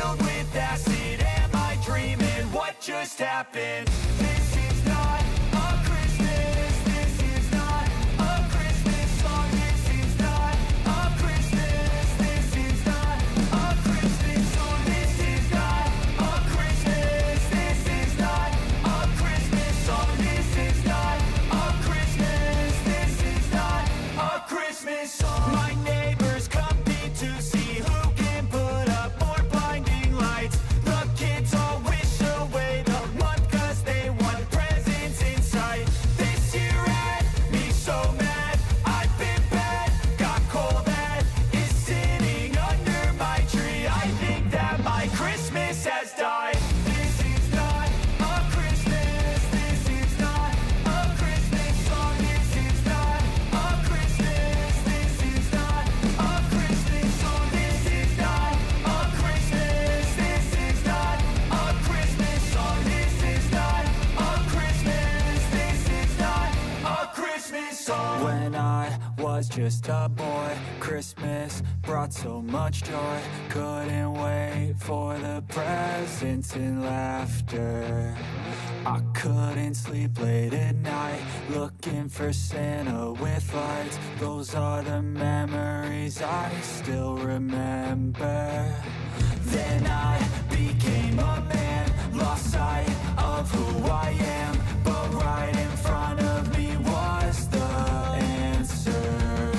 filled with acid. Am I dreaming? What just happened? This is not a Christmas. This is not a Christmas song. This is not a Christmas. This is not a Christmas song. This is not a Christmas. This is not a Christmas song. This is not a Christmas. This is not a Christmas song. My neighbors compete to see who can put up more blinding lights. The kids all wish away the month 'cause they want presents in sight. This year had me so mad. I've been bad, got coal that is sitting under my tree. I think that my Christmas has died. This is not a Christmas. This is not a Christmas song. This is not a Christmas. This is not a Christmas song. This is not a Christmas. This is not a Christmas song. This is not a Christmas. This is not a Christmas song. When I was just a boy, Christmas brought so much joy. Couldn't wait for the presents and laughter. I couldn't sleep late at night, looking for Santa with lights. Those are the memories I still remember. Then I became a man, lost sight of who I am. But right in front of me was the answer.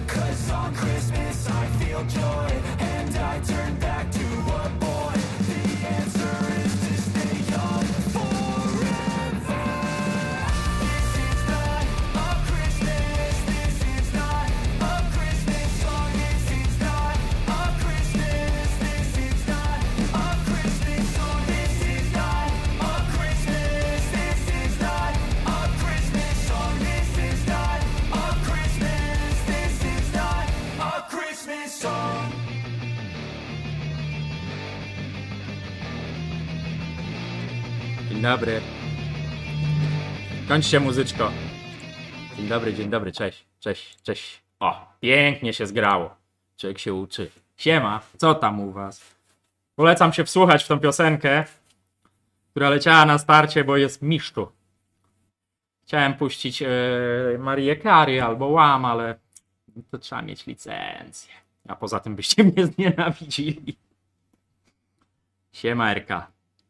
'Cause on Christmas I feel joy, and I turn back to a boy. The answer is to stay young forever. This is not a Christmas. This is not a Christmas song. This is not a Christmas. This is not a Christmas song. This is not a Christmas. This is not a Christmas song. This is not a Christmas. This is not a Christmas song. Dzień dobry. Kończcie muzyczko. Dzień dobry, cześć, cześć, cześć. O, pięknie się zgrało. Człowiek się uczy. Siema, co tam u was? Polecam się wsłuchać w tą piosenkę, która leciała na starcie, bo jest miszczu. Chciałem puścić Marię Carey albo Łam, ale to trzeba mieć licencję. A poza tym byście mnie znienawidzili. Siema Erka.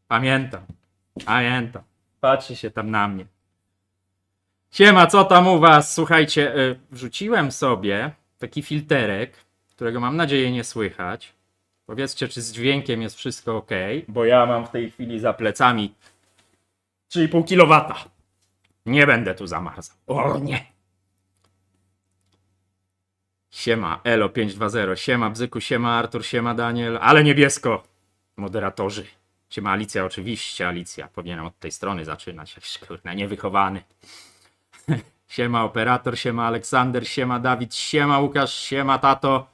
Pamiętam. Patrzy się tam na mnie. Siema, co tam u was? Słuchajcie, wrzuciłem sobie taki filterek, którego mam nadzieję nie słychać. Powiedzcie, czy z dźwiękiem jest wszystko ok, bo ja mam w tej chwili za plecami 3,5 kW. Nie będę tu zamarzał. O nie! Siema, Elo 520, siema Bzyku, siema Artur, siema Daniel, ale niebiesko, moderatorzy. Siema Alicja, oczywiście Alicja, powinienem od tej strony zaczynać, kurna, niewychowany. Siema operator, siema Aleksander, siema Dawid, siema Łukasz, siema tato,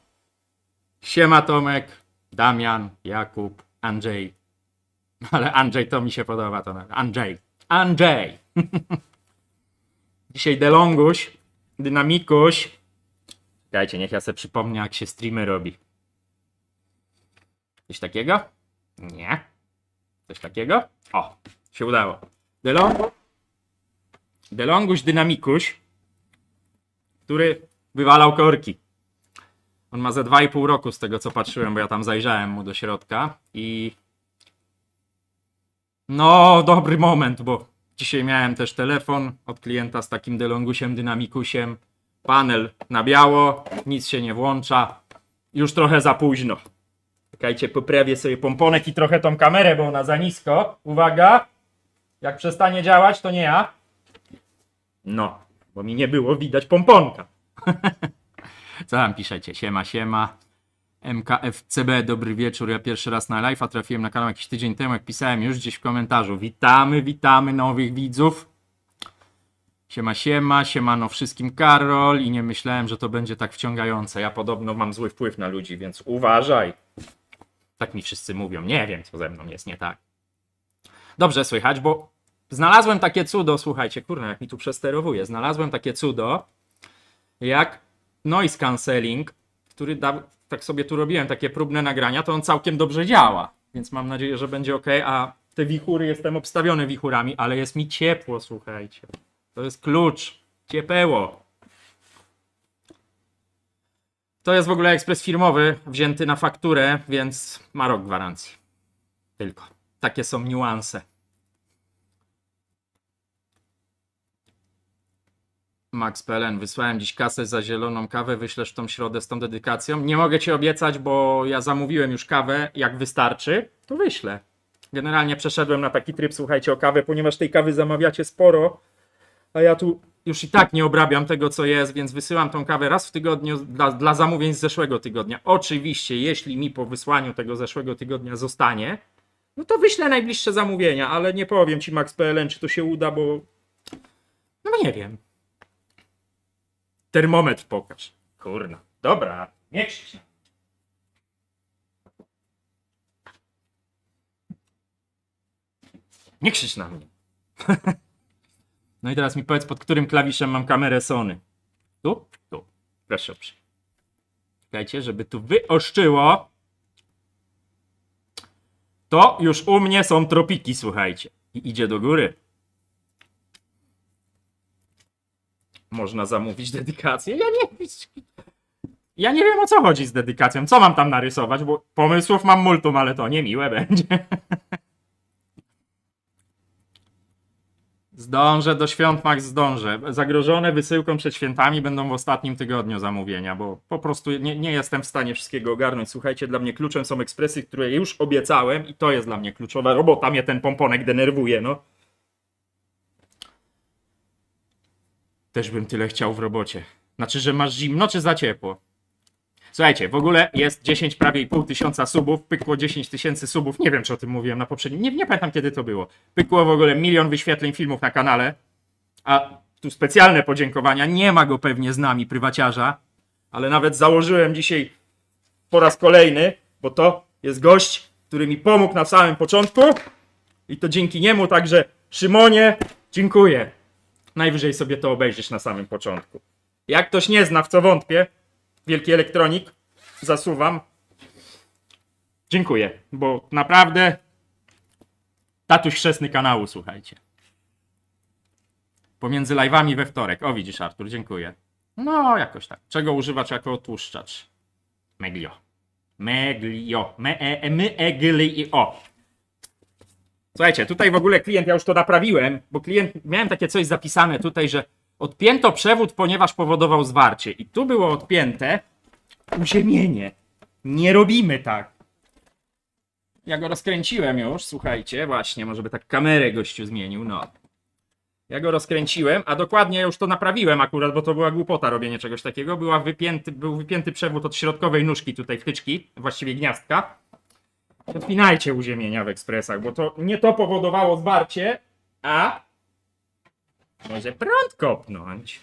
siema Tomek, Damian, Jakub, Andrzej. Ale Andrzej to mi się podoba, to Andrzej. Dzisiaj Delonguś, Dynamikuś. Dajcie, niech ja sobie przypomnę, jak się streamy robi. Coś takiego? Nie. Coś takiego? O, się udało. Delonguś Dynamikuś, który wywalał korki. On ma ze 2,5 roku z tego co patrzyłem, bo ja tam zajrzałem mu do środka i no dobry moment, bo dzisiaj miałem też telefon od klienta z takim Delongusiem Dynamikusiem. Panel na biało, nic się nie włącza. Już trochę za późno. Czekajcie, poprawię sobie pomponek i trochę tą kamerę, bo ona za nisko. Uwaga! Jak przestanie działać, to nie ja. No, bo mi nie było widać pomponka. Co tam piszecie? Siema. MKFCB, dobry wieczór. Ja pierwszy raz na live'a trafiłem na kanał jakiś tydzień temu, jak pisałem już gdzieś w komentarzu. Witamy nowych widzów. Siemano wszystkim Karol i nie myślałem, że to będzie tak wciągające. Ja podobno mam zły wpływ na ludzi, więc uważaj. Tak mi wszyscy mówią. Nie wiem, co ze mną jest nie tak. Dobrze słychać, bo znalazłem takie cudo, słuchajcie, kurna, jak mi tu przesterowuje. Znalazłem takie cudo, jak noise cancelling, który tak sobie tu robiłem takie próbne nagrania, to on całkiem dobrze działa. Więc mam nadzieję, że będzie ok. A te wichury, jestem obstawiony wichurami, ale jest mi ciepło, słuchajcie. To jest klucz. Ciepło. To jest w ogóle ekspres firmowy, wzięty na fakturę, więc ma rok gwarancji. Tylko. Takie są niuanse. Max PLN, wysłałem dziś kasę za zieloną kawę, wyślesz w tą środę z tą dedykacją. Nie mogę ci obiecać, bo ja zamówiłem już kawę, jak wystarczy, to wyślę. Generalnie przeszedłem na taki tryb, słuchajcie, o kawę, ponieważ tej kawy zamawiacie sporo, a ja tu już i tak nie obrabiam tego, co jest, więc wysyłam tą kawę raz w tygodniu dla zamówień z zeszłego tygodnia. Oczywiście, jeśli mi po wysłaniu tego zeszłego tygodnia zostanie, no to wyślę najbliższe zamówienia, ale nie powiem ci, Max PLN, czy to się uda, bo... No nie wiem. Termometr pokaż. Kurna. Dobra, nie krzycz. Nie krzycz na mnie. No i teraz mi powiedz, pod którym klawiszem mam kamerę Sony. Tu? Tu. Proszę uprzejmie. Czekajcie, żeby tu wyoszczyło. To już u mnie są tropiki, słuchajcie. I idzie do góry. Można zamówić dedykację. Ja nie wiem, o co chodzi z dedykacją. Co mam tam narysować, bo pomysłów mam multum, ale to niemiłe będzie. Zdążę do świąt, Max, zdążę. Zagrożone wysyłką przed świętami będą w ostatnim tygodniu zamówienia, bo po prostu nie jestem w stanie wszystkiego ogarnąć. Słuchajcie, dla mnie kluczem są ekspresy, które już obiecałem i to jest dla mnie kluczowa robota. Mnie ten pomponek denerwuje, no. Też bym tyle chciał w robocie. Znaczy, że masz zimno czy za ciepło? Słuchajcie, w ogóle jest 10, prawie 5 tysiąca subów, pykło 10 tysięcy subów, nie wiem, czy o tym mówiłem na poprzednim, nie pamiętam, kiedy to było. Pykło w ogóle 1 000 000 wyświetleń filmów na kanale, a tu specjalne podziękowania, nie ma go pewnie z nami, prywaciarza, ale nawet założyłem dzisiaj po raz kolejny, bo to jest gość, który mi pomógł na samym początku i to dzięki niemu, także Szymonie, dziękuję. Najwyżej sobie to obejrzysz na samym początku. Jak ktoś nie zna, w co wątpię, Wielki Elektronik, zasuwam. Dziękuję, bo naprawdę tatuś chrzestny kanału, słuchajcie. Pomiędzy live'ami we wtorek. O, widzisz, Artur, dziękuję. No, jakoś tak. Czego używać jako otłuszczacz? Meglio. Meglio. Meglio. Słuchajcie, tutaj w ogóle klient, ja już to naprawiłem, bo klient, miałem takie coś zapisane tutaj, że odpięto przewód, ponieważ powodował zwarcie. I tu było odpięte uziemienie. Nie robimy tak. Ja go rozkręciłem już, słuchajcie, właśnie, może by tak kamerę gościu zmienił, no. Ja go rozkręciłem, a dokładnie już to naprawiłem akurat, bo to była głupota robienie czegoś takiego. Był wypięty przewód od środkowej nóżki tutaj wtyczki, właściwie gniazdka. Odpinajcie uziemienia w ekspresach, bo to nie to powodowało zwarcie, a może prąd kopnąć.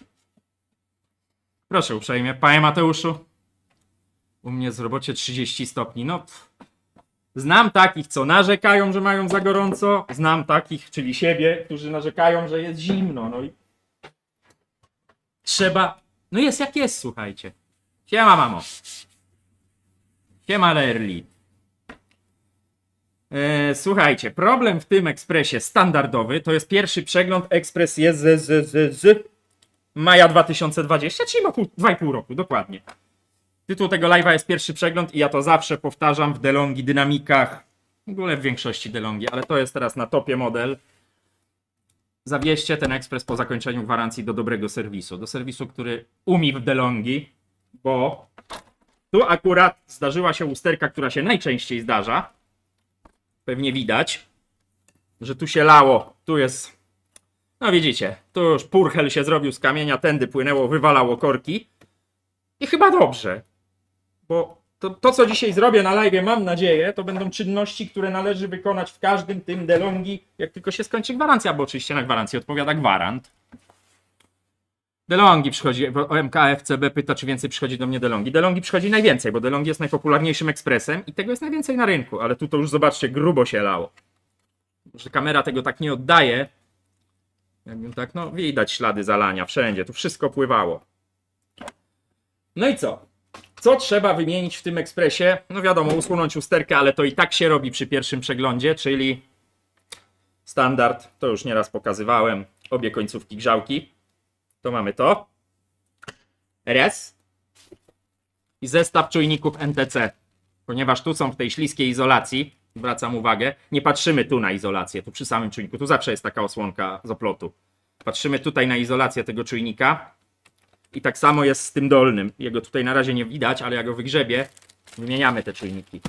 Proszę uprzejmie, panie Mateuszu. U mnie z robocie 30 stopni, no. Znam takich, co narzekają, że mają za gorąco. Znam takich, czyli siebie, którzy narzekają, że jest zimno. No i trzeba... No jest jak jest, słuchajcie. Siema, mamo. Siema, Lerli. Słuchajcie, problem w tym ekspresie standardowy to jest pierwszy przegląd. Ekspres jest z maja 2020, czyli ma 2,5 roku, dokładnie. Tytuł tego live'a jest pierwszy przegląd i ja to zawsze powtarzam w DeLonghi dynamikach. W ogóle w większości DeLonghi, ale to jest teraz na topie model. Zawieźcie ten ekspres po zakończeniu gwarancji do dobrego serwisu. Do serwisu, który umie w DeLonghi, bo tu akurat zdarzyła się usterka, która się najczęściej zdarza. Pewnie widać, że tu się lało. Tu jest, no widzicie, tu już purchel się zrobił z kamienia, tędy płynęło, wywalało korki. I chyba dobrze, bo to co dzisiaj zrobię na live, mam nadzieję, to będą czynności, które należy wykonać w każdym tym DeLonghi, jak tylko się skończy gwarancja, bo oczywiście na gwarancję odpowiada gwarant. DeLonghi przychodzi, bo MKFCB pyta, czy więcej przychodzi do mnie DeLonghi. DeLonghi przychodzi najwięcej, bo DeLonghi jest najpopularniejszym ekspresem i tego jest najwięcej na rynku, ale tu to już zobaczcie, grubo się lało. Że kamera tego tak nie oddaje. Jakbym tak, no widać ślady zalania wszędzie, tu wszystko pływało. No i co? Co trzeba wymienić w tym ekspresie? No wiadomo, usunąć usterkę, ale to i tak się robi przy pierwszym przeglądzie, czyli standard, to już nieraz pokazywałem, obie końcówki grzałki. To mamy to. Raz. I zestaw czujników NTC. Ponieważ tu są w tej śliskiej izolacji, zwracam uwagę, nie patrzymy tu na izolację, tu przy samym czujniku, tu zawsze jest taka osłonka z oplotu. Patrzymy tutaj na izolację tego czujnika i tak samo jest z tym dolnym. Jego tutaj na razie nie widać, ale jak go wygrzebię, wymieniamy te czujniki.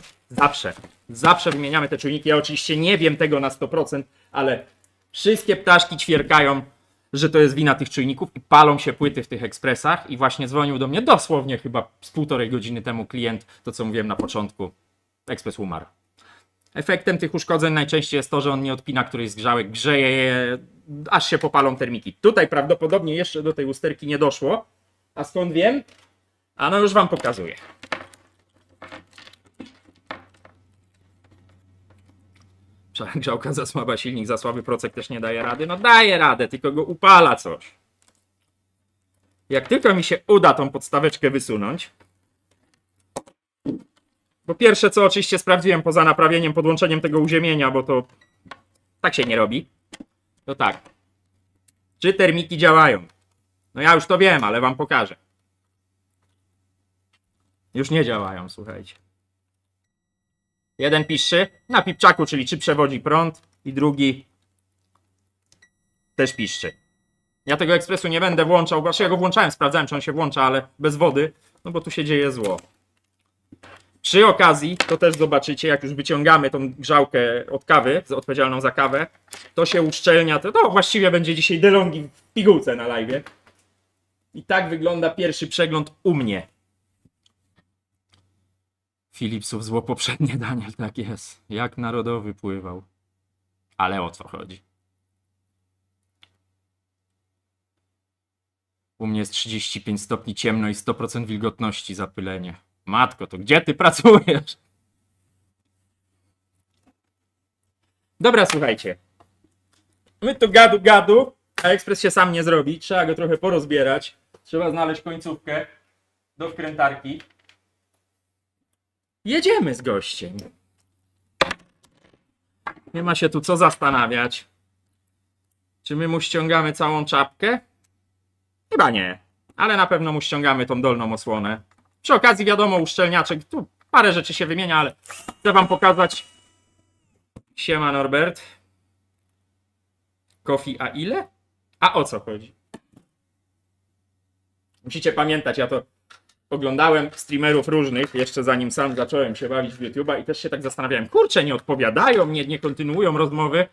Zawsze wymieniamy te czujniki. Ja oczywiście nie wiem tego na 100%, ale wszystkie ptaszki ćwierkają, że to jest wina tych czujników i palą się płyty w tych ekspresach i właśnie dzwonił do mnie dosłownie chyba z 1,5 godziny temu klient, to co mówiłem na początku, ekspres umarł. Efektem tych uszkodzeń najczęściej jest to, że on nie odpina którejś z grzałek, grzeje je, aż się popalą termiki. Tutaj prawdopodobnie jeszcze do tej usterki nie doszło. A skąd wiem? A no już wam pokazuję. Grzałka za słaba, silnik za słaby, procek też nie daje rady. No daje radę, tylko go upala coś. Jak tylko mi się uda tą podstaweczkę wysunąć, bo pierwsze co oczywiście sprawdziłem poza naprawieniem, podłączeniem tego uziemienia, bo to tak się nie robi, to tak. Czy termiki działają? No ja już to wiem, ale wam pokażę. Już nie działają, słuchajcie. Jeden piszczy na pipczaku, czyli czy przewodzi prąd, i drugi też piszczy. Ja tego ekspresu nie będę włączał, bo ja go włączałem, sprawdzałem, czy on się włącza, ale bez wody, no bo tu się dzieje zło. Przy okazji, to też zobaczycie, jak już wyciągamy tą grzałkę od kawy, odpowiedzialną za kawę, to się uszczelnia, to właściwie będzie dzisiaj DeLonghi w pigułce na live. I tak wygląda pierwszy przegląd u mnie. Philipsów zło poprzednie, Daniel, tak jest. Jak narodowy pływał. Ale o co chodzi? U mnie jest 35 stopni ciemno i 100% wilgotności, zapylenie. Matko, to gdzie ty pracujesz? Dobra, słuchajcie. My tu gadu, a ekspres się sam nie zrobi. Trzeba go trochę porozbierać. Trzeba znaleźć końcówkę do wkrętarki. Jedziemy z gościem. Nie ma się tu co zastanawiać. Czy my mu ściągamy całą czapkę? Chyba nie. Ale na pewno mu ściągamy tą dolną osłonę. Przy okazji wiadomo, uszczelniaczek. Tu parę rzeczy się wymienia, ale chcę wam pokazać. Siema Norbert. Kofi, a ile? A o co chodzi? Musicie pamiętać, ja to oglądałem streamerów różnych, jeszcze zanim sam zacząłem się bawić w YouTube'a i też się tak zastanawiałem, kurczę, nie odpowiadają, nie kontynuują rozmowy.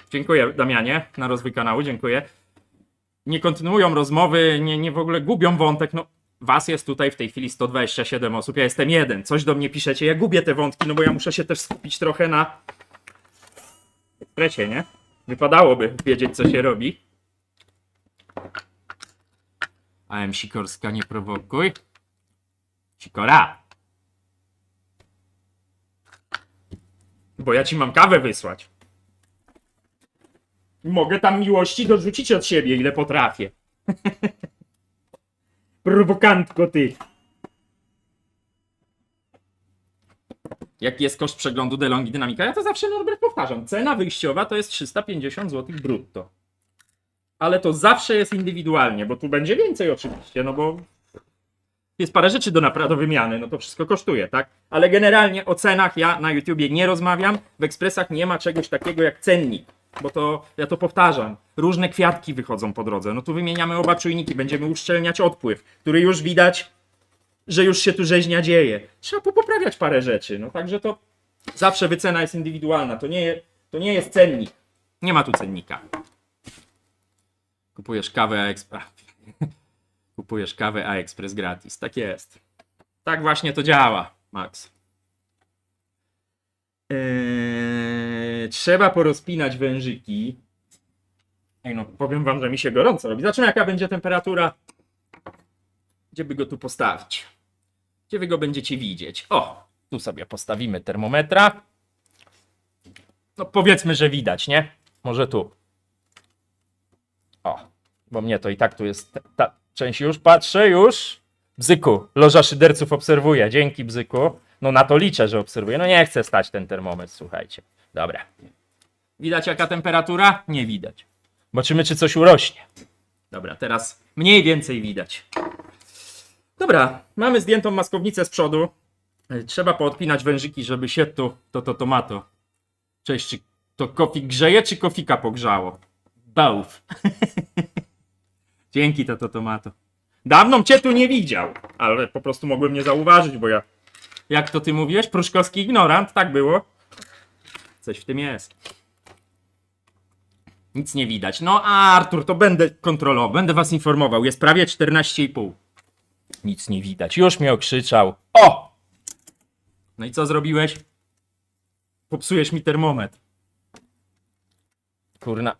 Dziękuję, Damianie, na rozwój kanału, dziękuję. Nie kontynuują rozmowy, nie w ogóle gubią wątek, no was jest tutaj w tej chwili 127 osób, ja jestem jeden, coś do mnie piszecie, ja gubię te wątki, no bo ja muszę się też skupić trochę na ekspresie, nie? Wypadałoby wiedzieć, co się robi. AM Sikorska, nie prowokuj. Sikora. Bo ja ci mam kawę wysłać. Mogę tam miłości dorzucić od siebie, ile potrafię. Prowokantko ty. Jaki jest koszt przeglądu DeLonghi Dynamika? Ja to zawsze, Norbert, powtarzam. Cena wyjściowa to jest 350 zł brutto. Ale to zawsze jest indywidualnie, bo tu będzie więcej oczywiście, no bo jest parę rzeczy do wymiany, no to wszystko kosztuje, tak? Ale generalnie o cenach ja na YouTubie nie rozmawiam, w ekspresach nie ma czegoś takiego jak cennik, bo to, ja to powtarzam, różne kwiatki wychodzą po drodze, no tu wymieniamy oba czujniki, będziemy uszczelniać odpływ, który już widać, że już się tu rzeźnia dzieje. Trzeba poprawiać parę rzeczy, no także to zawsze wycena jest indywidualna, to nie jest cennik, nie ma tu cennika. Kupujesz kawę AliExpress. Kupujesz kawę AliExpress gratis. Tak jest. Tak właśnie to działa, Max. Trzeba porozpinać wężyki. Ej, no powiem wam, że mi się gorąco robi. Zobaczymy, jaka będzie temperatura. Gdzie by go tu postawić? Gdzie wy go będziecie widzieć? O, tu sobie postawimy termometra. No powiedzmy, że widać, nie? Może tu. O, bo mnie to i tak tu jest ta część, już patrzę, już Bzyku, loża szyderców obserwuje. Dzięki, Bzyku. No na to liczę, że obserwuje. No nie chce stać ten termometr, słuchajcie. Dobra. Widać jaka temperatura? Nie widać. Zobaczymy, czy coś urośnie. Dobra, teraz mniej więcej widać. Dobra, mamy zdjętą maskownicę z przodu. Trzeba poodpinać wężyki, żeby się tomato. Cześć, czy to kofik grzeje, czy kofika pogrzało? Both. Dzięki, tomato. Dawno cię tu nie widział, ale po prostu mogłem nie zauważyć, bo ja... Jak to ty mówiłeś? Pruszkowski ignorant? Tak było? Coś w tym jest. Nic nie widać. No Artur, to będę kontrolował, będę was informował. Jest prawie 14,5. Nic nie widać. Już mnie okrzyczał. O! No i co zrobiłeś? Popsujesz mi termometr. Kurna.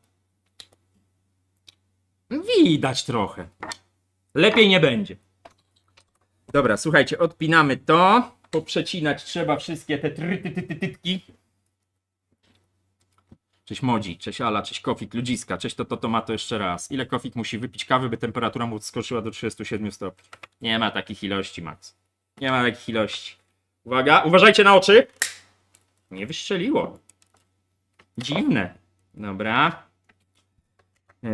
Widać trochę. Lepiej nie będzie. Dobra, słuchajcie, odpinamy to. Poprzecinać trzeba wszystkie te trytytytytki. Cześć Modzi, cześć Ala, cześć Kofik, ludziska, cześć tomato jeszcze raz. Ile Kofik musi wypić kawy, by temperatura mu skoczyła do 37 stopni? Nie ma takich ilości, Max. Nie ma takich ilości. Uwaga, uważajcie na oczy. Nie wystrzeliło. Dziwne. Dobra.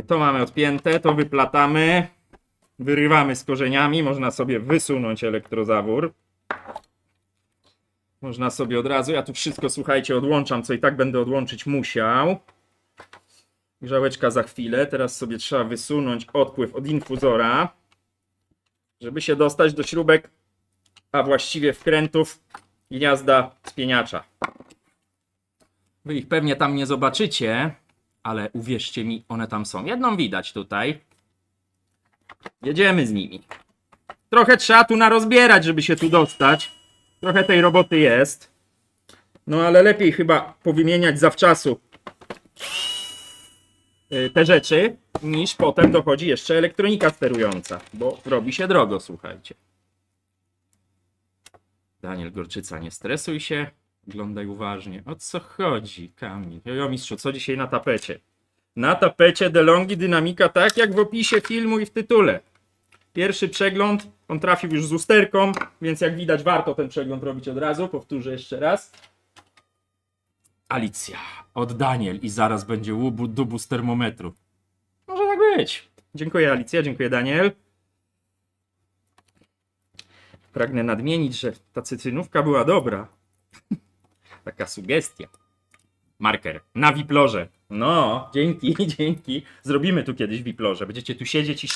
To mamy odpięte, to wyplatamy. Wyrywamy z korzeniami. Można sobie wysunąć elektrozawór. Można sobie od razu, ja tu wszystko, słuchajcie, odłączam, co i tak będę odłączyć musiał. Grzałeczka za chwilę. Teraz sobie trzeba wysunąć odpływ od infuzora, żeby się dostać do śrubek, a właściwie wkrętów gniazda spieniacza. Wy ich pewnie tam nie zobaczycie, ale uwierzcie mi, one tam są. Jedną widać tutaj. Jedziemy z nimi. Trochę trzeba tu narozbierać, żeby się tu dostać. Trochę tej roboty jest. No ale lepiej chyba powymieniać zawczasu te rzeczy, niż potem dochodzi jeszcze elektronika sterująca, bo robi się drogo, słuchajcie. Daniel Gorczyca, nie stresuj się, oglądaj uważnie. O co chodzi, Kamil? Jojo mistrzu, co dzisiaj na tapecie? Na tapecie DeLonghi dynamika, tak jak w opisie filmu i w tytule. Pierwszy przegląd, on trafił już z usterką, więc jak widać warto ten przegląd robić od razu. Powtórzę jeszcze raz. Alicja, od Daniel i zaraz będzie łubu-dubu z termometru. Może tak być. Dziękuję Alicja, dziękuję Daniel. Pragnę nadmienić, że ta cytrynówka była dobra. Taka sugestia. Marker na wiplorze. No, dzięki, dzięki. Zrobimy tu kiedyś wiplorze. Będziecie tu siedzieć i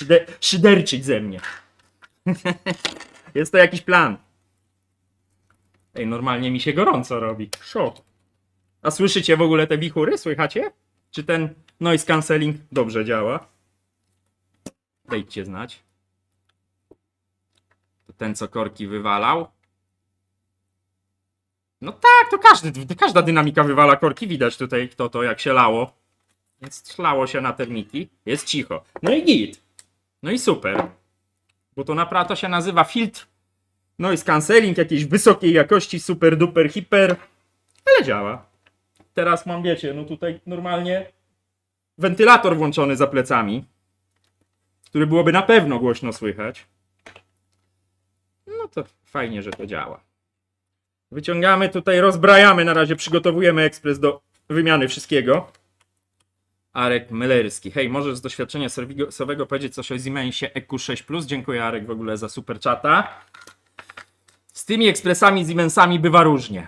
szyderczyć ze mnie. Jest to jakiś plan. Ej, normalnie mi się gorąco robi. Szok. A słyszycie w ogóle te wichury? Słychacie? Czy ten noise cancelling dobrze działa? Dajcie znać. To ten, co korki wywalał. No tak, to każda dynamika wywala korki. Widać tutaj kto to jak się lało. Więc szlało się na termiki. Jest cicho. No i git. No i super. Bo to naprawdę to się nazywa filtr noise cancelling jakiejś wysokiej jakości, super duper hiper. Ale działa. Teraz mam, wiecie, no tutaj normalnie wentylator włączony za plecami, który byłoby na pewno głośno słychać. No to fajnie, że to działa. Wyciągamy tutaj, rozbrajamy, na razie przygotowujemy ekspres do wymiany wszystkiego. Arek Melerski. Hej, możesz z doświadczenia serwisowego powiedzieć coś o Siemensie EQ6+? Dziękuję Arek w ogóle za super czata. Z tymi ekspresami Siemensami bywa różnie.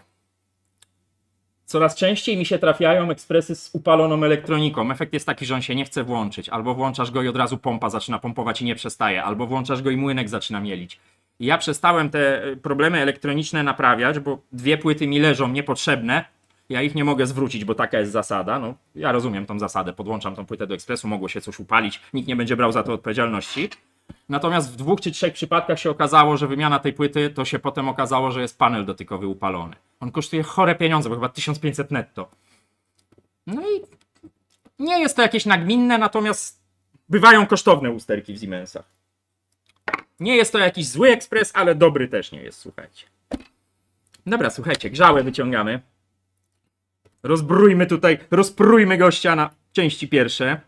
Coraz częściej mi się trafiają ekspresy z upaloną elektroniką. Efekt jest taki, że on się nie chce włączyć. Albo włączasz go i od razu pompa zaczyna pompować i nie przestaje. Albo włączasz go i młynek zaczyna mielić. I ja przestałem te problemy elektroniczne naprawiać, bo dwie płyty mi leżą niepotrzebne. Ja ich nie mogę zwrócić, bo taka jest zasada. No, ja rozumiem tą zasadę. Podłączam tą płytę do ekspresu, mogło się coś upalić. Nikt nie będzie brał za to odpowiedzialności. Natomiast w 2 czy 3 przypadkach się okazało, że wymiana tej płyty, to się potem okazało, że jest panel dotykowy upalony. On kosztuje chore pieniądze, bo chyba 1500 netto. No i nie jest to jakieś nagminne, natomiast bywają kosztowne usterki w Siemensach. Nie jest to jakiś zły ekspres, ale dobry też nie jest, słuchajcie. Dobra, słuchajcie, grzałę wyciągamy. Rozbrójmy tutaj, rozprójmy gościa na części pierwsze.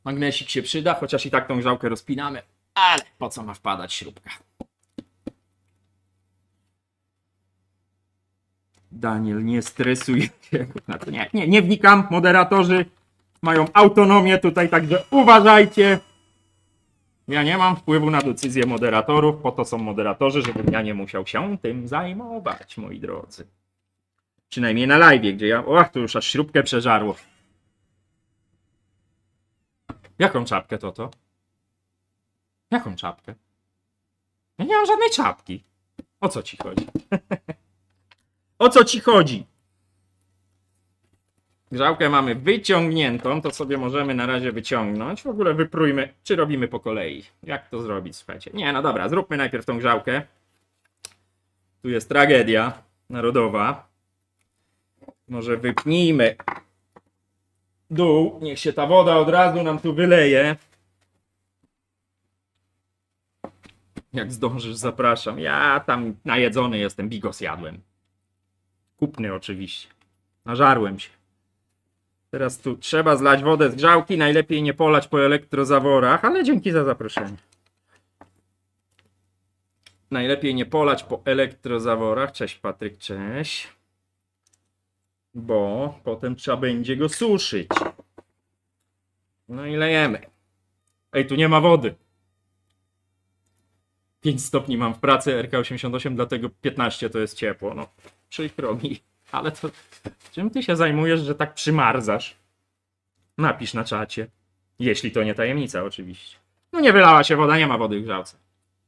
Magnesik się przyda, chociaż i tak tą grzałkę rozpinamy. Ale po co ma wpadać śrubka? Daniel, nie stresuj się. Nie wnikam. Moderatorzy mają autonomię tutaj, także uważajcie. Ja nie mam wpływu na decyzje moderatorów, po to są moderatorzy, żebym ja nie musiał się tym zajmować, moi drodzy. Przynajmniej na live, gdzie ja... Och, tu już aż śrubkę przeżarło. Jaką czapkę to? Jaką czapkę? Ja nie mam żadnej czapki. O co ci chodzi? O co ci chodzi? Grzałkę mamy wyciągniętą, to sobie możemy na razie wyciągnąć. W ogóle wyprójmy, czy robimy po kolei. Jak to zrobić, słuchajcie? Nie, no dobra, zróbmy najpierw tą grzałkę. Tu jest tragedia narodowa. Może wypnijmy dół, niech się ta woda od razu nam tu wyleje. Jak zdążysz, zapraszam. Ja tam najedzony jestem, bigos jadłem. Kupny oczywiście. Nażarłem się. Teraz tu trzeba zlać wodę z grzałki, najlepiej nie polać po elektrozaworach, ale dzięki za zaproszenie. Najlepiej nie polać po elektrozaworach. Cześć Patryk, cześć. Bo potem trzeba będzie go suszyć. No i lejemy. Ej, tu nie ma wody. 5 stopni mam w pracy, RK88, dlatego 15 to jest ciepło. No, przykro mi. Ale to... Czym ty się zajmujesz, że tak przymarzasz? Napisz na czacie. Jeśli to nie tajemnica, oczywiście. No nie wylała się woda, nie ma wody w grzałce.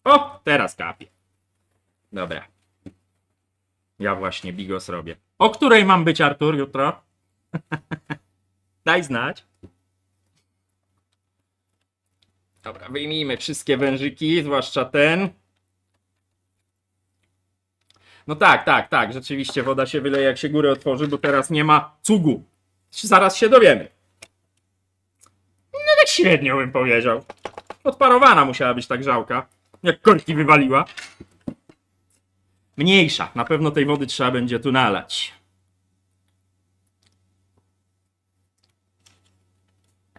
O, teraz kapie. Dobra. Ja właśnie bigos robię. O której mam być, Artur, jutro? Daj znać. Dobra, wyjmijmy wszystkie wężyki, zwłaszcza ten. No tak, rzeczywiście woda się wyleje, jak się górę otworzy, bo teraz nie ma cugu. Zaraz się dowiemy. No tak średnio bym powiedział. Odparowana musiała być ta grzałka, jak korki wywaliła. Mniejsza, na pewno tej wody trzeba będzie tu nalać.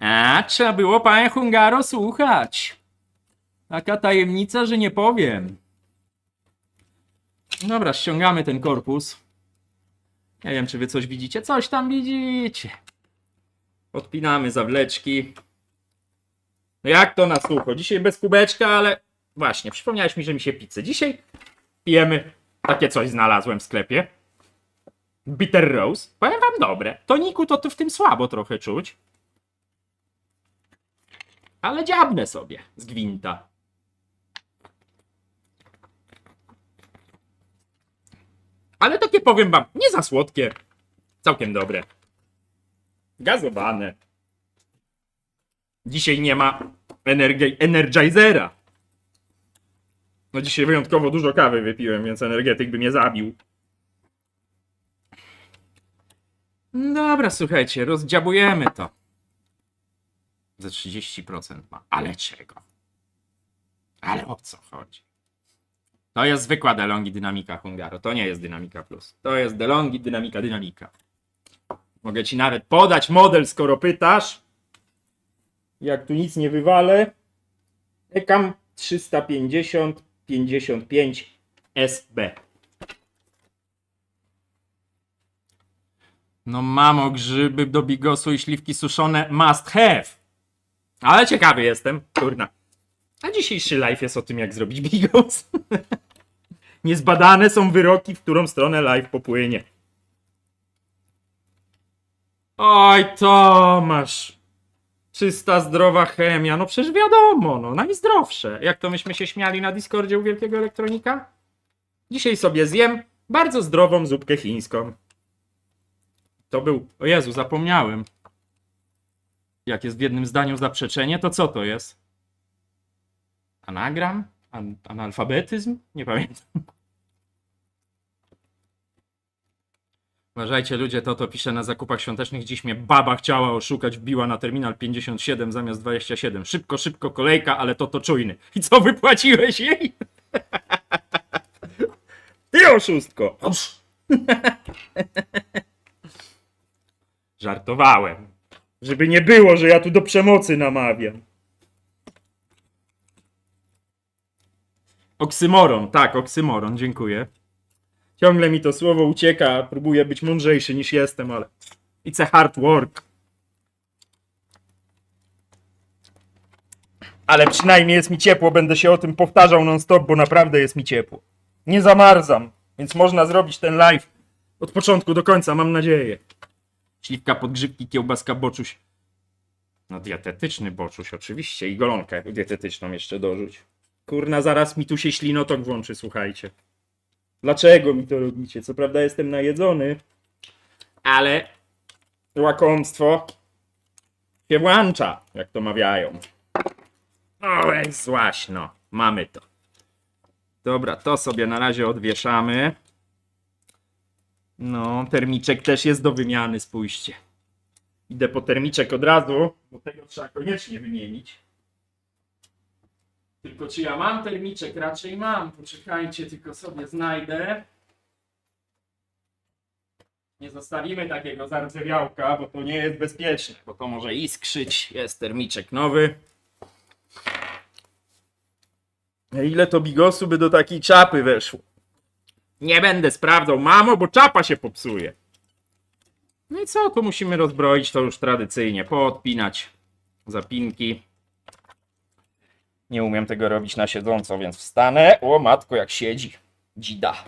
A, trzeba było, panie Hungaro, słuchać. Taka tajemnica, że nie powiem. Dobra, ściągamy ten korpus. Nie wiem, czy wy coś widzicie. Coś tam widzicie. Odpinamy zawleczki. No jak to na sucho? Dzisiaj bez kubeczka, ale... Właśnie, przypomniałeś mi, że mi się pizzę. Dzisiaj pijemy... Takie coś znalazłem w sklepie. Bitter Rose. Powiem wam dobre. Toniku to w tym słabo trochę czuć. Ale dziabnę sobie z gwinta. Ale takie, powiem wam, nie za słodkie. Całkiem dobre. Gazowane. Dzisiaj nie ma Energizera. No dzisiaj wyjątkowo dużo kawy wypiłem, więc energetyk by mnie zabił. Dobra, słuchajcie, rozdziabujemy to. Za 30% ma. Ale czego? Ale o co chodzi? To jest zwykła DeLonghi Dynamika Hungaro. To nie jest Dynamika Plus. To jest DeLonghi Dynamika. Mogę ci nawet podać model, skoro pytasz. Jak tu nic nie wywalę. Ekam 350 55 SB. No mamo, grzyby do bigosu i śliwki suszone must have. Ale ciekawy jestem, kurna. A dzisiejszy live jest o tym, jak zrobić bigos. Niezbadane są wyroki, w którą stronę live popłynie. Oj, Tomasz. Czysta, zdrowa chemia. No przecież wiadomo, no najzdrowsze. Jak to myśmy się śmiali na Discordzie u Wielkiego Elektronika? Dzisiaj sobie zjem bardzo zdrową zupkę chińską. To był... O Jezu, zapomniałem. Jak jest w jednym zdaniu zaprzeczenie, to co to jest? Anagram? Analfabetyzm? Nie pamiętam. Uważajcie ludzie, to pisze na zakupach świątecznych. Dziś mnie baba chciała oszukać, wbiła na terminal 57 zamiast 27. Szybko, kolejka, ale to czujny. I co, wypłaciłeś jej? Ty oszustko! Żartowałem. Żeby nie było, że ja tu do przemocy namawiam. Oksymoron, tak, oksymoron, dziękuję. Ciągle mi to słowo ucieka, próbuję być mądrzejszy niż jestem, ale it's a hard work. Ale przynajmniej jest mi ciepło, będę się o tym powtarzał non stop, bo naprawdę jest mi ciepło. Nie zamarzam, więc można zrobić ten live od początku do końca, mam nadzieję. Śliwka, podgrzybki, kiełbaska, boczuś. No dietetyczny boczuś oczywiście i golonkę dietetyczną jeszcze dorzuć. Kurna, zaraz mi tu się ślinotok włączy, słuchajcie. Dlaczego mi to robicie? Co prawda jestem najedzony, ale łakomstwo się włącza, jak to mawiają. O, jest złaś, no. Mamy to. Dobra, to sobie na razie odwieszamy. No, termiczek też jest do wymiany, spójrzcie. Idę po termiczek od razu, bo tego trzeba koniecznie wymienić. Tylko czy ja mam termiczek? Raczej mam. Poczekajcie, tylko sobie znajdę. Nie zostawimy takiego zardzewiałka, bo to nie jest bezpieczne, bo to może iskrzyć. Jest termiczek nowy. Ile to bigosu by do takiej czapy weszło? Nie będę sprawdzał, mamo, bo czapa się popsuje. No i co, tu musimy rozbroić to już tradycyjnie. Poodpinać zapinki. Nie umiem tego robić na siedząco, więc wstanę. O matko, jak siedzi. Dzida.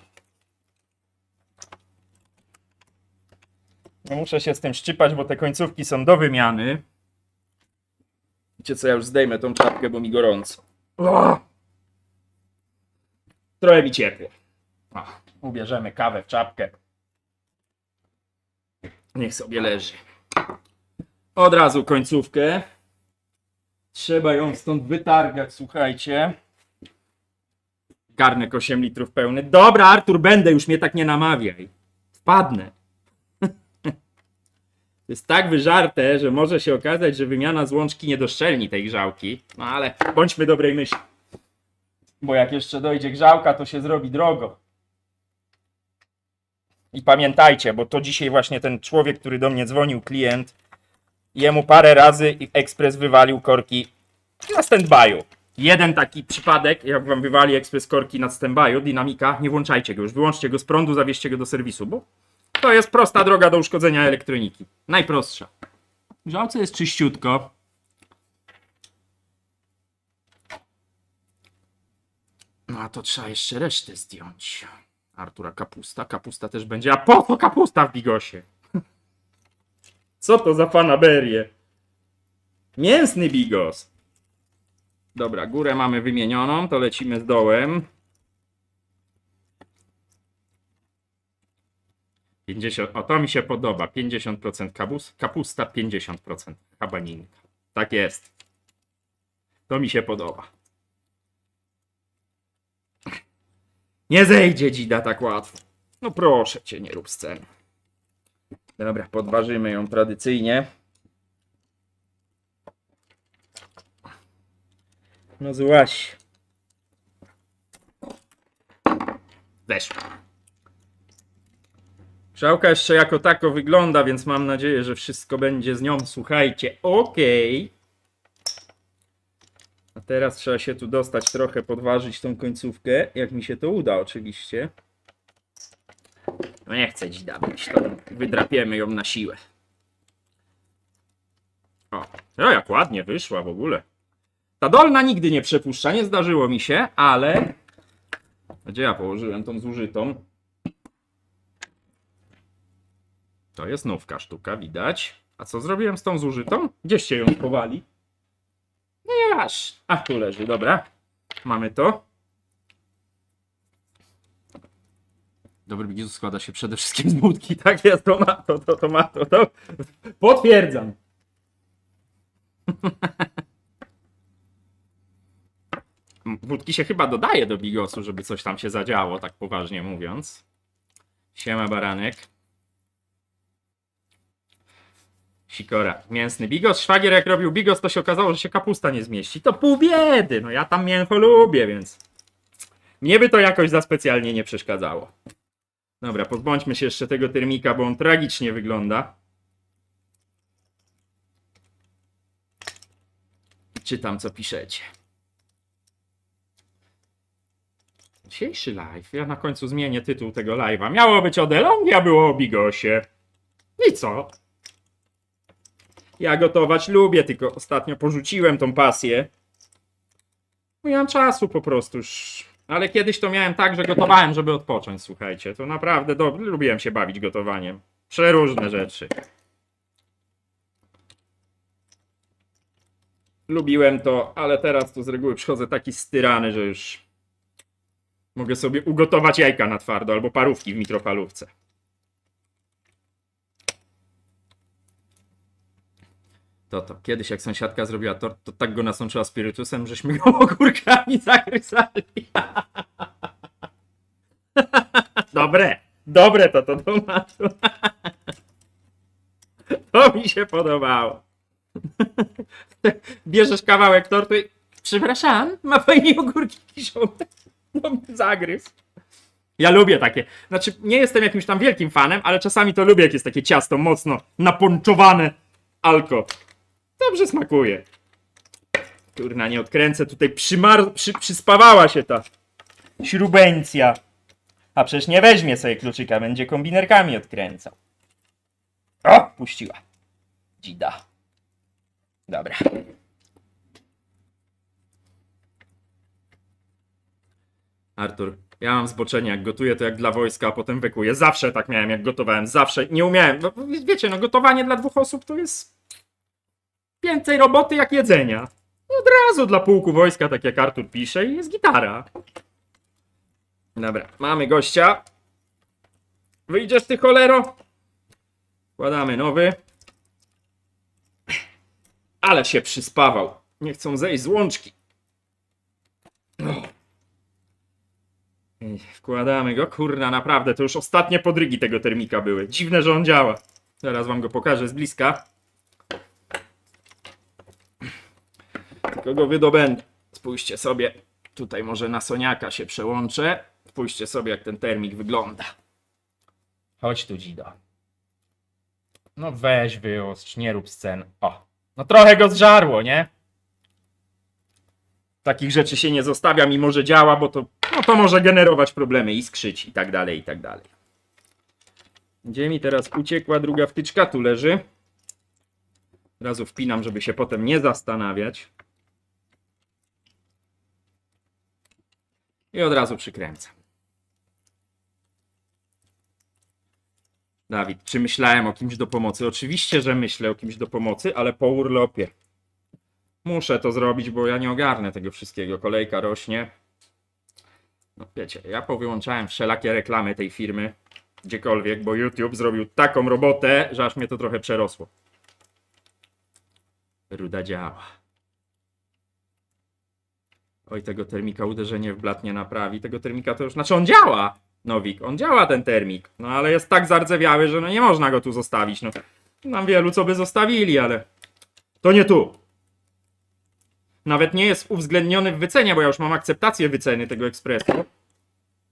No muszę się z tym szczypać, bo te końcówki są do wymiany. Wiecie co, ja już zdejmę tą czapkę, bo mi gorąco. Trochę mi ciepło. Ubierzemy kawę w czapkę. Niech sobie leży. Od razu końcówkę. Trzeba ją stąd wytargać, słuchajcie. Garnek 8 litrów pełny. Dobra, Artur, będę, już mnie tak nie namawiaj. Wpadnę. To jest tak wyżarte, że może się okazać, że wymiana złączki nie doszczelni tej grzałki. No ale bądźmy dobrej myśli. Bo jak jeszcze dojdzie grzałka, to się zrobi drogo. I pamiętajcie, bo to dzisiaj właśnie ten człowiek, który do mnie dzwonił, klient, jemu parę razy ekspres wywalił korki na stand-by'u. Jeden taki przypadek, jak wam wywali ekspres korki na stand-by'u, dynamika, nie włączajcie go już, wyłączcie go z prądu, zawieźcie go do serwisu, bo to jest prosta droga do uszkodzenia elektroniki. Najprostsza. W grzałce jest czyściutko. No a to trzeba jeszcze resztę zdjąć. Artura, kapusta. Kapusta też będzie. A po co kapusta w bigosie? Co to za fanaberie? Mięsny bigos. Dobra, górę mamy wymienioną, to lecimy z dołem. 50, o to mi się podoba. 50% kapusta, 50% kabaninka. Tak jest. To mi się podoba. Nie zejdzie dzida tak łatwo. No proszę cię, nie rób sceny. Dobra, podważymy ją tradycyjnie. No złaś. Weszło. Grzałka jeszcze jako tako wygląda, więc mam nadzieję, że wszystko będzie z nią, słuchajcie, okej. A teraz trzeba się tu dostać trochę, podważyć tą końcówkę, jak mi się to uda oczywiście. No nie chcę dziś dawać, to wydrapiemy ją na siłę. O, jak ładnie wyszła w ogóle. Ta dolna nigdy nie przepuszcza, nie zdarzyło mi się, ale... Gdzie ja położyłem tą zużytą? To jest nówka sztuka, widać. A co zrobiłem z tą zużytą? Gdzieście ją schowali? Nie aż. A tu leży, dobra. Mamy to. Dobry bigos składa się przede wszystkim z wódki. Tak jest, to ma to. Potwierdzam. Wódki się chyba dodaje do bigosu, żeby coś tam się zadziało, tak poważnie mówiąc. Siema baranek. Sikora. Mięsny bigos. Szwagier jak robił bigos, to się okazało, że się kapusta nie zmieści. To pół biedy. No ja tam mięcho lubię, więc... Mnie by to jakoś za specjalnie nie przeszkadzało. Dobra, pozbądźmy się jeszcze tego termika, bo on tragicznie wygląda. Czytam, co piszecie. Dzisiejszy live. Ja na końcu zmienię tytuł tego live'a. Miało być o DeLonghi, a było o Bigosie. I co? Ja gotować lubię, tylko ostatnio porzuciłem tą pasję. Nie mam czasu po prostu już. Ale kiedyś to miałem tak, że gotowałem, żeby odpocząć, słuchajcie. To naprawdę dobrze. Lubiłem się bawić gotowaniem. Przeróżne rzeczy. Lubiłem to, ale teraz to z reguły przychodzę taki styrany, że już mogę sobie ugotować jajka na twardo albo parówki w mikrofalówce. To. Kiedyś jak sąsiadka zrobiła tort, to tak go nasączyła spirytusem, żeśmy go ogórkami zagryzali. Dobre to tomatu. To mi się podobało. Bierzesz kawałek tortu i... Przepraszam, ma pani ogórki kiszone? No, zagryz. Ja lubię takie. Znaczy, nie jestem jakimś tam wielkim fanem, ale czasami to lubię, jak jest takie ciasto mocno naponczowane alko. Dobrze smakuje. Kurna, nie odkręcę. Tutaj przyspawała się ta śrubencja. A przecież nie weźmie sobie kluczyka, będzie kombinerkami odkręcał. O, puściła. Dzida. Dobra. Artur, ja mam zboczenie, jak gotuję to jak dla wojska, a potem wekuję. Zawsze tak miałem, jak gotowałem. Zawsze. Nie umiałem. No, wiecie, no gotowanie dla 2 osób to jest więcej roboty jak jedzenia. I od razu dla pułku wojska, tak jak Artur pisze, i jest gitara. Dobra, mamy gościa. Wyjdziesz ty, cholero? Wkładamy nowy. Ale się przyspawał. Nie chcą zejść z łączki. Wkładamy go. Kurna, naprawdę, to już ostatnie podrygi tego termika były. Dziwne, że on działa. Zaraz wam go pokażę z bliska. Tylko go wydobędę. Spójrzcie sobie. Tutaj może na Soniaka się przełączę. Spójrzcie sobie, jak ten termik wygląda. Chodź tu, Dzido. No weź wyostrz, nie rób scen. O, no trochę go zżarło, nie? Takich rzeczy się nie zostawia, mimo że działa, bo to, no to może generować problemy, iskrzyć i tak dalej, i tak dalej. Gdzie mi teraz uciekła druga wtyczka? Tu leży. Od razu wpinam, żeby się potem nie zastanawiać. I od razu przykręcam. Dawid, czy myślałem o kimś do pomocy? Oczywiście, że myślę o kimś do pomocy, ale po urlopie. Muszę to zrobić, bo ja nie ogarnę tego wszystkiego. Kolejka rośnie. No wiecie, ja powyłączałem wszelakie reklamy tej firmy, gdziekolwiek, bo YouTube zrobił taką robotę, że aż mnie to trochę przerosło. Ruda działa. Oj, tego termika uderzenie w blat nie naprawi. Tego termika to już... Znaczy on działa, Nowik. On działa, ten termik. No ale jest tak zardzewiały, że no nie można go tu zostawić. No, nam wielu co by zostawili, ale... To nie tu. Nawet nie jest uwzględniony w wycenie, bo ja już mam akceptację wyceny tego ekspresu.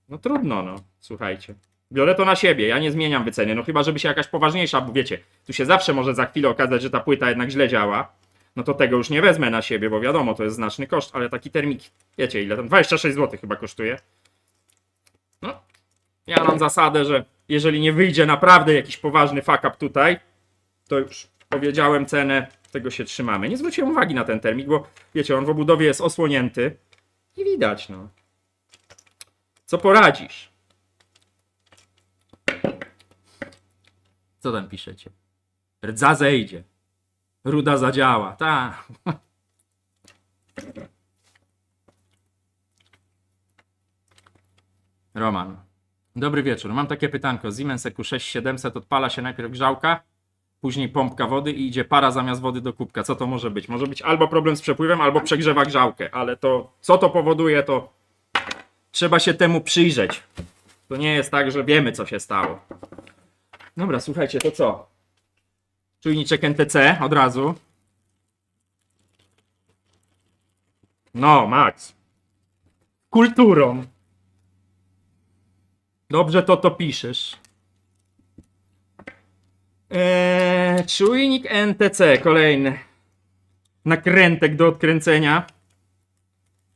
No trudno, no. Słuchajcie. Biorę to na siebie, ja nie zmieniam wyceny. No chyba, żeby się jakaś poważniejsza, bo wiecie, tu się zawsze może za chwilę okazać, że ta płyta jednak źle działa. No to tego już nie wezmę na siebie, bo wiadomo, to jest znaczny koszt, ale taki termik, wiecie ile tam, 26 zł chyba kosztuje. No, ja mam zasadę, że jeżeli nie wyjdzie naprawdę jakiś poważny fuck up tutaj, to już powiedziałem cenę, tego się trzymamy. Nie zwróciłem uwagi na ten termik, bo wiecie, on w obudowie jest osłonięty i widać, no. Co poradzisz? Co tam piszecie? Rdza zejdzie. Ruda zadziała. Ta. Roman. Dobry wieczór. Mam takie pytanko. Siemens EQ6700 odpala się najpierw grzałka, później pompka wody i idzie para zamiast wody do kubka. Co to może być? Może być albo problem z przepływem, albo przegrzewa grzałkę. Ale to, co to powoduje, to trzeba się temu przyjrzeć. To nie jest tak, że wiemy, co się stało. Dobra, słuchajcie, to co? Czujniczek NTC od razu. No, Max. Kulturą. Dobrze to piszesz. Czujnik NTC, kolejny. Nakrętek do odkręcenia.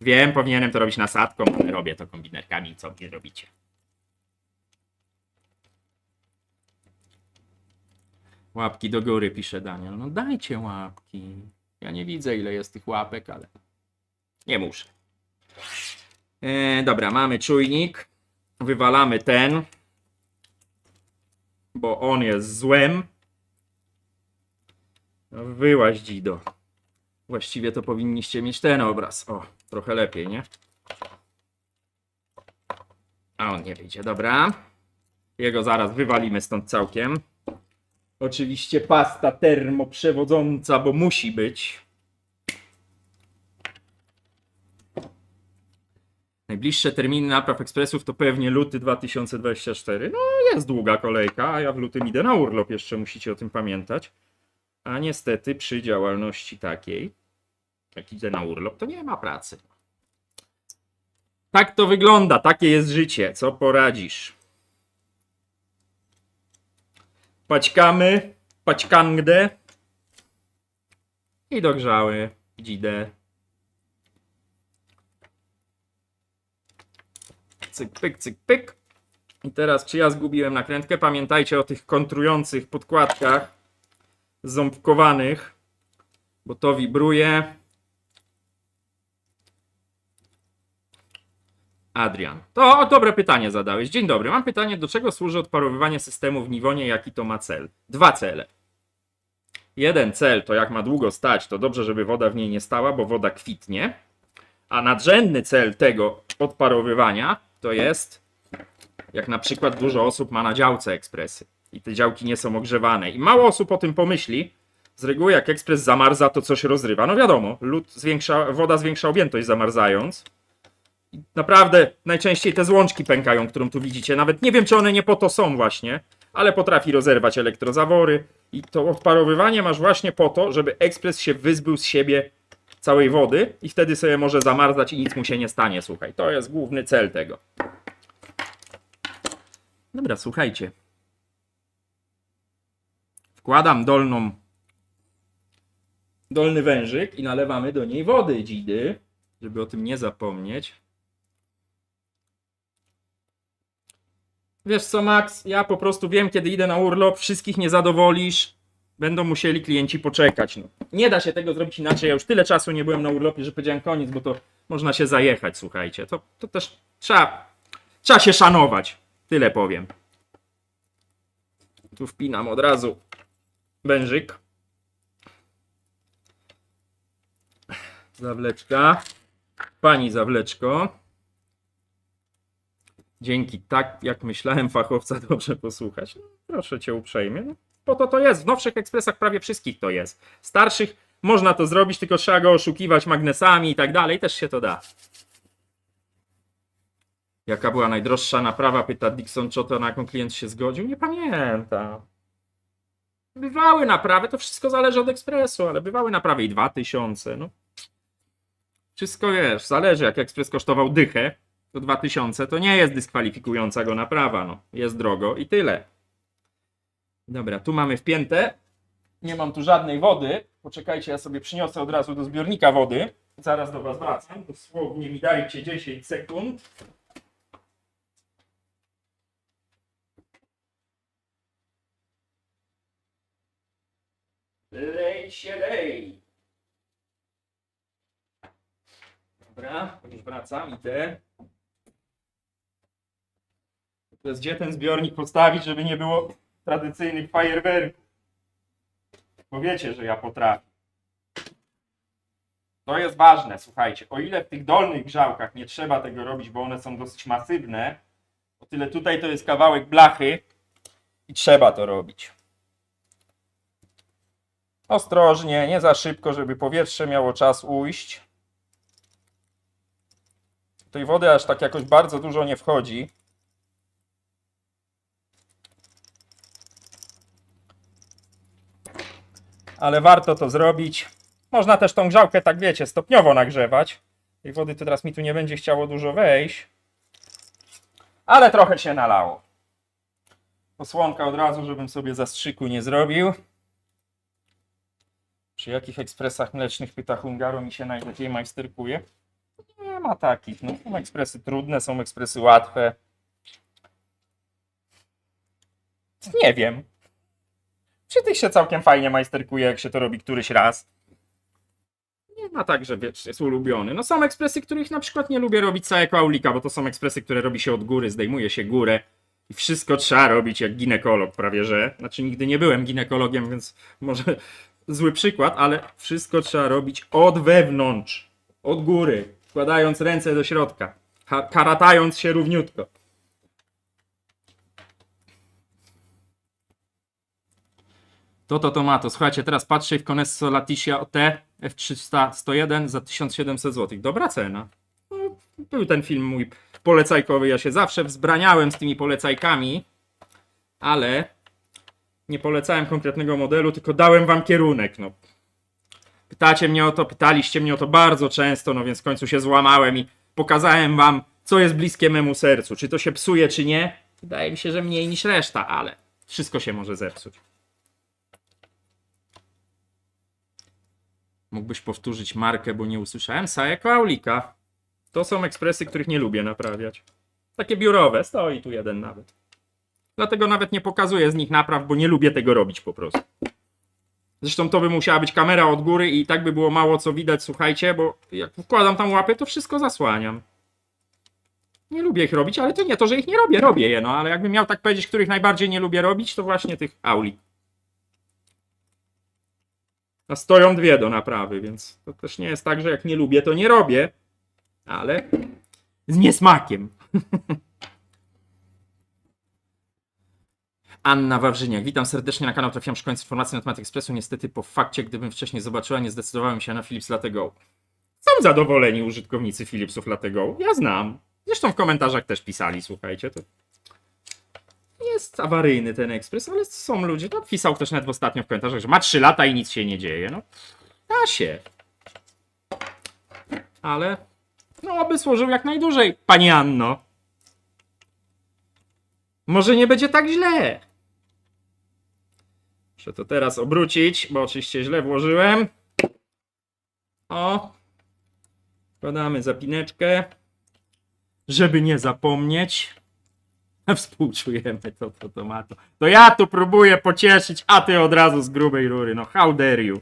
Wiem, powinienem to robić nasadką, ale robię to kombinerkami, co nie robicie. Łapki do góry, pisze Daniel. No dajcie łapki. Ja nie widzę, ile jest tych łapek, ale nie muszę. Dobra, mamy czujnik. Wywalamy ten, bo on jest złem. No, wyłaź, Dzido. Właściwie to powinniście mieć ten obraz. O, trochę lepiej, nie? A on nie wyjdzie, dobra. Jego zaraz wywalimy stąd całkiem. Oczywiście pasta termoprzewodząca, bo musi być. Najbliższe terminy napraw ekspresów to pewnie luty 2024. No jest długa kolejka, a ja w lutym idę na urlop, jeszcze musicie o tym pamiętać. A niestety przy działalności takiej, jak idę na urlop, to nie ma pracy. Tak to wygląda, takie jest życie, co poradzisz. Paćkamy, paćkangdę i dogrzały dzidę. Cyk, pyk, cyk, pyk. I teraz, czy ja zgubiłem nakrętkę? Pamiętajcie o tych kontrujących podkładkach ząbkowanych, bo to wibruje. Adrian. To dobre pytanie zadałeś. Dzień dobry. Mam pytanie, do czego służy odparowywanie systemu w Niwonie, jaki to ma cel? Dwa cele. Jeden cel to jak ma długo stać, to dobrze, żeby woda w niej nie stała, bo woda kwitnie. A nadrzędny cel tego odparowywania to jest, jak na przykład dużo osób ma na działce ekspresy i te działki nie są ogrzewane i mało osób o tym pomyśli. Z reguły jak ekspres zamarza, to coś rozrywa. No wiadomo, woda zwiększa objętość zamarzając. I naprawdę najczęściej te złączki pękają, którą tu widzicie. Nawet nie wiem, czy one nie po to są właśnie, ale potrafi rozerwać elektrozawory. I to odparowywanie masz właśnie po to, żeby ekspres się wyzbył z siebie całej wody i wtedy sobie może zamarzać i nic mu się nie stanie, słuchaj. To jest główny cel tego. Dobra, słuchajcie. Wkładam dolny wężyk i nalewamy do niej wody, dzidy, żeby o tym nie zapomnieć. Wiesz co, Max, ja po prostu wiem, kiedy idę na urlop, wszystkich nie zadowolisz, będą musieli klienci poczekać. No. Nie da się tego zrobić inaczej, ja już tyle czasu nie byłem na urlopie, że powiedziałem koniec, bo to można się zajechać, słuchajcie. To też trzeba się szanować, tyle powiem. Tu wpinam od razu wężyk. Zawleczka. Pani zawleczko. Dzięki, tak jak myślałem, fachowca dobrze posłuchać. No, proszę cię uprzejmie. No, po to jest. W nowszych ekspresach prawie wszystkich to jest. Starszych można to zrobić, tylko trzeba go oszukiwać magnesami i tak dalej. Też się to da. Jaka była najdroższa naprawa? Pyta Dixon, czy to na jaką klient się zgodził? Nie pamiętam. Bywały naprawy, to wszystko zależy od ekspresu, ale bywały naprawy i 2000. No. Wszystko wiesz, zależy. Jak ekspres kosztował dychę, to 2000 to nie jest dyskwalifikująca go naprawa. No. Jest drogo i tyle. Dobra, tu mamy wpięte. Nie mam tu żadnej wody. Poczekajcie, ja sobie przyniosę od razu do zbiornika wody. Zaraz do was wracam. Dosłownie mi dajcie 10 sekund. Lej się lej. Dobra, już wracam, idę. To jest gdzie ten zbiornik postawić, żeby nie było tradycyjnych fajerwerków. Bo wiecie, że ja potrafię. To jest ważne, słuchajcie. O ile w tych dolnych grzałkach nie trzeba tego robić, bo one są dosyć masywne, o tyle tutaj to jest kawałek blachy i trzeba to robić. Ostrożnie, nie za szybko, żeby powietrze miało czas ujść. Tej wody aż tak jakoś bardzo dużo nie wchodzi. Ale warto to zrobić. Można też tą grzałkę, tak wiecie, stopniowo nagrzewać. Tej wody to teraz mi tu nie będzie chciało dużo wejść. Ale trochę się nalało. Posłonka od razu, żebym sobie zastrzyku nie zrobił. Przy jakich ekspresach mlecznych, pyta Hungaro, mi się najlepiej majsterkuje? Nie ma takich. No, są ekspresy trudne, są ekspresy łatwe. Nie wiem. Przy tych się całkiem fajnie majsterkuje, jak się to robi któryś raz. Nie ma tak, że wiesz, jest ulubiony. No są ekspresy, których na przykład nie lubię robić całego aulika, bo to są ekspresy, które robi się od góry, zdejmuje się górę. I wszystko trzeba robić jak ginekolog prawie, że. Znaczy nigdy nie byłem ginekologiem, więc może zły przykład, ale wszystko trzeba robić od wewnątrz. Od góry. Wkładając ręce do środka. Karatając się równiutko. To ma to. Słuchajcie, teraz patrzę w Conesso Laticia T F300-101 za 1700 zł. Dobra cena. No, był ten film mój polecajkowy. Ja się zawsze wzbraniałem z tymi polecajkami, ale nie polecałem konkretnego modelu, tylko dałem wam kierunek. No. Pytacie mnie o to, pytaliście mnie o to bardzo często, no więc w końcu się złamałem i pokazałem wam, co jest bliskie memu sercu. Czy to się psuje, czy nie? Wydaje mi się, że mniej niż reszta, ale wszystko się może zepsuć. Mógłbyś powtórzyć markę, bo nie usłyszałem. Saeco Aulika. To są ekspresy, których nie lubię naprawiać. Takie biurowe. Stoi tu jeden nawet. Dlatego nawet nie pokazuję z nich napraw, bo nie lubię tego robić po prostu. Zresztą to by musiała być kamera od góry i tak by było mało co widać, słuchajcie, bo jak wkładam tam łapy, to wszystko zasłaniam. Nie lubię ich robić, ale to nie to, że ich nie robię. Robię je, no ale jakbym miał tak powiedzieć, których najbardziej nie lubię robić, to właśnie tych Aulik. A stoją dwie do naprawy, więc to też nie jest tak, że jak nie lubię, to nie robię. Ale z niesmakiem. Anna Wawrzyniak. Witam serdecznie na kanał. Trafiłam szukając informacji na temat Expressu. Niestety po fakcie, gdybym wcześniej zobaczyła, nie zdecydowałem się na Philips Latte Go. Są zadowoleni użytkownicy Philipsów Latte Go. Ja znam. Zresztą w komentarzach też pisali, słuchajcie. To jest awaryjny ten ekspres, ale są ludzie. To pisał też nawet ostatnio w komentarzach, że ma 3 lata i nic się nie dzieje. No, da się. Ale no, oby służył jak najdłużej, pani Anno. Może nie będzie tak źle. Muszę to teraz obrócić, bo oczywiście źle włożyłem. O. Wkładamy zapineczkę, żeby nie zapomnieć. Współczujemy to ma to. To ja tu próbuję pocieszyć, a ty od razu z grubej rury. No how dare you.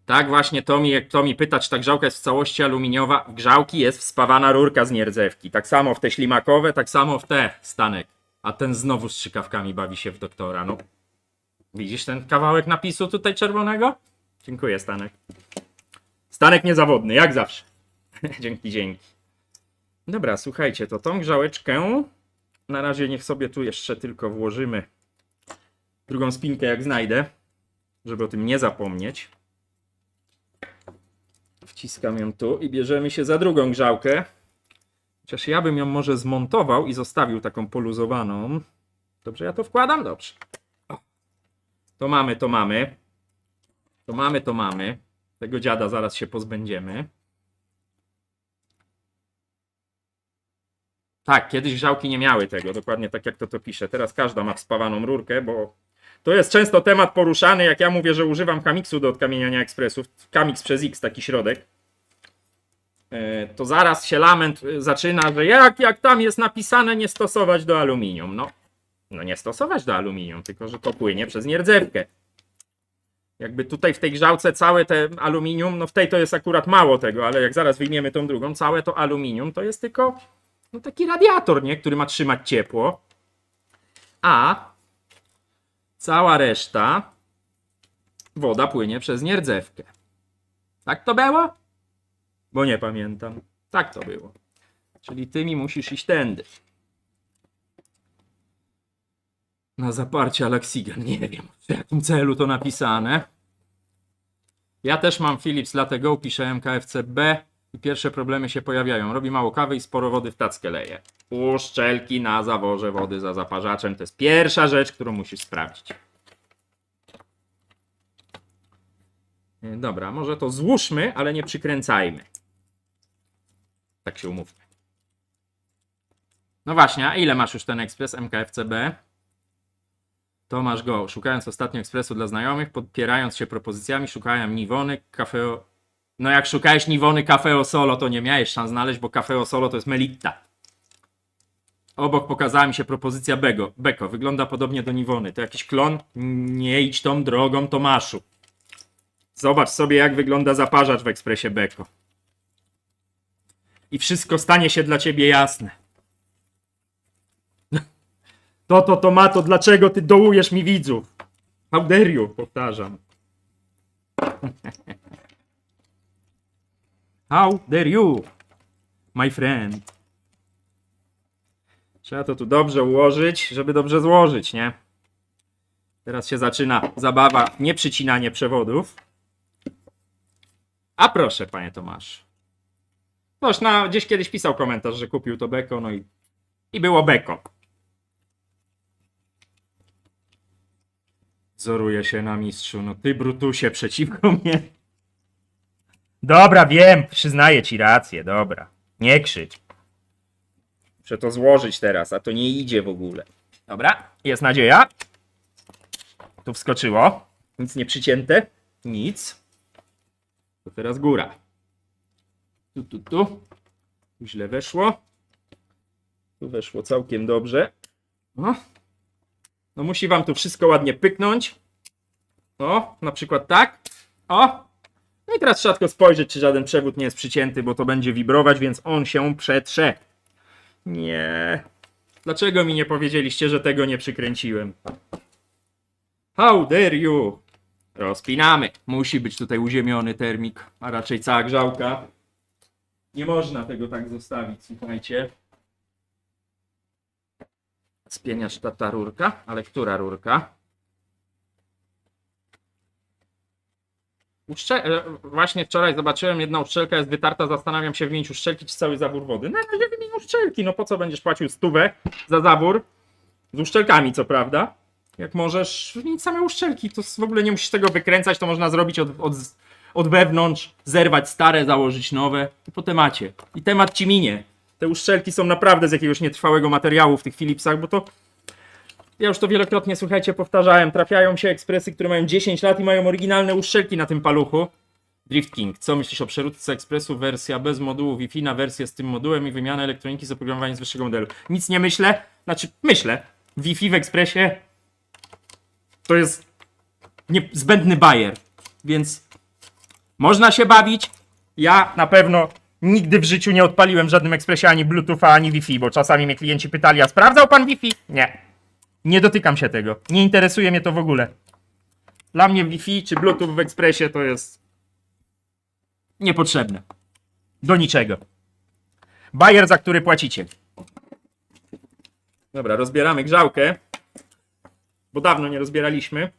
Tak właśnie Tomi pyta, czy ta grzałka jest w całości aluminiowa. W grzałki jest wspawana rurka z nierdzewki. Tak samo w te ślimakowe, tak samo w te, Stanek. A ten znowu z strzykawkami bawi się w doktora. No. Widzisz ten kawałek napisu tutaj czerwonego? Dziękuję, Stanek. Stanek niezawodny, jak zawsze. Dzięki. Dobra, słuchajcie, to tą grzałeczkę na razie niech sobie tu jeszcze tylko włożymy drugą spinkę, jak znajdę, żeby o tym nie zapomnieć. Wciskam ją tu i bierzemy się za drugą grzałkę. Chociaż ja bym ją może zmontował i zostawił taką poluzowaną. Dobrze, ja to wkładam? Dobrze. O. To mamy. Tego dziada zaraz się pozbędziemy. Tak, kiedyś grzałki nie miały tego, dokładnie tak jak to pisze. Teraz każda ma wspawaną rurkę, bo to jest często temat poruszany, jak ja mówię, że używam Kamiksu do odkamieniania ekspresów. Kamix przez X, taki środek. To zaraz się lament zaczyna, że jak tam jest napisane nie stosować do aluminium. No nie stosować do aluminium, tylko że to płynie przez nierdzewkę. Jakby tutaj w tej grzałce całe te aluminium, no w tej to jest akurat mało tego, ale jak zaraz wyjmiemy tą drugą, całe to aluminium to jest tylko no taki radiator, nie? Który ma trzymać ciepło. A cała reszta woda płynie przez nierdzewkę. Tak to było? Bo nie pamiętam. Tak to było. Czyli ty mi musisz iść tędy. Na zaparcie Alexigen. Nie wiem, w jakim celu to napisane. Ja też mam Philips Latte Go, piszę MKFCB i pierwsze problemy się pojawiają. Robi mało kawy i sporo wody w tackę leje. Uszczelki na zaworze wody za zaparzaczem. To jest pierwsza rzecz, którą musisz sprawdzić. Dobra, może to złóżmy, ale nie przykręcajmy. Tak się umówmy. No właśnie, a ile masz już ten ekspres MKFCB? Tomasz Go. Szukając ostatnio ekspresu dla znajomych, podpierając się propozycjami, szukałem Niwony, Café. No jak szukałeś Niwony Café Solo, to nie miałeś szans znaleźć, bo Café Solo to jest Melitta. Obok pokazała mi się propozycja Beko. Wygląda podobnie do Niwony. To jakiś klon? Nie idź tą drogą, Tomaszu. Zobacz sobie, jak wygląda zaparzacz w ekspresie Beko. I wszystko stanie się dla ciebie jasne. Tomato, dlaczego ty dołujesz mi widzów? How dare you, powtarzam. How dare you, my friend. Trzeba to tu dobrze ułożyć, żeby dobrze złożyć, nie? Teraz się zaczyna zabawa, nie przycinanie przewodów. A proszę, panie Tomasz. Ktoś gdzieś kiedyś pisał komentarz, że kupił to Beko, no i było Beko. Wzoruję się na mistrzu. No ty, Brutusie, przeciwko mnie. Dobra, wiem, przyznaję ci rację, dobra. Nie krzycz. Muszę to złożyć teraz, a to nie idzie w ogóle. Dobra, jest nadzieja. Tu wskoczyło. Nic nie przycięte. Nic. To teraz góra. Tu. Źle weszło. Tu weszło całkiem dobrze. O. No musi wam tu wszystko ładnie pyknąć. O, na przykład tak. O. No i teraz trzeba tylko spojrzeć, czy żaden przewód nie jest przycięty, bo to będzie wibrować, więc on się przetrze. Nie. Dlaczego mi nie powiedzieliście, że tego nie przykręciłem? How dare you? Rozpinamy. Musi być tutaj uziemiony termik, a raczej cała grzałka. Nie można tego tak zostawić, słuchajcie. Spieniacz ta rurka, ale która rurka? Właśnie wczoraj zobaczyłem, jedna uszczelka jest wytarta, zastanawiam się wymienić uszczelki czy cały zawór wody. No ale wymień uszczelki, no po co będziesz płacił 100 za zawór? Z uszczelkami co prawda. Jak możesz wymienić same uszczelki, to w ogóle nie musisz tego wykręcać, to można zrobić od wewnątrz, zerwać stare, założyć nowe i po temacie. I temat ci minie. Te uszczelki są naprawdę z jakiegoś nietrwałego materiału w tych Philipsach, bo to... Ja już to wielokrotnie, słuchajcie, powtarzałem. Trafiają się ekspresy, które mają 10 lat i mają oryginalne uszczelki na tym paluchu. Drift King. Co myślisz o przeróbce ekspresu? Wersja bez modułu Wi-Fi na wersję z tym modułem i wymiana elektroniki z oprogramowaniem z wyższego modelu. Nic nie myślę. Znaczy, myślę. Wi-Fi w ekspresie to jest zbędny bajer. Więc można się bawić. Ja na pewno nigdy w życiu nie odpaliłem w żadnym ekspresie ani Bluetootha, ani Wi-Fi, bo czasami mnie klienci pytali, a sprawdzał pan Wi-Fi? Nie. Nie dotykam się tego. Nie interesuje mnie to w ogóle. Dla mnie Wi-Fi czy Bluetooth w ekspresie to jest niepotrzebne. Do niczego. Bajer, za który płacicie. Dobra, rozbieramy grzałkę. Bo dawno nie rozbieraliśmy.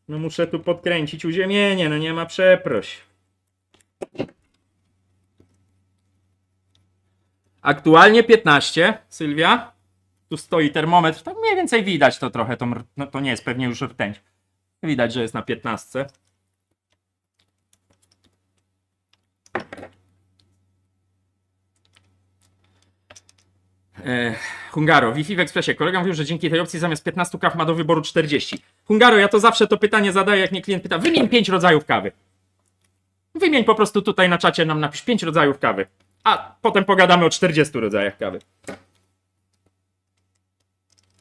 No muszę tu podkręcić uziemienie, no nie ma przeproś. Aktualnie 15, Sylwia. Tu stoi termometr, tak mniej więcej widać to trochę, no to nie jest pewnie już rtęć. Widać, że jest na 15. Hungaro, Wi-Fi w ekspresie. Kolega mówił, że dzięki tej opcji zamiast 15 kaw ma do wyboru 40. Hungaro, ja to zawsze to pytanie zadaję, jak mnie klient pyta, wymień 5 rodzajów kawy. Wymień po prostu tutaj na czacie, nam napisz 5 rodzajów kawy. A potem pogadamy o 40 rodzajach kawy.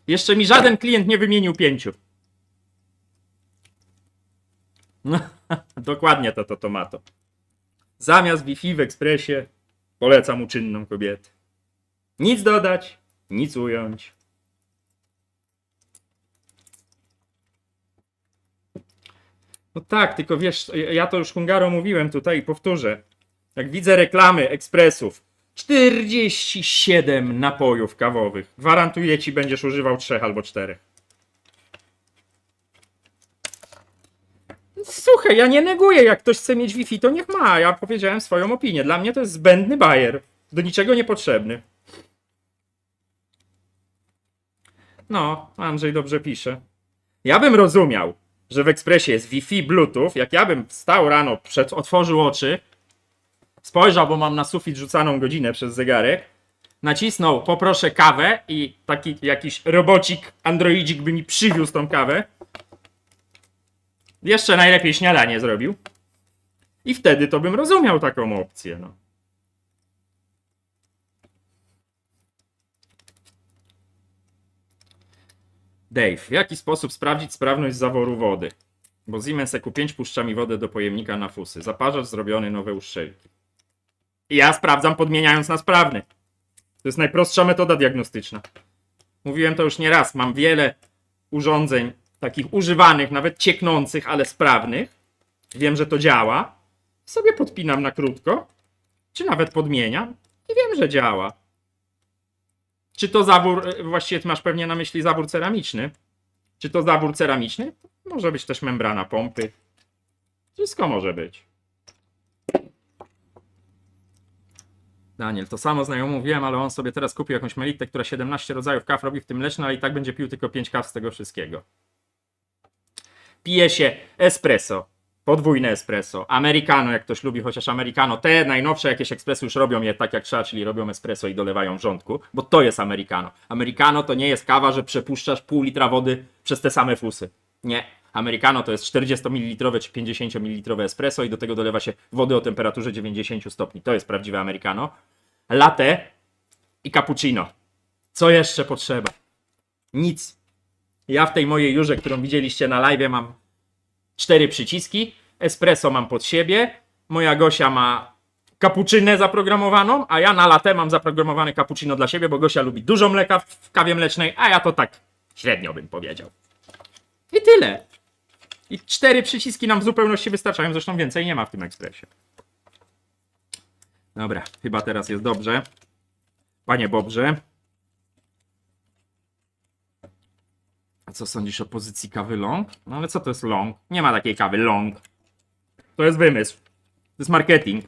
Jeszcze mi żaden klient nie wymienił 5. No, dokładnie to tomato. Zamiast Wi-Fi w ekspresie polecam uczynną kobietę. Nic dodać, nic ująć. No tak, tylko wiesz, ja to już Hungaro mówiłem tutaj i powtórzę. Jak widzę reklamy ekspresów, 47 napojów kawowych. Gwarantuję ci, będziesz używał 3 albo 4. Słuchaj, ja nie neguję, jak ktoś chce mieć Wi-Fi, to niech ma. Ja powiedziałem swoją opinię. Dla mnie to jest zbędny bajer. Do niczego niepotrzebny. No, Andrzej dobrze pisze. Ja bym rozumiał, że w ekspresie jest Wi-Fi, Bluetooth. Jak ja bym wstał rano, otworzył oczy, spojrzał, bo mam na sufit rzucaną godzinę przez zegarek, nacisnął poproszę kawę i taki jakiś robocik, androidzik by mi przywiózł tą kawę. Jeszcze najlepiej śniadanie zrobił. I wtedy to bym rozumiał taką opcję, no. Dave, w jaki sposób sprawdzić sprawność zaworu wody? Bo Siemens EQ5 puszcza mi wodę do pojemnika na fusy. Zaparzacz zrobiony, nowe uszczelki. I ja sprawdzam podmieniając na sprawny. To jest najprostsza metoda diagnostyczna. Mówiłem to już nie raz. Mam wiele urządzeń takich używanych, nawet cieknących, ale sprawnych. Wiem, że to działa. Sobie podpinam na krótko. Czy nawet podmieniam. I wiem, że działa. Czy to zawór, właściwie ty masz pewnie na myśli zawór ceramiczny. Czy to zawór ceramiczny? Może być też membrana pompy. Wszystko może być. Daniel, to samo znajomemu wiem, ale on sobie teraz kupił jakąś melitę, która 17 rodzajów kaw robi, w tym mleczne, ale i tak będzie pił tylko 5 kaw z tego wszystkiego. Pije się espresso, podwójne espresso, americano, jak ktoś lubi, chociaż americano, te najnowsze jakieś ekspresy już robią je tak jak trzeba, czyli robią espresso i dolewają wrzątku, bo to jest americano. Americano to nie jest kawa, że przepuszczasz pół litra wody przez te same fusy. Nie. Americano to jest 40 ml czy 50 ml espresso i do tego dolewa się wody o temperaturze 90 stopni. To jest prawdziwe americano. Latte i cappuccino. Co jeszcze potrzeba? Nic. Ja w tej mojej Jurze, którą widzieliście na live, mam 4 przyciski. Espresso mam pod siebie. Moja Gosia ma cappuccinę zaprogramowaną, a ja na latte mam zaprogramowany cappuccino dla siebie, bo Gosia lubi dużo mleka w kawie mlecznej, a ja to tak średnio bym powiedział. I tyle. I 4 przyciski nam w zupełności wystarczają, zresztą więcej nie ma w tym ekspresie. Dobra, chyba teraz jest dobrze. Panie Bobrze. A co sądzisz o pozycji kawy long? No ale co to jest long? Nie ma takiej kawy long. To jest wymysł. To jest marketing.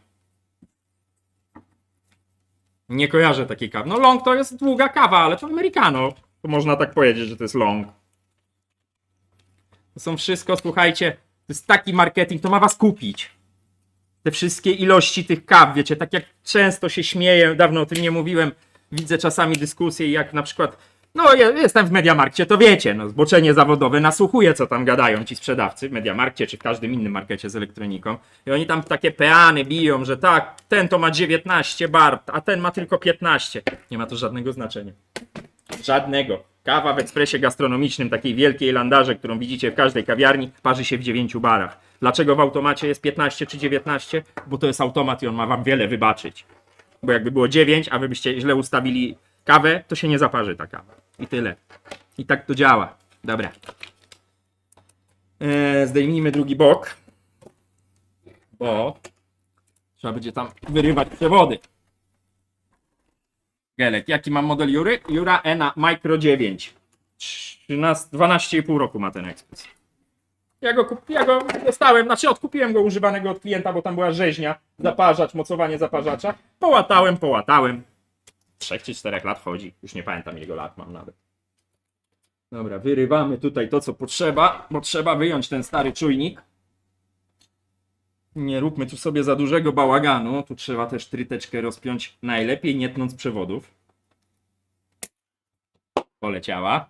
Nie kojarzę takiej kawy. No long to jest długa kawa, ale to americano. To można tak powiedzieć, że to jest long. To są wszystko, słuchajcie, to jest taki marketing, to ma was kupić. Te wszystkie ilości tych kaw, wiecie, tak jak często się śmieję, dawno o tym nie mówiłem, widzę czasami dyskusje, jak na przykład, no jestem w Mediamarkcie, to wiecie, no zboczenie zawodowe, nasłuchuję, co tam gadają ci sprzedawcy w Mediamarkcie, czy w każdym innym markecie z elektroniką. I oni tam takie peany biją, że tak, ten to ma 19 bar, a ten ma tylko 15. Nie ma to żadnego znaczenia. Żadnego. Kawa w ekspresie gastronomicznym, takiej wielkiej landarze, którą widzicie w każdej kawiarni, parzy się w 9 barach. Dlaczego w automacie jest 15 czy 19? Bo to jest automat i on ma wam wiele wybaczyć. Bo jakby było 9, a wy byście źle ustawili kawę, to się nie zaparzy ta kawa. I tyle. I tak to działa. Dobra. Zdejmijmy drugi bok. Bo trzeba będzie tam wyrywać przewody. Gelek. Jaki mam model Jury? Jura ENA Micro 9. 12,5 roku ma ten ekspres. Ja go dostałem, znaczy odkupiłem go używanego od klienta, bo tam była rzeźnia, zaparzacz, mocowanie zaparzacza. Połatałem. 3 czy 4 lat chodzi. Już nie pamiętam jego lat mam nawet. Dobra, wyrywamy tutaj to, co potrzeba, bo trzeba wyjąć ten stary czujnik. Nie róbmy tu sobie za dużego bałaganu. Tu trzeba też tryteczkę rozpiąć najlepiej, nie tnąc przewodów. Poleciała.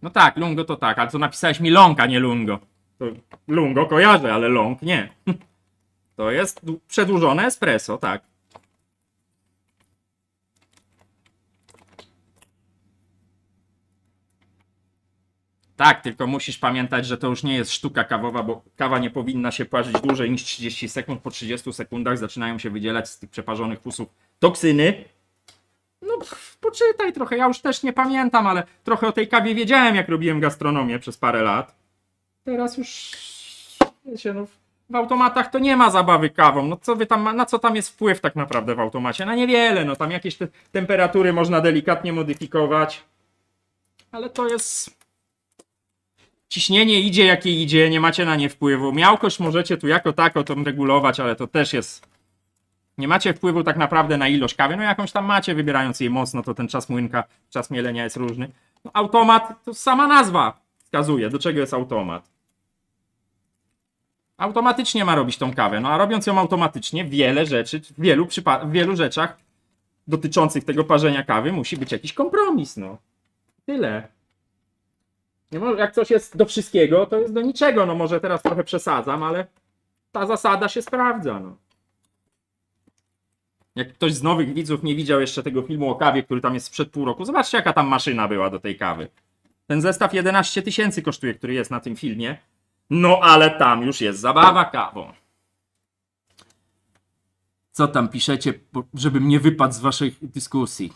No tak, lungo to tak, ale co napisałeś mi long, a nie lungo. To lungo kojarzę, ale long nie. To jest przedłużone espresso, tak. Tak, tylko musisz pamiętać, że to już nie jest sztuka kawowa, bo kawa nie powinna się parzyć dłużej niż 30 sekund. Po 30 sekundach zaczynają się wydzielać z tych przeparzonych fusów toksyny. No, poczytaj trochę, ja już też nie pamiętam, ale trochę o tej kawie wiedziałem, jak robiłem gastronomię przez parę lat. Teraz już, wiecie, no, w automatach to nie ma zabawy kawą. No co wy tam, na co tam jest wpływ tak naprawdę w automacie? Na niewiele, no tam jakieś te temperatury można delikatnie modyfikować. Ale to jest... Ciśnienie idzie jakie idzie, nie macie na nie wpływu. Miałkość możecie tu jako tako to regulować, ale to też jest... Nie macie wpływu tak naprawdę na ilość kawy, no jakąś tam macie, wybierając jej moc, no to ten czas młynka, czas mielenia jest różny. No, automat, to sama nazwa wskazuje, do czego jest automat. Automatycznie ma robić tą kawę. No a robiąc ją automatycznie, wiele rzeczy, w wielu rzeczach dotyczących tego parzenia kawy musi być jakiś kompromis, no. Tyle. Nie może, jak coś jest do wszystkiego, to jest do niczego. No może teraz trochę przesadzam, ale ta zasada się sprawdza, no. Jak ktoś z nowych widzów nie widział jeszcze tego filmu o kawie, który tam jest sprzed pół roku, zobaczcie jaka tam maszyna była do tej kawy. Ten zestaw 11 000 kosztuje, który jest na tym filmie. No ale tam już jest zabawa kawą. Co tam piszecie, żebym nie wypadł z waszych dyskusji?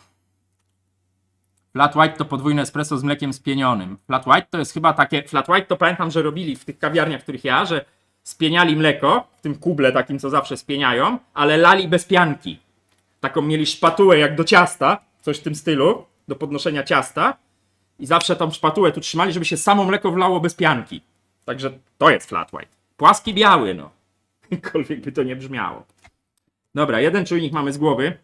Flat white to podwójne espresso z mlekiem spienionym. Flat white to jest chyba takie... Flat white to pamiętam, że robili w tych kawiarniach, w których ja, że spieniali mleko, w tym kuble takim, co zawsze spieniają, ale lali bez pianki. Taką mieli szpatułę jak do ciasta, coś w tym stylu, do podnoszenia ciasta. I zawsze tą szpatułę tu trzymali, żeby się samo mleko wlało bez pianki. Także to jest flat white. Płaski biały, no. Jakkolwiek by to nie brzmiało. Dobra, jeden czujnik mamy z głowy.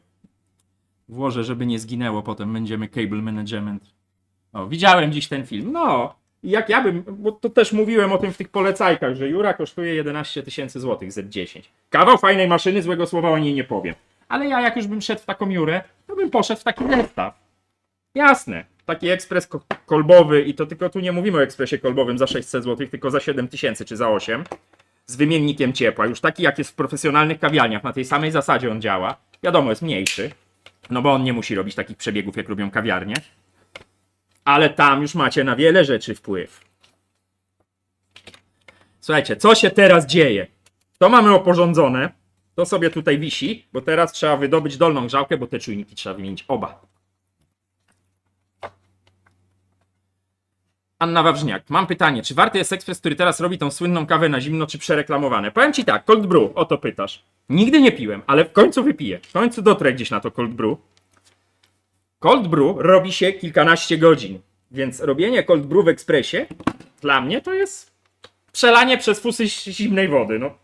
Włożę, żeby nie zginęło, potem będziemy cable management. O, widziałem dziś ten film. No, i jak ja bym, bo to też mówiłem o tym w tych polecajkach, że Jura kosztuje 11 000 złotych Z10. Kawał fajnej maszyny, złego słowa o niej nie powiem. Ale ja jak już bym szedł w taką Jurę, to bym poszedł w taki zestaw. Jasne. Taki ekspres kolbowy i to tylko tu nie mówimy o ekspresie kolbowym za 600 zł, tylko za 7000 czy za 8 z wymiennikiem ciepła. Już taki jak jest w profesjonalnych kawiarniach, na tej samej zasadzie on działa. Wiadomo, jest mniejszy, no bo on nie musi robić takich przebiegów jak robią kawiarnie. Ale tam już macie na wiele rzeczy wpływ. Słuchajcie, co się teraz dzieje? To mamy oporządzone, to sobie tutaj wisi, bo teraz trzeba wydobyć dolną grzałkę, bo te czujniki trzeba wymienić oba. Anna Wawrzyniak, mam pytanie, czy warty jest ekspres, który teraz robi tą słynną kawę na zimno, czy przereklamowane? Powiem ci tak, cold brew, o to pytasz. Nigdy nie piłem, ale w końcu wypiję. W końcu dotrę gdzieś na to cold brew. Cold brew robi się kilkanaście godzin, więc robienie cold brew w ekspresie dla mnie to jest przelanie przez fusy zimnej wody, no.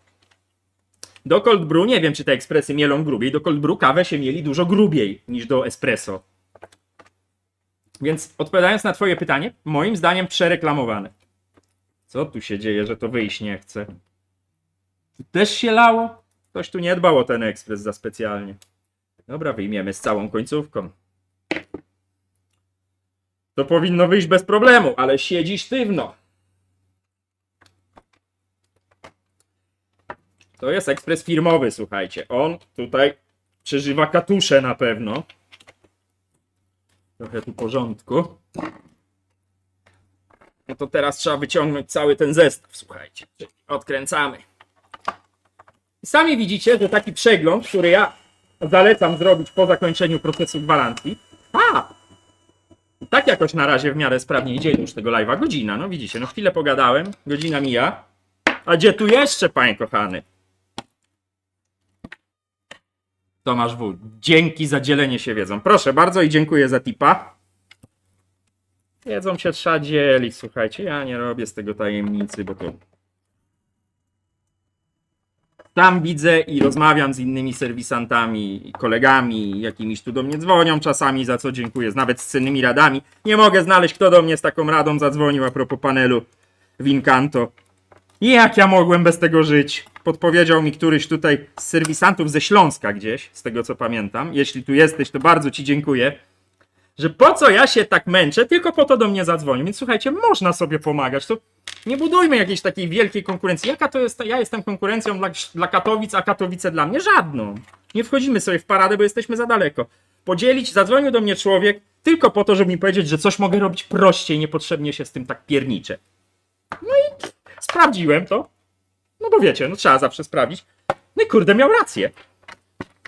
Do cold brew nie wiem, czy te ekspresy mielą grubiej, do cold brew kawę się mieli dużo grubiej niż do espresso. Więc odpowiadając na twoje pytanie, moim zdaniem przereklamowane. Co tu się dzieje, że to wyjść nie chce? Tu też się lało? Ktoś tu nie dbał o ten ekspres za specjalnie. Dobra, wyjmiemy z całą końcówką. To powinno wyjść bez problemu, ale siedzi sztywno. To jest ekspres firmowy, słuchajcie. On tutaj przeżywa katusze na pewno. Trochę tu porządku. No to teraz trzeba wyciągnąć cały ten zestaw, słuchajcie. Odkręcamy. I sami widzicie, że taki przegląd, który ja zalecam zrobić po zakończeniu procesu gwarancji. I tak jakoś na razie w miarę sprawnie idzie już tego live'a. Godzina, no widzicie, no chwilę pogadałem. Godzina mija. A gdzie tu jeszcze, panie kochany? Tomasz W. Dzięki za dzielenie się wiedzą. Proszę bardzo i dziękuję za tipa. Wiedzą się trzeba dzielić, słuchajcie. Ja nie robię z tego tajemnicy, bo to... Tam widzę i rozmawiam z innymi serwisantami i kolegami, jakimiś tu do mnie dzwonią czasami, za co dziękuję, nawet z cennymi radami. Nie mogę znaleźć, kto do mnie z taką radą zadzwonił a propos panelu Wincanto. Jak ja mogłem bez tego żyć? Podpowiedział mi któryś tutaj z serwisantów ze Śląska gdzieś, z tego co pamiętam. Jeśli tu jesteś, to bardzo ci dziękuję. Że po co ja się tak męczę, tylko po to do mnie zadzwonił. Więc słuchajcie, można sobie pomagać. To nie budujmy jakiejś takiej wielkiej konkurencji. Jaka to jest? Ja jestem konkurencją dla Katowic, a Katowice dla mnie żadną. Nie wchodzimy sobie w paradę, bo jesteśmy za daleko. Podzielić, zadzwonił do mnie człowiek tylko po to, żeby mi powiedzieć, że coś mogę robić prościej, niepotrzebnie się z tym tak pierniczę. No i sprawdziłem to. No bo wiecie, no trzeba zawsze sprawdzić. No i kurde, miał rację.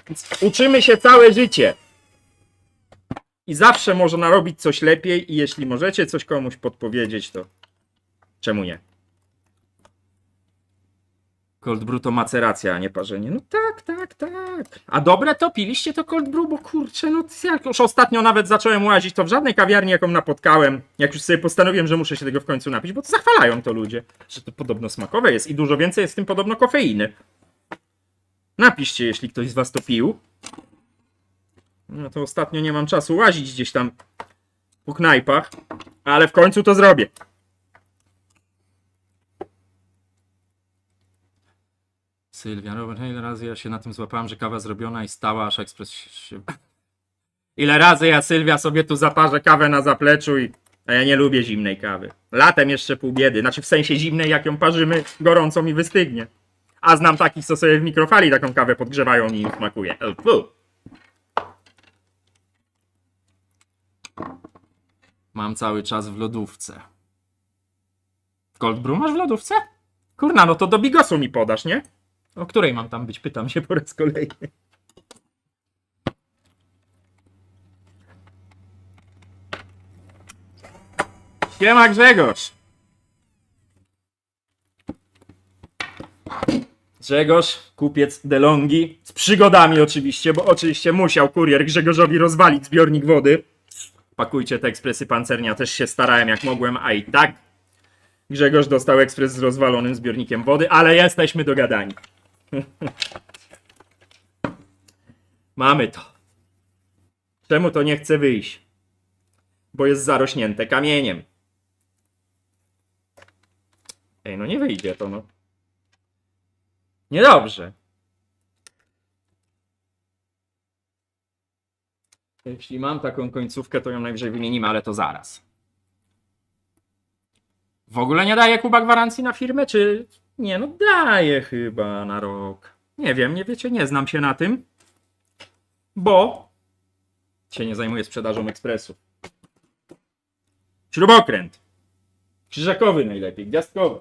Więc uczymy się całe życie. I zawsze można robić coś lepiej i jeśli możecie coś komuś podpowiedzieć, to czemu nie? Cold brew to maceracja, a nie parzenie. No tak, tak, tak. A dobre to piliście to cold brew, bo kurczę, no jak już ostatnio nawet zacząłem łazić, to w żadnej kawiarni, jaką napotkałem, jak już sobie postanowiłem, że muszę się tego w końcu napić, bo to zachwalają to ludzie, że to podobno smakowe jest i dużo więcej jest w tym podobno kofeiny. Napiszcie, jeśli ktoś z was to pił. No to ostatnio nie mam czasu łazić gdzieś tam po knajpach, ale w końcu to zrobię. Sylwia, Robert, ile razy ja się na tym złapałem, że kawa zrobiona i stała, aż ekspres się... Ile razy ja, Sylwia, sobie tu zaparzę kawę na zapleczu i... A ja nie lubię zimnej kawy. Latem jeszcze pół biedy. Znaczy w sensie zimnej, jak ją parzymy, gorąco mi wystygnie. A znam takich, co sobie w mikrofali taką kawę podgrzewają i im smakuje. Mam cały czas w lodówce. Cold brew masz w lodówce? Kurna, no to do bigosu mi podasz, nie? O której mam tam być? Pytam się po raz kolejny. Siema Grzegorz! Grzegorz, kupiec DeLonghi, z przygodami oczywiście, bo oczywiście musiał kurier Grzegorzowi rozwalić zbiornik wody. Pakujcie te ekspresy pancernia, też się starałem jak mogłem, a i tak Grzegorz dostał ekspres z rozwalonym zbiornikiem wody, ale jesteśmy dogadani. Mamy to. Czemu to nie chce wyjść? Bo jest zarośnięte kamieniem. Ej, no nie wyjdzie to, no. Niedobrze. Jeśli mam taką końcówkę, to ją najwyżej wymienimy, ale to zaraz. W ogóle nie daje Kuba gwarancji na firmę, czy... Nie, no daje chyba na rok. Nie wiem, nie wiecie, nie znam się na tym. Bo... się nie zajmuję sprzedażą ekspresu. Śrubokręt. Krzyżakowy najlepiej, gwiazdkowy.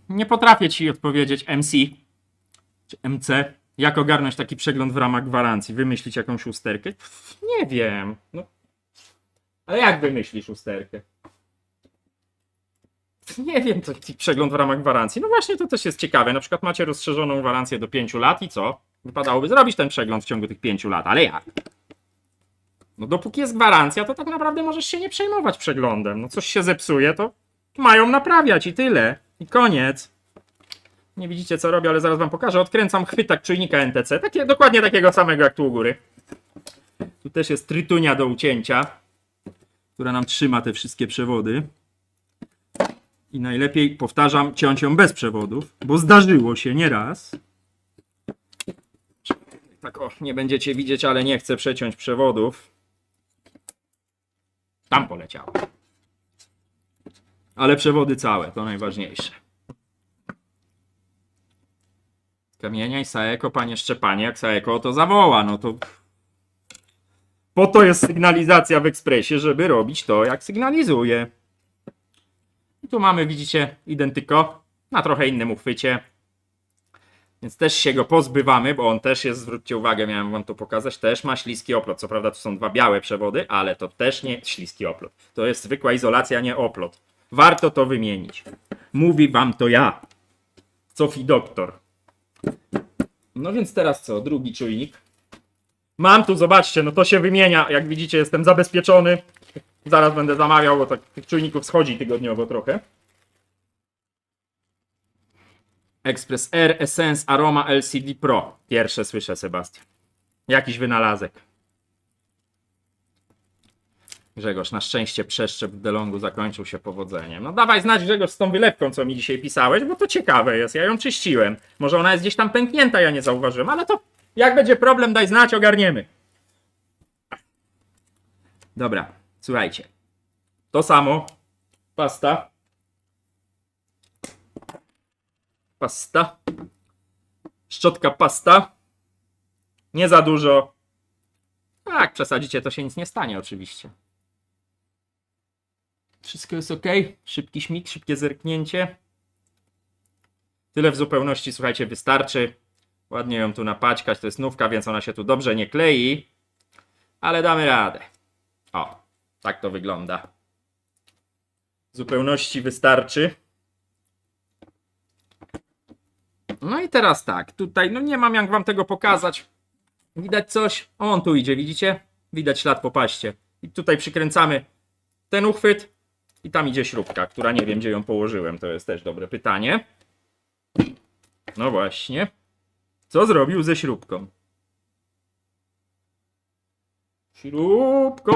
Nie potrafię ci odpowiedzieć MC czy MC, jak ogarnąć taki przegląd w ramach gwarancji, wymyślić jakąś usterkę. Nie wiem. No. Ale jak wymyślisz usterkę? Nie wiem, to taki przegląd w ramach gwarancji. No właśnie, to też jest ciekawe. Na przykład macie rozszerzoną gwarancję do 5 lat i co? Wypadałoby zrobić ten przegląd w ciągu tych 5 lat, ale jak? No dopóki jest gwarancja, to tak naprawdę możesz się nie przejmować przeglądem. No coś się zepsuje, to mają naprawiać i tyle. I koniec. Nie widzicie co robię, ale zaraz wam pokażę. Odkręcam chwytak czujnika NTC. Dokładnie takiego samego jak tu u góry. Tu też jest trytunia do ucięcia, która nam trzyma te wszystkie przewody. I najlepiej, powtarzam, ciąć ją bez przewodów, bo zdarzyło się nieraz. Tak o, nie będziecie widzieć, ale nie chcę przeciąć przewodów. Tam poleciało. Ale przewody całe, to najważniejsze. Kamienia i Saeco, panie Szczepanie, jak Saeco to zawoła, no to... Po to jest sygnalizacja w ekspresie, żeby robić to, jak sygnalizuje. I tu mamy, widzicie, identyko, na trochę innym uchwycie. Więc też się go pozbywamy, bo on też jest, zwróćcie uwagę, miałem wam to pokazać, też ma śliski oplot. Co prawda to są dwa białe przewody, ale to też nie śliski oplot. To jest zwykła izolacja, nie oplot. Warto to wymienić. Mówi wam to ja. Sophie Doktor. No więc teraz co? Drugi czujnik. Mam tu, zobaczcie, no to się wymienia. Jak widzicie, jestem zabezpieczony. Zaraz będę zamawiał, bo tak tych czujników schodzi tygodniowo trochę. Express R Essence Aroma LCD Pro. Pierwsze słyszę, Sebastian. Jakiś wynalazek. Grzegorz, na szczęście przeszczep w DeLongu zakończył się powodzeniem. No dawaj znać, Grzegorz, z tą wylewką, co mi dzisiaj pisałeś, bo to ciekawe jest. Ja ją czyściłem. Może ona jest gdzieś tam pęknięta, ja nie zauważyłem, ale to jak będzie problem, daj znać, ogarniemy. Dobra, słuchajcie. To samo. Pasta. Pasta. Szczotka pasta. Nie za dużo. Jak przesadzicie, to się nic nie stanie oczywiście. Wszystko jest ok. Szybki śmig, szybkie zerknięcie. Tyle w zupełności, słuchajcie, wystarczy. Ładnie ją tu napaćkać. To jest nówka, więc ona się tu dobrze nie klei. Ale damy radę. O, tak to wygląda. W zupełności wystarczy. No i teraz tak, tutaj no nie mam jak wam tego pokazać. Widać coś? O, on tu idzie, widzicie? Widać ślad po paście. I tutaj przykręcamy ten uchwyt i tam idzie śrubka, która nie wiem gdzie ją położyłem. To jest też dobre pytanie. No właśnie. Co zrobił ze śrubką? Śrubko!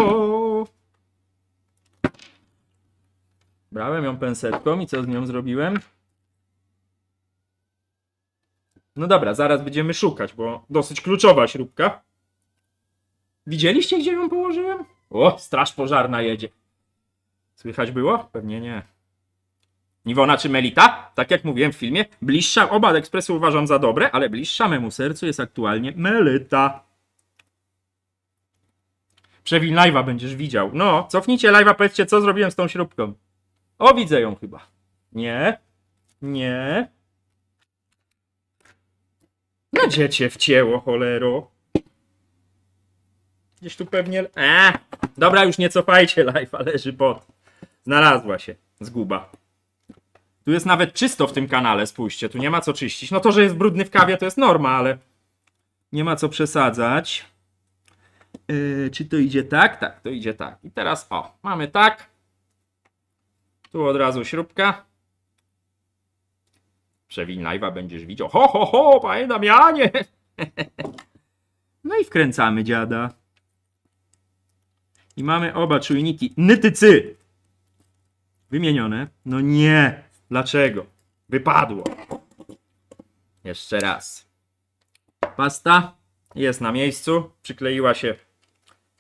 Brałem ją pensetką i co z nią zrobiłem? No dobra, zaraz będziemy szukać, bo dosyć kluczowa śrubka. Widzieliście, gdzie ją położyłem? O, straż pożarna jedzie. Słychać było? Pewnie nie. Niwona czy Melita? Tak jak mówiłem w filmie, bliższa, oba ekspresy uważam za dobre, ale bliższa memu sercu jest aktualnie Melita. Przewin live'a będziesz widział. No, cofnijcie live'a, powiedzcie, co zrobiłem z tą śrubką. O, widzę ją chyba. Nie. Nie. No gdzie cię wcięło, cholero? Gdzieś tu pewnie... Dobra, już nie cofajcie live'a, leży pod. Znalazła się zguba. Tu jest nawet czysto w tym kanale, spójrzcie, tu nie ma co czyścić. No to, że jest brudny w kawie, to jest norma, ale nie ma co przesadzać. Czy to idzie tak? Tak, to idzie tak. I teraz mamy tak. Tu od razu śrubka. Przewin live'a będziesz widział. Ho, ho, ho, panie Damianie! No i wkręcamy dziada. I mamy oba czujniki nytycy wymienione. No nie. Dlaczego? Wypadło. Jeszcze raz. Pasta jest na miejscu. Przykleiła się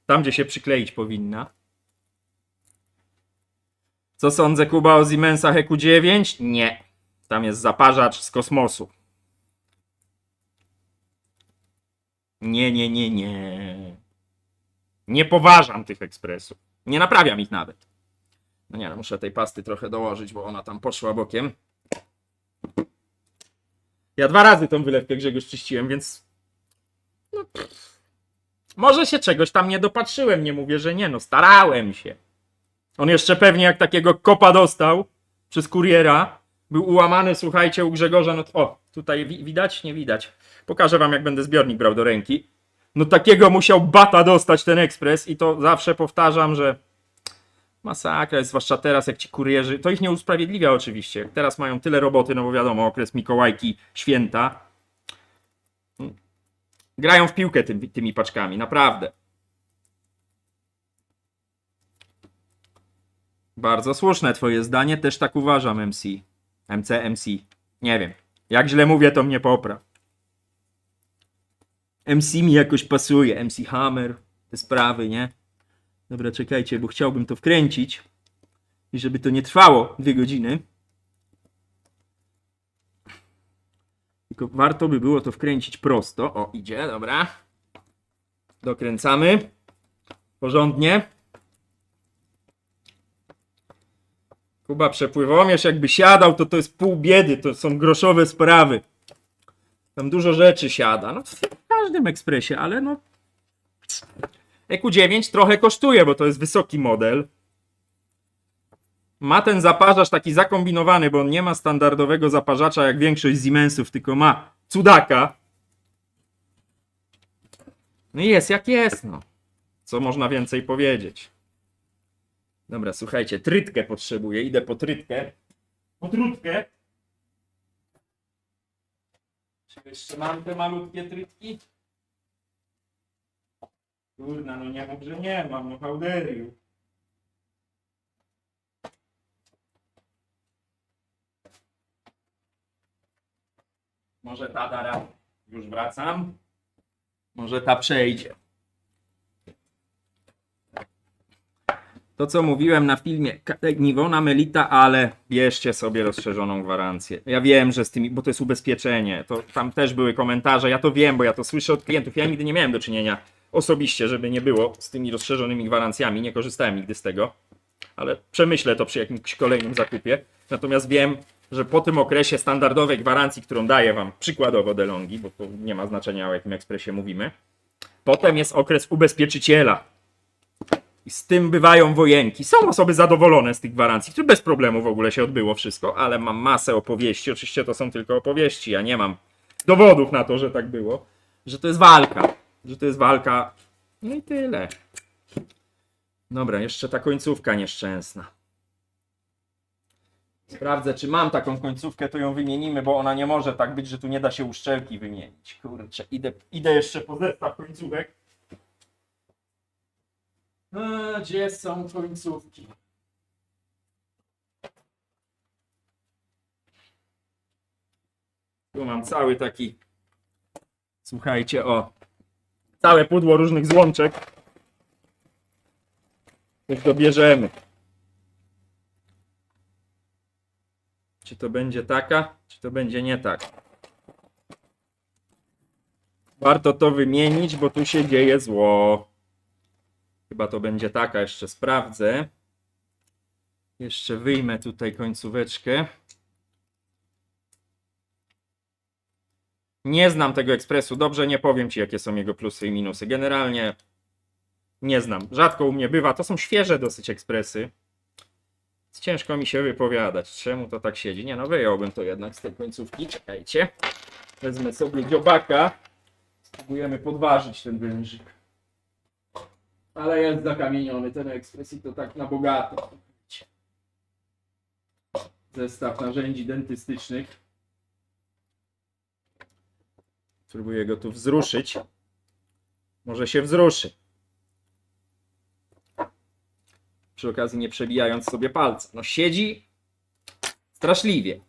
tam, gdzie się przykleić powinna. Co sądzę, Kuba, o Siemensach EQ9? Nie. Tam jest zaparzacz z kosmosu. Nie, nie, nie, nie. Nie poważam tych ekspresów. Nie naprawiam ich nawet. No nie, no muszę tej pasty trochę dołożyć, bo ona tam poszła bokiem. Ja 2 razy tą wylewkę, Grzegorz, czyściłem, więc... No, może się czegoś tam nie dopatrzyłem, nie mówię, że nie, no starałem się. On jeszcze pewnie jak takiego kopa dostał przez kuriera, był ułamany, słuchajcie, u Grzegorza, no o, tutaj widać? Nie widać. Pokażę wam, jak będę zbiornik brał do ręki. No takiego musiał bata dostać ten ekspres i to zawsze powtarzam, że masakra jest, zwłaszcza teraz, jak ci kurierzy, to ich nie usprawiedliwia oczywiście. Teraz mają tyle roboty, no bo wiadomo, okres Mikołajki, święta. Grają w piłkę tymi paczkami, naprawdę. Bardzo słuszne twoje zdanie, też tak uważam, MC. MC. Nie wiem. Jak źle mówię, to mnie popraw. MC mi jakoś pasuje, MC Hammer, te sprawy, nie? Dobra, czekajcie, bo chciałbym to wkręcić i żeby to nie trwało 2 godziny. Tylko warto by było to wkręcić prosto. O, idzie, dobra. Dokręcamy. Porządnie. Kuba, przepływomierz jakby siadał, to jest pół biedy, to są groszowe sprawy. Tam dużo rzeczy siada. No w każdym ekspresie, ale no... EQ9 trochę kosztuje, bo to jest wysoki model. Ma ten zaparzacz taki zakombinowany, bo on nie ma standardowego zaparzacza jak większość Siemensów, tylko ma cudaka. No i jest jak jest, no. Co można więcej powiedzieć? Dobra, słuchajcie, trytkę potrzebuję. Idę po trytkę. Po trutkę. Czy jeszcze mam te malutkie trytki? Kurna, no nie mów, że nie mam, no hałderiu. Może ta dara, już wracam. Może ta przejdzie. To co mówiłem na filmie, Niwona, Melita, ale bierzcie sobie rozszerzoną gwarancję. Ja wiem, że z tymi, bo to jest ubezpieczenie, to tam też były komentarze, ja to wiem, bo ja to słyszę od klientów, ja nigdy nie miałem do czynienia osobiście, żeby nie było z tymi rozszerzonymi gwarancjami, nie korzystałem nigdy z tego, ale przemyślę to przy jakimś kolejnym zakupie. Natomiast wiem, że po tym okresie standardowej gwarancji, którą daję wam przykładowo DeLonghi, bo to nie ma znaczenia, o jakim ekspresie mówimy, potem jest okres ubezpieczyciela. I z tym bywają wojenki. Są osoby zadowolone z tych gwarancji, które bez problemu w ogóle się odbyło wszystko, ale mam masę opowieści. Oczywiście to są tylko opowieści. Ja nie mam dowodów na to, że tak było. Że to jest walka. Że to jest walka. No i tyle. Dobra, jeszcze ta końcówka nieszczęsna. Sprawdzę, czy mam taką końcówkę, to ją wymienimy, bo ona nie może tak być, że tu nie da się uszczelki wymienić. Kurczę, idę jeszcze po zestaw końcówek. Gdzie są końcówki? Tu mam cały taki, słuchajcie, o, całe pudło różnych złączek. Już dobierzemy. Czy to będzie taka, czy to będzie nie taka. Warto to wymienić, bo tu się dzieje zło. Chyba to będzie taka, jeszcze sprawdzę. Jeszcze wyjmę tutaj końcóweczkę. Nie znam tego ekspresu dobrze, nie powiem ci, jakie są jego plusy i minusy. Generalnie nie znam. Rzadko u mnie bywa. To są świeże dosyć ekspresy. Ciężko mi się wypowiadać. Czemu to tak siedzi? Nie no, wyjąłbym to jednak z tej końcówki. Czekajcie. Wezmę sobie dziobaka. Spróbujemy podważyć ten wężyk. Ale jest zakamieniony ten ekspres i to tak na bogato. Zestaw narzędzi dentystycznych. Spróbuję go tu wzruszyć. Może się wzruszy. Przy okazji nie przebijając sobie palca. No siedzi straszliwie.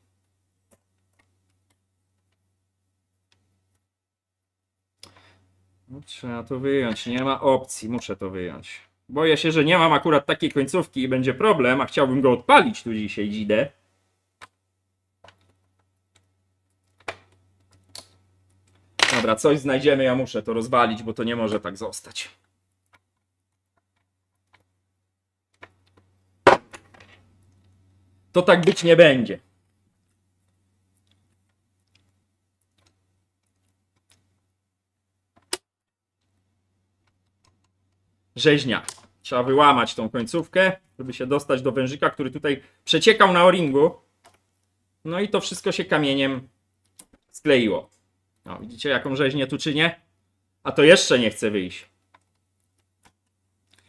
No, trzeba to wyjąć. Nie ma opcji. Muszę to wyjąć. Boję się, że nie mam akurat takiej końcówki i będzie problem, a chciałbym go odpalić tu dzisiaj, dzidę. Dobra, coś znajdziemy, ja muszę to rozwalić, bo to nie może tak zostać. To tak być nie będzie. Rzeźnia. Trzeba wyłamać tą końcówkę, żeby się dostać do wężyka, który tutaj przeciekał na o-ringu. No i to wszystko się kamieniem skleiło. No, widzicie, jaką rzeźnię tu czynię? A to jeszcze nie chce wyjść.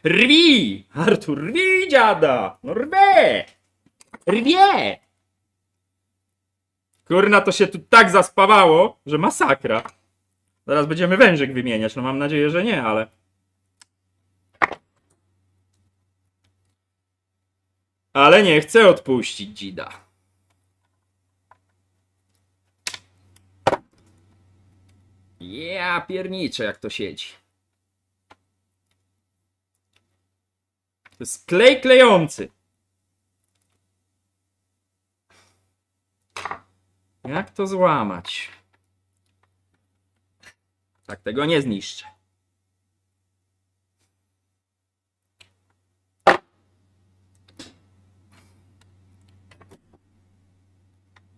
Rwi! Artur, rwi, dziada! No rwie! Rwie! Kurna, to się tu tak zaspawało, że masakra. Zaraz będziemy wężyk wymieniać. No mam nadzieję, że nie, ale... Ale nie chcę odpuścić, dzida. Ja pierniczę, jak to siedzi. To jest klej klejący. Jak to złamać? Tak tego nie zniszczę.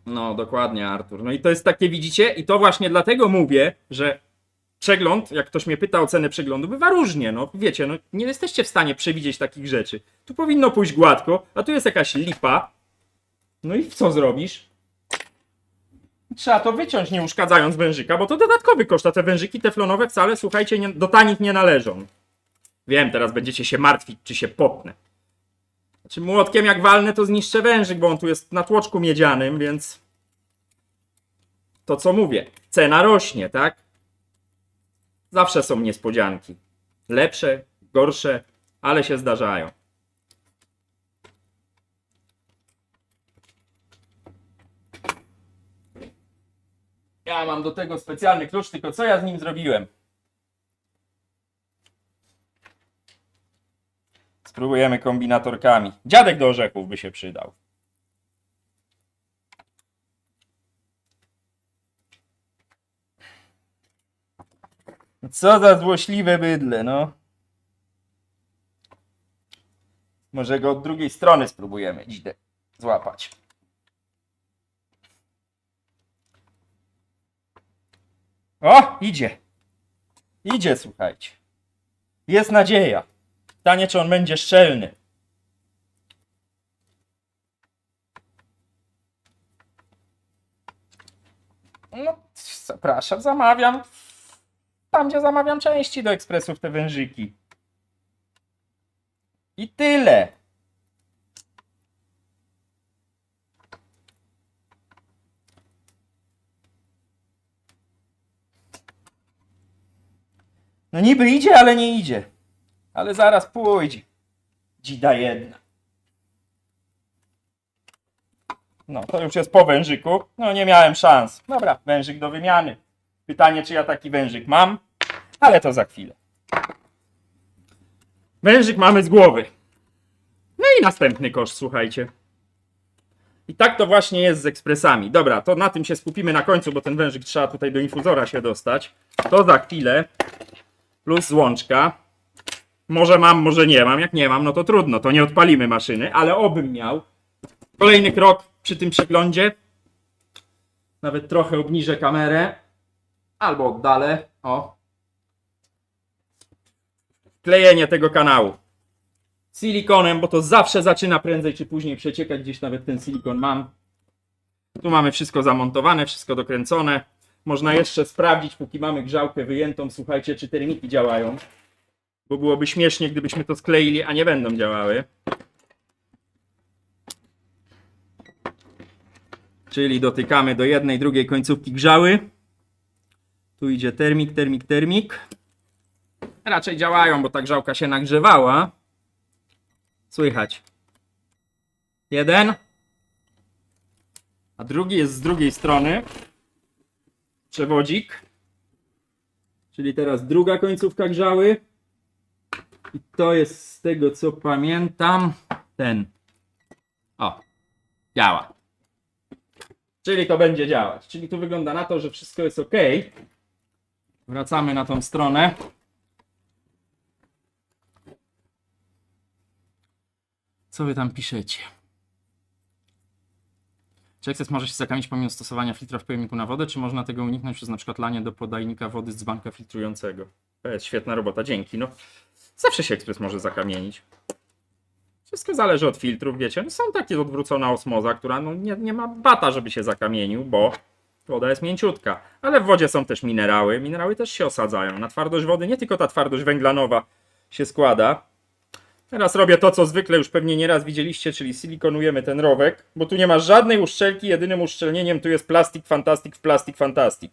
No, dokładnie, Artur. No i to jest takie, widzicie? I to właśnie dlatego mówię, że przegląd, jak ktoś mnie pyta o cenę przeglądu, bywa różnie. No, wiecie, no, nie jesteście w stanie przewidzieć takich rzeczy. Tu powinno pójść gładko, a tu jest jakaś lipa. No i co zrobisz? Trzeba to wyciąć, nie uszkadzając wężyka, bo to dodatkowy koszt, a te wężyki teflonowe wcale, słuchajcie, do tanich nie należą. Wiem, teraz będziecie się martwić, czy się potnę. Znaczy młotkiem jak walnę, to zniszczę wężyk, bo on tu jest na tłoczku miedzianym, więc... To co mówię, cena rośnie, tak? Zawsze są niespodzianki. Lepsze, gorsze, ale się zdarzają. Ja mam do tego specjalny klucz, tylko co ja z nim zrobiłem? Spróbujemy kombinatorkami. Dziadek do orzechów by się przydał. Co za złośliwe bydle, no. Może go od drugiej strony spróbujemy dzidę złapać. O, idzie. Idzie, słuchajcie. Jest nadzieja. Pytanie, czy on będzie szczelny. No, zapraszam, zamawiam. Tam, gdzie zamawiam części do ekspresów, te wężyki. I tyle. No niby idzie, ale nie idzie. Ale zaraz pójdzie. Dzida jedna. No, to już jest po wężyku. No, nie miałem szans. Dobra, wężyk do wymiany. Pytanie, czy ja taki wężyk mam, ale to za chwilę. Wężyk mamy z głowy. No i następny koszt, słuchajcie. I tak to właśnie jest z ekspresami. Dobra, to na tym się skupimy na końcu, bo ten wężyk trzeba tutaj do infuzora się dostać. To za chwilę. Plus złączka. Może mam, może nie mam. Jak nie mam, no to trudno, to nie odpalimy maszyny, ale obym miał. Kolejny krok przy tym przeglądzie. Nawet trochę obniżę kamerę. Albo oddalę. O. Klejenie tego kanału. Silikonem, bo to zawsze zaczyna prędzej czy później przeciekać. Gdzieś nawet ten silikon mam. Tu mamy wszystko zamontowane, wszystko dokręcone. Można jeszcze sprawdzić, póki mamy grzałkę wyjętą, słuchajcie, czy termiki działają. Bo byłoby śmiesznie, gdybyśmy to skleili, a nie będą działały. Czyli dotykamy do jednej, drugiej końcówki grzały. Tu idzie termik, termik, termik. Raczej działają, bo ta grzałka się nagrzewała. Słychać. Jeden. A drugi jest z drugiej strony. Przewodzik. Czyli teraz druga końcówka grzały. I to jest z tego co pamiętam ten. O. Działa. Czyli to będzie działać. Czyli tu wygląda na to, że wszystko jest ok. Wracamy na tą stronę. Co wy tam piszecie? Czy ekses może się zakamić pomimo stosowania filtra w pojemniku na wodę, czy można tego uniknąć przez na przykład lanie do podajnika wody z dzbanka filtrującego? To jest świetna robota, dzięki. No, zawsze się ekspres może zakamienić. Wszystko zależy od filtrów, wiecie. No, są takie odwrócona osmoza, która no, nie ma bata, żeby się zakamienił, bo woda jest mięciutka. Ale w wodzie są też minerały. Minerały też się osadzają. Na twardość wody nie tylko ta twardość węglanowa się składa. Teraz robię to, co zwykle już pewnie nieraz widzieliście, czyli silikonujemy ten rowek, bo tu nie ma żadnej uszczelki, jedynym uszczelnieniem tu jest plastik fantastic w plastik fantastic.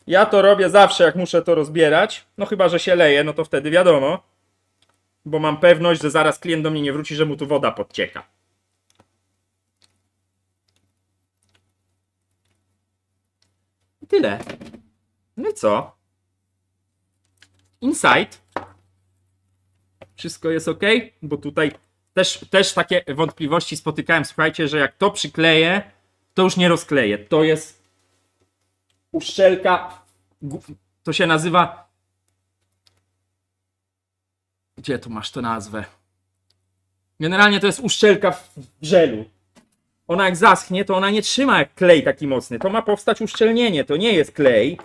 Ja to robię zawsze, jak muszę to rozbierać, no chyba, że się leje, no to wtedy wiadomo, bo mam pewność, że zaraz klient do mnie nie wróci, że mu tu woda podcieka. I tyle. No i co? Inside. Wszystko jest ok, bo tutaj też takie wątpliwości spotykałem. Słuchajcie, że jak to przykleję, to już nie rozkleję. To jest uszczelka, to się nazywa... Gdzie tu masz tę nazwę? Generalnie to jest uszczelka w żelu. Ona jak zaschnie, to ona nie trzyma jak klej taki mocny. To ma powstać uszczelnienie, to nie jest klej.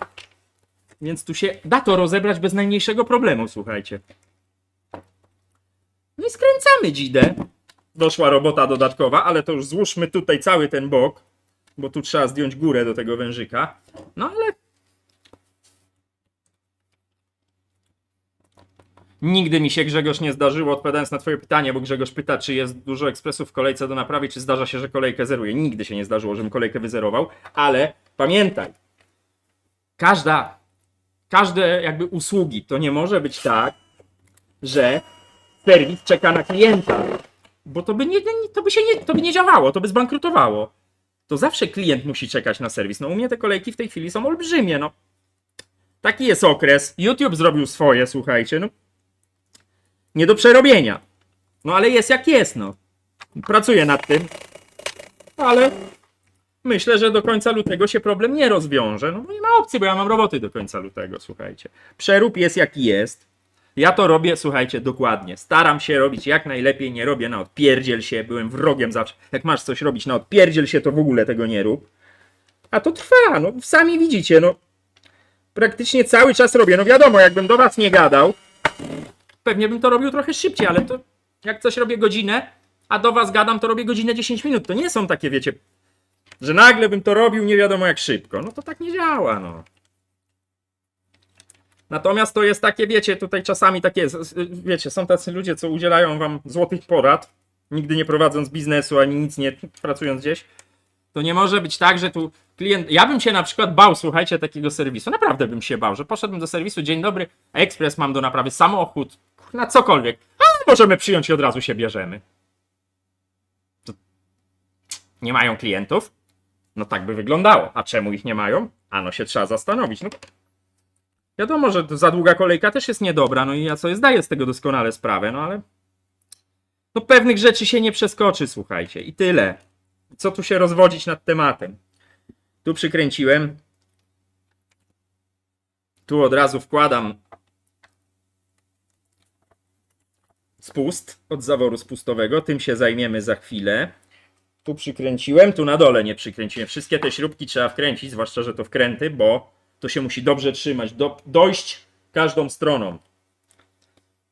Więc tu się da to rozebrać bez najmniejszego problemu, słuchajcie. No i skręcamy dzidę. Doszła robota dodatkowa, ale to już złóżmy tutaj cały ten bok, bo tu trzeba zdjąć górę do tego wężyka. No ale... Nigdy mi się, Grzegorz, nie zdarzyło, odpowiadając na twoje pytanie, bo Grzegorz pyta, czy jest dużo ekspresów w kolejce do naprawy, czy zdarza się, że kolejkę zeruje. Nigdy się nie zdarzyło, żebym kolejkę wyzerował, ale pamiętaj, każde jakby usługi, to nie może być tak, że serwis czeka na klienta, bo to by nie działało, to by zbankrutowało. To zawsze klient musi czekać na serwis. No u mnie te kolejki w tej chwili są olbrzymie, no. Taki jest okres. YouTube zrobił swoje, słuchajcie, no. Nie do przerobienia. No ale jest jak jest, no. Pracuję nad tym. Ale myślę, że do końca lutego się problem nie rozwiąże. No nie ma opcji, bo ja mam roboty do końca lutego, słuchajcie. Przerób jest jaki jest. Ja to robię, słuchajcie, dokładnie. Staram się robić jak najlepiej, nie robię na odpierdziel się. Byłem wrogiem zawsze. Jak masz coś robić na odpierdziel się, to w ogóle tego nie rób. A to trwa, no sami widzicie, no. Praktycznie cały czas robię. No wiadomo, jakbym do was nie gadał, pewnie bym to robił trochę szybciej, ale to jak coś robię godzinę, a do was gadam, to robię godzinę 10 minut. To nie są takie, wiecie, że nagle bym to robił nie wiadomo jak szybko. No to tak nie działa, no. Natomiast to jest takie, wiecie, tutaj czasami takie, wiecie, są tacy ludzie, co udzielają wam złotych porad, nigdy nie prowadząc biznesu, ani nic nie pracując gdzieś. To nie może być tak, że tu klient... Ja bym się na przykład bał, słuchajcie, takiego serwisu. Naprawdę bym się bał, że poszedłbym do serwisu, dzień dobry, ekspres mam do naprawy, samochód, na cokolwiek. A możemy przyjąć i od razu się bierzemy. To... nie mają klientów? No tak by wyglądało. A czemu ich nie mają? Ano się trzeba zastanowić. No, wiadomo, że za długa kolejka też jest niedobra, no i ja sobie zdaję z tego doskonale sprawę, no ale no pewnych rzeczy się nie przeskoczy, słuchajcie, i tyle. Co tu się rozwodzić nad tematem? Tu przykręciłem. Tu od razu wkładam spust od zaworu spustowego. Tym się zajmiemy za chwilę. Tu przykręciłem, tu na dole nie przykręciłem. Wszystkie te śrubki trzeba wkręcić, zwłaszcza, że to wkręty, bo to się musi dobrze trzymać. Dojść każdą stroną.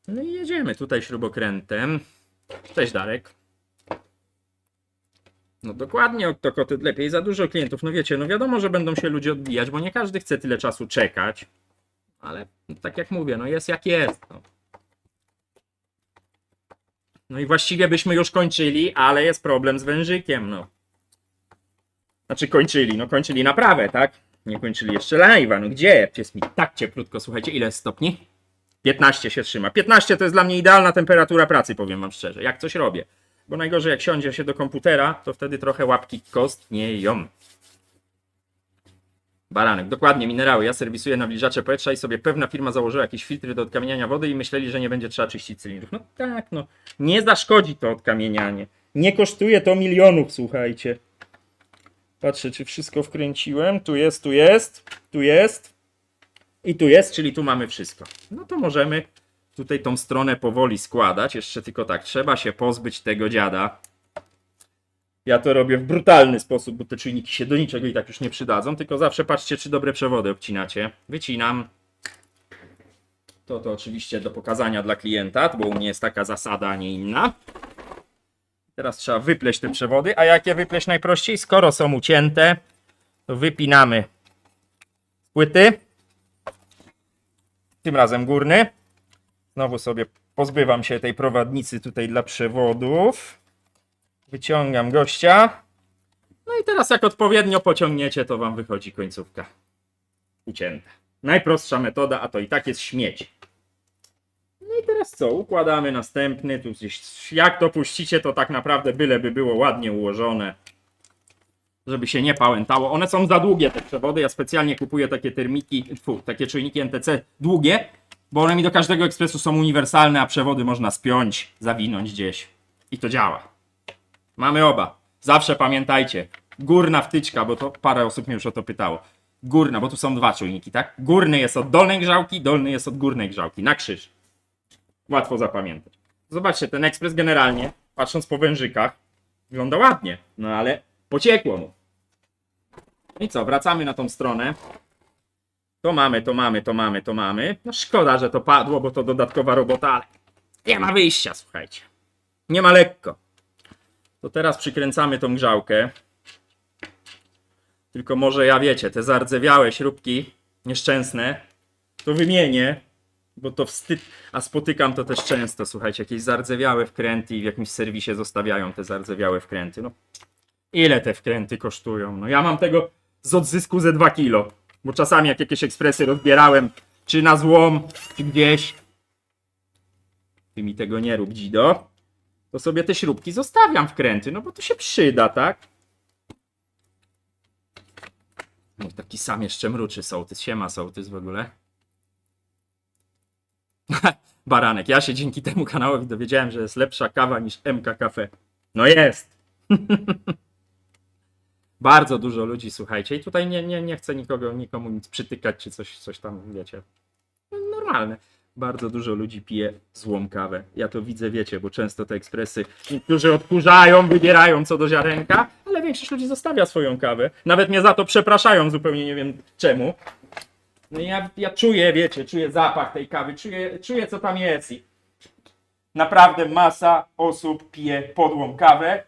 No i jedziemy tutaj śrubokrętem. Cześć Darek. No dokładnie, Octokoty, lepiej za dużo klientów. No wiecie, no wiadomo, że będą się ludzie odbijać, bo nie każdy chce tyle czasu czekać. Ale no, tak jak mówię, no jest jak jest. No. No i właściwie byśmy już kończyli, ale jest problem z wężykiem, no. Znaczy kończyli naprawę, tak? Nie kończyli jeszcze live'a, no gdzie? Jest mi tak cieplutko, słuchajcie, ile jest stopni? 15 się trzyma. 15 to jest dla mnie idealna temperatura pracy, powiem wam szczerze, jak coś robię. Bo najgorzej jak siądzie się do komputera, to wtedy trochę łapki kostnieją. Baranek, dokładnie, minerały. Ja serwisuję nawilżacze powietrza i sobie pewna firma założyła jakieś filtry do odkamieniania wody i myśleli, że nie będzie trzeba czyścić cylindrów. No tak, no. Nie zaszkodzi to odkamienianie. Nie kosztuje to milionów, słuchajcie. Patrzę, czy wszystko wkręciłem. Tu jest, tu jest, tu jest. I tu jest, czyli tu mamy wszystko. No to możemy tutaj tą stronę powoli składać. Jeszcze tylko tak, trzeba się pozbyć tego dziada. Ja to robię w brutalny sposób, bo te czujniki się do niczego i tak już nie przydadzą. Tylko zawsze patrzcie, czy dobre przewody obcinacie. Wycinam. To oczywiście do pokazania dla klienta, bo u mnie jest taka zasada, a nie inna. Teraz trzeba wypleść te przewody. A jak je wypleść najprościej? Skoro są ucięte, to wypinamy płyty. Tym razem górny. Znowu sobie pozbywam się tej prowadnicy tutaj dla przewodów. Wyciągam gościa. No i teraz jak odpowiednio pociągniecie, to wam wychodzi końcówka ucięta. Najprostsza metoda, a to i tak jest śmieć. No i teraz co? Układamy następny. Tu gdzieś, jak to puścicie, to tak naprawdę byleby było ładnie ułożone. Żeby się nie pałętało. One są za długie, te przewody. Ja specjalnie kupuję takie takie czujniki NTC długie, bo one mi do każdego ekspresu są uniwersalne, a przewody można spiąć, zawinąć gdzieś. I to działa. Mamy oba. Zawsze pamiętajcie. Górna wtyczka, bo to parę osób mnie już o to pytało. Górna, bo tu są dwa czujniki, tak? Górny jest od dolnej grzałki, dolny jest od górnej grzałki. Na krzyż. Łatwo zapamiętać. Zobaczcie, ten ekspres generalnie, patrząc po wężykach, wygląda ładnie. No ale pociekło mu. I co, wracamy na tą stronę. To mamy. No szkoda, że to padło, bo to dodatkowa robota, ale nie ma wyjścia, słuchajcie. Nie ma lekko. To teraz przykręcamy tą grzałkę. Tylko może ja wiecie, te zardzewiałe śrubki nieszczęsne, to wymienię, bo to wstyd, a spotykam to też często, słuchajcie, jakieś zardzewiałe wkręty i w jakimś serwisie zostawiają te zardzewiałe wkręty. No, ile te wkręty kosztują? No ja mam tego z odzysku ze 2 kilo, bo czasami jak jakieś ekspresy rozbierałem, czy na złom, czy gdzieś, ty mi tego nie rób, dzido, to sobie te śrubki zostawiam wkręty, no bo to się przyda, tak? No taki sam jeszcze mruczy sołtys. Siema sołtys w ogóle. Baranek. Ja się dzięki temu kanałowi dowiedziałem, że jest lepsza kawa niż MK Cafe. No jest! Bardzo dużo ludzi, słuchajcie. I tutaj nie chcę nikomu nic przytykać, czy coś tam, wiecie. Normalne. Bardzo dużo ludzi pije złą kawę. Ja to widzę, wiecie, bo często te ekspresy niektórzy odkurzają, wybierają co do ziarenka, ale większość ludzi zostawia swoją kawę. Nawet mnie za to przepraszają, zupełnie nie wiem czemu. No i ja czuję, wiecie, czuję zapach tej kawy, czuję co tam jest. I naprawdę masa osób pije podłą kawę.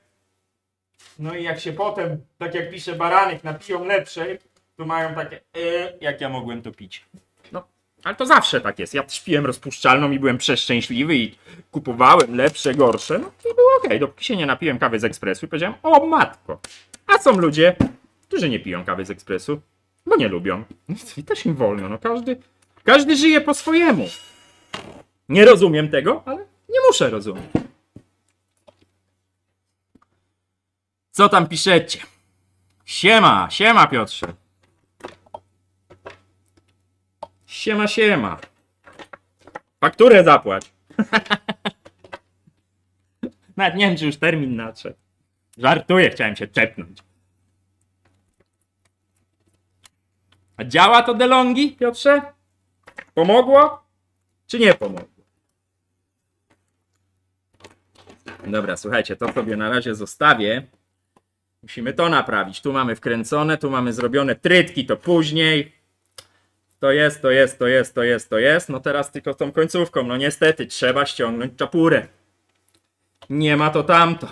No i jak się potem, tak jak pisze Baranek, napiją lepszej, to mają takie, jak ja mogłem to pić. No. Ale to zawsze tak jest. Ja też piłem rozpuszczalną i byłem przeszczęśliwy i kupowałem lepsze, gorsze. No i było okej. Dopóki się nie napiłem kawy z ekspresu i powiedziałem, o matko. A są ludzie, którzy nie piją kawy z ekspresu, bo nie lubią. I też im wolno. No każdy żyje po swojemu. Nie rozumiem tego, ale nie muszę rozumieć. Co tam piszecie? Siema, siema Piotrze. Siema, siema. Fakturę zapłać. Nawet nie wiem, czy już termin nadszedł. Żartuję, chciałem się czepnąć. A działa to DeLonghi, Piotrze? Pomogło? Czy nie pomogło? Dobra, słuchajcie, to sobie na razie zostawię. Musimy to naprawić. Tu mamy wkręcone, tu mamy zrobione trytki, to później. To jest. No teraz tylko tą końcówką. No niestety, trzeba ściągnąć czapurę. Nie ma to tamto.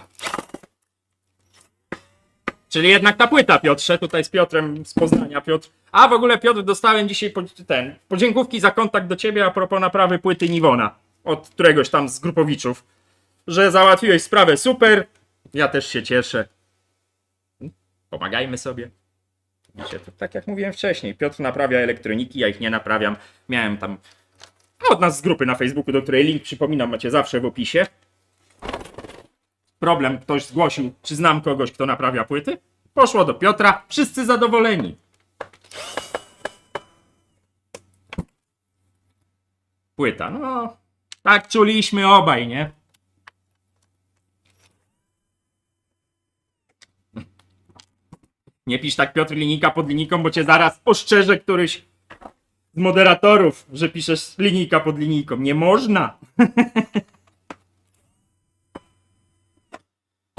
Czyli jednak ta płyta, Piotrze, tutaj z Piotrem z Poznania, Piotr. A w ogóle, Piotr, dostałem dzisiaj podziękówki za kontakt do ciebie a propos naprawy płyty Niwona. Od któregoś tam z grupowiczów. Że załatwiłeś sprawę super. Ja też się cieszę. Pomagajmy sobie. Wiecie, to tak jak mówiłem wcześniej, Piotr naprawia elektroniki, ja ich nie naprawiam. Miałem tam od nas z grupy na Facebooku, do której link, przypominam, macie zawsze w opisie. Problem, ktoś zgłosił, czy znam kogoś, kto naprawia płyty. Poszło do Piotra, wszyscy zadowoleni. Płyta, no tak czuliśmy obaj, nie? Nie pisz tak, Piotr, linijka pod linijką, bo cię zaraz oszczerze któryś z moderatorów, że piszesz linijka pod linijką. Nie można.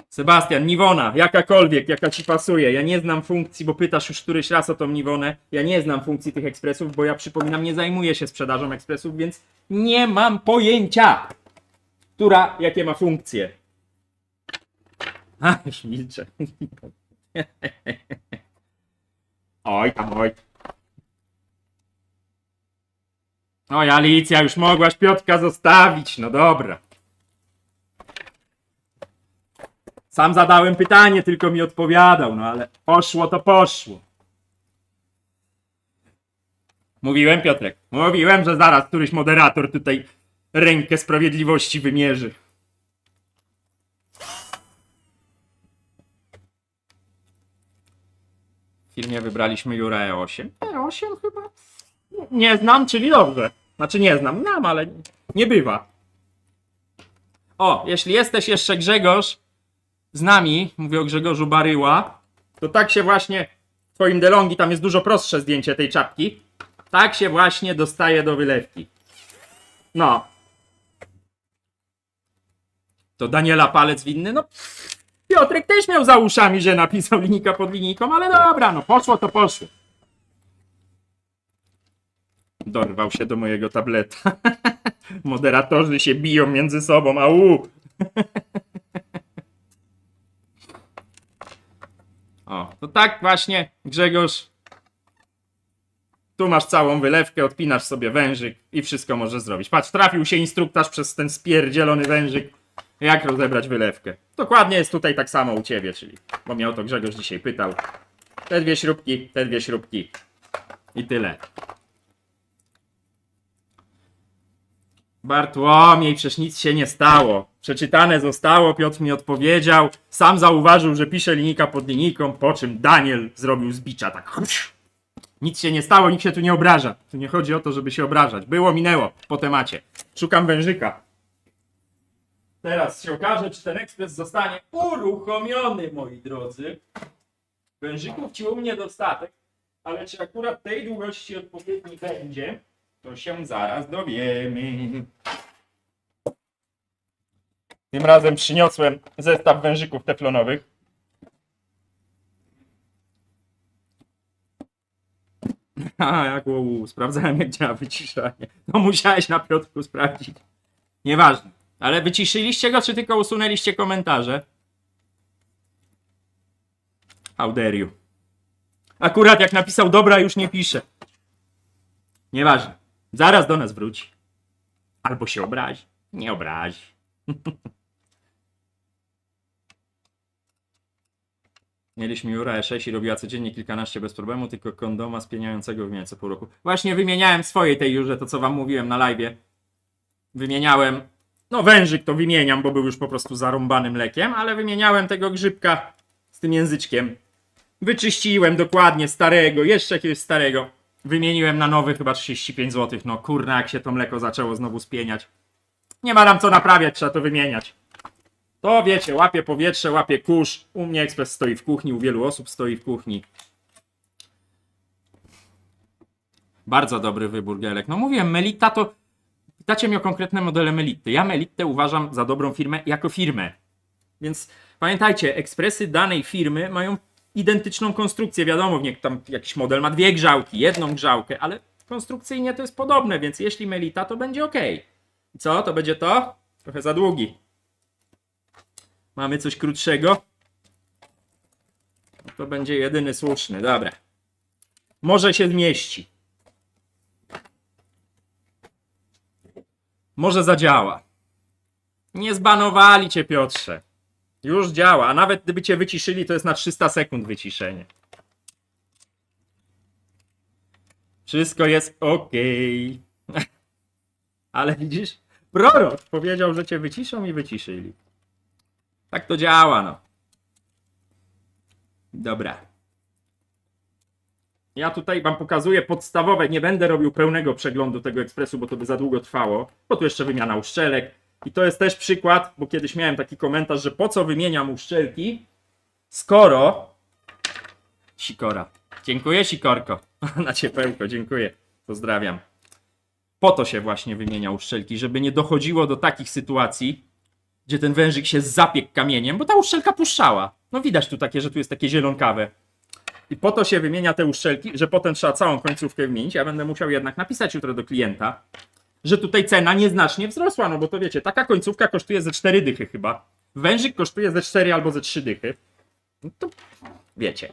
Sebastian, Niwona, jakakolwiek, jaka ci pasuje. Ja nie znam funkcji, bo pytasz już któryś raz o tą Niwonę. Ja nie znam funkcji tych ekspresów, bo ja przypominam, nie zajmuję się sprzedażą ekspresów, więc nie mam pojęcia, która jakie ma funkcje. A, już milczę. Oj tam, oj. Oj, Alicja, już mogłaś Piotrka zostawić. No dobra. Sam zadałem pytanie, tylko mi odpowiadał, no ale poszło to poszło. Mówiłem, Piotrek, mówiłem, że zaraz któryś moderator tutaj rękę sprawiedliwości wymierzy. W filmie wybraliśmy Jura E8. E8 chyba? Nie znam, czyli dobrze. Znaczy nie znam, ale nie bywa. O, jeśli jesteś jeszcze Grzegorz z nami, mówię o Grzegorzu Baryła, to tak się właśnie w twoim DeLonghi, tam jest dużo prostsze zdjęcie tej czapki, tak się właśnie dostaje do wylewki. No. To Daniela palec winny? No, Piotrek też miał za uszami, że napisał linijka pod linijką, ale dobra, no poszło to poszło. Dorwał się do mojego tableta. Moderatorzy się biją między sobą, au! O, to tak właśnie, Grzegorz. Tu masz całą wylewkę, odpinasz sobie wężyk i wszystko możesz zrobić. Patrz, trafił się instruktaż przez ten spierdzielony wężyk, jak rozebrać wylewkę. Dokładnie jest tutaj tak samo u ciebie, czyli, bo mnie o to Grzegorz dzisiaj pytał. Te dwie śrubki i tyle. Bartłomiej, przecież nic się nie stało. Przeczytane zostało, Piotr mi odpowiedział. Sam zauważył, że pisze linijka pod linijką, po czym Daniel zrobił z bicza tak. Nic się nie stało, nikt się tu nie obraża. Tu nie chodzi o to, żeby się obrażać. Było, minęło, po temacie. Szukam wężyka. Teraz się okaże, czy ten ekspres zostanie uruchomiony, moi drodzy. Wężyków ci u mnie dostatek, ale czy akurat tej długości odpowiedni będzie, to się zaraz dowiemy. Tym razem przyniosłem zestaw wężyków teflonowych. A, jak sprawdzałem, jak działa wyciszanie. No musiałeś na Piotrku sprawdzić. Nieważne. Ale wyciszyliście go, czy tylko usunęliście komentarze? How dare you. Akurat jak napisał dobra, już nie pisze. Nieważne. Zaraz do nas wróci. Albo się obrazi. Nie obrazi. Mieliśmy Jura E6 i robiła codziennie kilkanaście bez problemu, tylko kondoma spieniającego wymieniać co pół roku. Właśnie wymieniałem swojej tej Jurze, to co wam mówiłem na live'ie. Wymieniałem, no wężyk to wymieniam, bo był już po prostu zarąbanym lekiem, ale wymieniałem tego grzybka z tym języczkiem. Wyczyściłem dokładnie starego, jeszcze jakiegoś starego. Wymieniłem na nowy chyba 35 zł. No kurna, jak się to mleko zaczęło znowu spieniać. Nie ma nam co naprawiać, trzeba to wymieniać. To wiecie, łapie powietrze, łapie kurz. U mnie ekspres stoi w kuchni, u wielu osób stoi w kuchni. Bardzo dobry wybór, Gelek. No mówiłem, Melitta to... Pytacie mnie o konkretne modele Melitty. Ja Melittę uważam za dobrą firmę jako firmę. Więc pamiętajcie, ekspresy danej firmy mają identyczną konstrukcję. Wiadomo, niech tam jakiś model ma 2 grzałki, 1 grzałkę, ale konstrukcyjnie to jest podobne, więc jeśli Melitta, to będzie ok. I co? To będzie to? Trochę za długi. Mamy coś krótszego? No to będzie jedyny słuszny, dobra. Może się zmieści. Może zadziała. Nie zbanowali cię, Piotrze. Już działa, a nawet gdyby cię wyciszyli, to jest na 300 sekund wyciszenie. Wszystko jest ok. Ale widzisz, prorok powiedział, że cię wyciszą i wyciszyli. Tak to działa, no. Dobra. Ja tutaj wam pokazuję podstawowe, nie będę robił pełnego przeglądu tego ekspresu, bo to by za długo trwało, bo tu jeszcze wymiana uszczelek. I to jest też przykład, bo kiedyś miałem taki komentarz, że po co wymieniam uszczelki, skoro... Sikora. Dziękuję, Sikorko. Na ciepełko, dziękuję. Pozdrawiam. Po to się właśnie wymienia uszczelki, żeby nie dochodziło do takich sytuacji, gdzie ten wężyk się zapiekł kamieniem, bo ta uszczelka puszczała. No widać tu takie, że tu jest takie zielonkawe. I po to się wymienia te uszczelki, że potem trzeba całą końcówkę wymienić. Ja będę musiał jednak napisać jutro do klienta, że tutaj cena nieznacznie wzrosła, no bo to wiecie, taka końcówka kosztuje ze 4 dychy chyba. Wężyk kosztuje ze 4 albo ze 3 dychy. No to wiecie.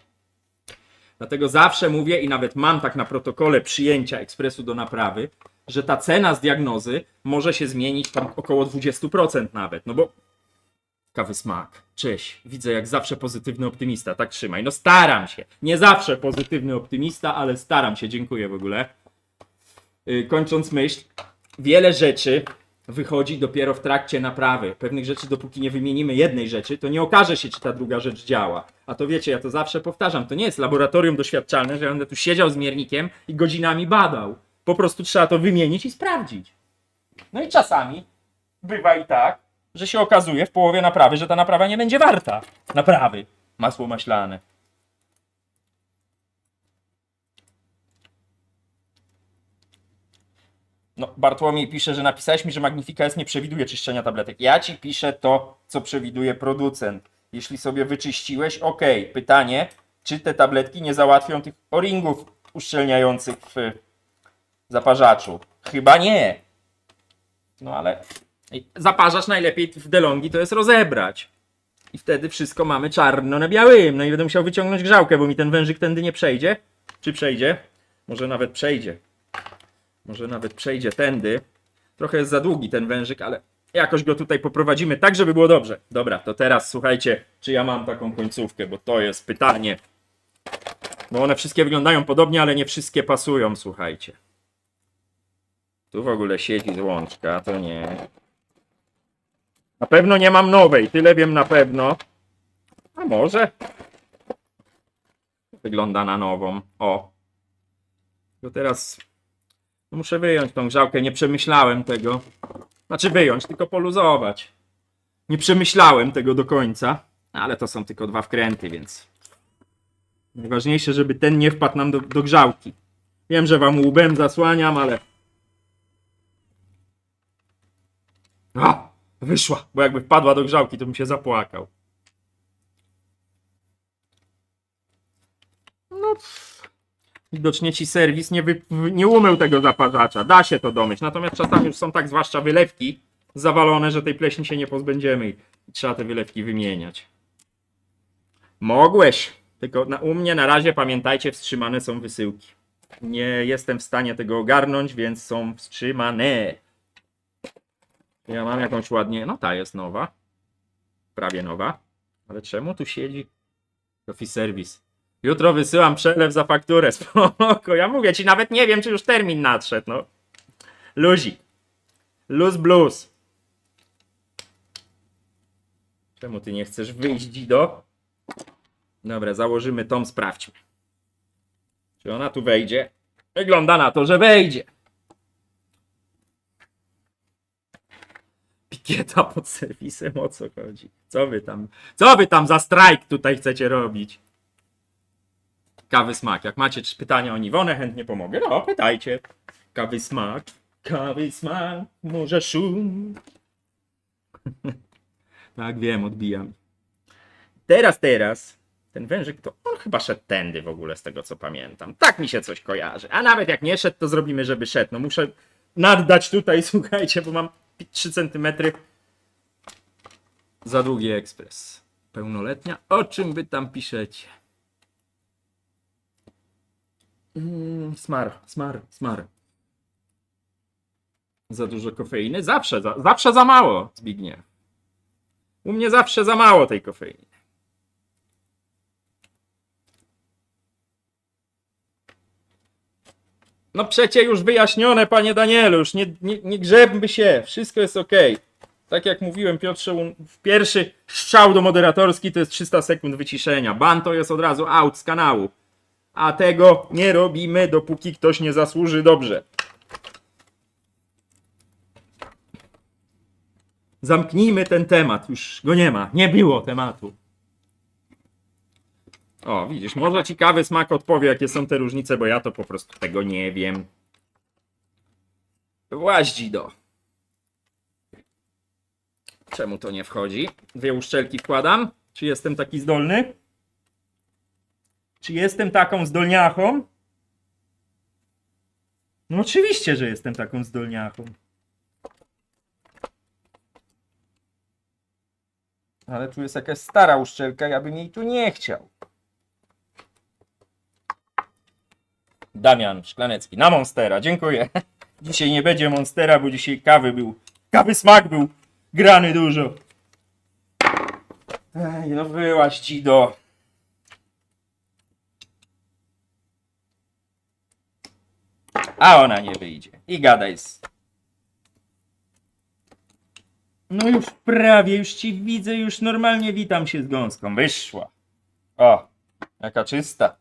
Dlatego zawsze mówię i nawet mam tak na protokole przyjęcia ekspresu do naprawy, że ta cena z diagnozy może się zmienić tam około 20% nawet, no bo kawy smak. Cześć. Widzę jak zawsze pozytywny optymista. Tak trzymaj. No staram się. Nie zawsze pozytywny optymista, ale staram się. Dziękuję w ogóle. Kończąc myśl, wiele rzeczy wychodzi dopiero w trakcie naprawy. Pewnych rzeczy, dopóki nie wymienimy jednej rzeczy, to nie okaże się, czy ta druga rzecz działa. A to wiecie, ja to zawsze powtarzam, to nie jest laboratorium doświadczalne, że ja będę tu siedział z miernikiem i godzinami badał. Po prostu trzeba to wymienić i sprawdzić. No i czasami bywa i tak, że się okazuje w połowie naprawy, że ta naprawa nie będzie warta naprawy. Masło maślane. No, Bartłomiej pisze, że napisałeś mi, że Magnifica S nie przewiduje czyszczenia tabletek. Ja ci piszę to, co przewiduje producent. Jeśli sobie wyczyściłeś, ok. Pytanie, czy te tabletki nie załatwią tych o-ringów uszczelniających w zaparzaczu? Chyba nie. No ale zaparzacz najlepiej w DeLonghi to jest rozebrać. I wtedy wszystko mamy czarno na białym. No i będę musiał wyciągnąć grzałkę, bo mi ten wężyk tędy nie przejdzie. Czy przejdzie? Może nawet przejdzie. Może nawet przejdzie tędy. Trochę jest za długi ten wężyk, ale jakoś go tutaj poprowadzimy tak, żeby było dobrze. Dobra, to teraz słuchajcie, czy ja mam taką końcówkę, bo to jest pytanie. Bo one wszystkie wyglądają podobnie, ale nie wszystkie pasują, słuchajcie. Tu w ogóle siedzi złączka, to nie. Na pewno nie mam nowej, tyle wiem na pewno. A może? Wygląda na nową. O. To teraz muszę wyjąć tą grzałkę, nie przemyślałem tego. Znaczy wyjąć, tylko poluzować. Nie przemyślałem tego do końca, ale to są tylko 2 wkręty, więc najważniejsze, żeby ten nie wpadł nam do grzałki. Wiem, że wam łbem zasłaniam, ale... A! Wyszła, bo jakby wpadła do grzałki, to bym się zapłakał. No... Widocznie ci serwis nie umył tego zaparzacza. Da się to domyć. Natomiast czasami już są tak, zwłaszcza wylewki, zawalone, że tej pleśni się nie pozbędziemy i trzeba te wylewki wymieniać. Mogłeś. Tylko u mnie na razie, pamiętajcie, wstrzymane są wysyłki. Nie jestem w stanie tego ogarnąć, więc są wstrzymane. Ja mam jakąś ładnie... No ta jest nowa. Prawie nowa. Ale czemu tu siedzi? Coffee Service. Jutro wysyłam przelew za fakturę. Spoko. Ja mówię ci, nawet nie wiem, czy już termin nadszedł. No. Luzik. Luz blues. Czemu ty nie chcesz wyjść, Dido? Dobra, założymy tą, sprawdźmy. Czy ona tu wejdzie? Wygląda na to, że wejdzie. Pikieta pod serwisem, o co chodzi? Co wy tam za strajk tutaj chcecie robić? Kawy smak. Jak macie pytania o Niwonę, chętnie pomogę. No, pytajcie. Kawy smak, może szum. Tak, wiem, odbijam. Teraz, ten wężyk to on chyba szedł tędy w ogóle, z tego co pamiętam. Tak mi się coś kojarzy. A nawet jak nie szedł, to zrobimy, żeby szedł. No muszę naddać tutaj, słuchajcie, bo mam 3 cm. Za długi ekspres. Pełnoletnia? O czym wy tam piszecie? Smar. Za dużo kofeiny? Zawsze za mało, Zbigniew. U mnie zawsze za mało tej kofeiny. No przecie już wyjaśnione, panie Danielu, już nie grzebmy się, wszystko jest ok. Tak jak mówiłem, Piotrze, pierwszy strzał do moderatorski to jest 300 sekund wyciszenia. Ban to jest od razu out z kanału. A tego nie robimy, dopóki ktoś nie zasłuży dobrze. Zamknijmy ten temat, już go nie ma, nie było tematu. O, widzisz, może ciekawy smak odpowie, jakie są te różnice, bo ja to po prostu tego nie wiem. Właździdo. Czemu to nie wchodzi? 2 uszczelki wkładam. Czy jestem taki zdolny? Czy jestem taką zdolniachą? No oczywiście, że jestem taką zdolniachą. Ale tu jest jakaś stara uszczelka, ja bym jej tu nie chciał. Damian Szklanecki, na Monstera, dziękuję. Dzisiaj nie będzie Monstera, bo dzisiaj kawy smak był grany dużo. Ej, no wyłaź Dzido. A ona nie wyjdzie. I gadaj No już prawie, już ci widzę, już normalnie witam się z gąską. Wyszła. O, jaka czysta.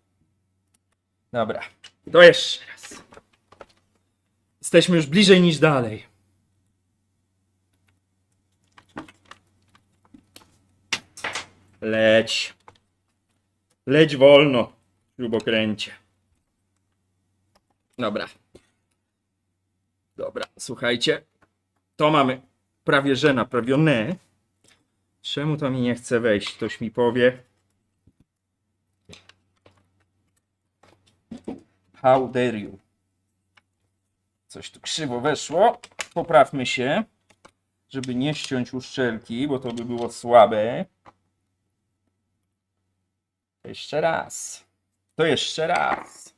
Dobra, to jeszcze raz. Jesteśmy już bliżej niż dalej. Leć. Leć wolno, śrubokręcie. Dobra. Dobra, słuchajcie. To mamy prawie że naprawione. Czemu to mi nie chce wejść? Ktoś mi powie. How dare you? Coś tu krzywo weszło. Poprawmy się, żeby nie ściąć uszczelki, bo to by było słabe. Jeszcze raz. To jeszcze raz.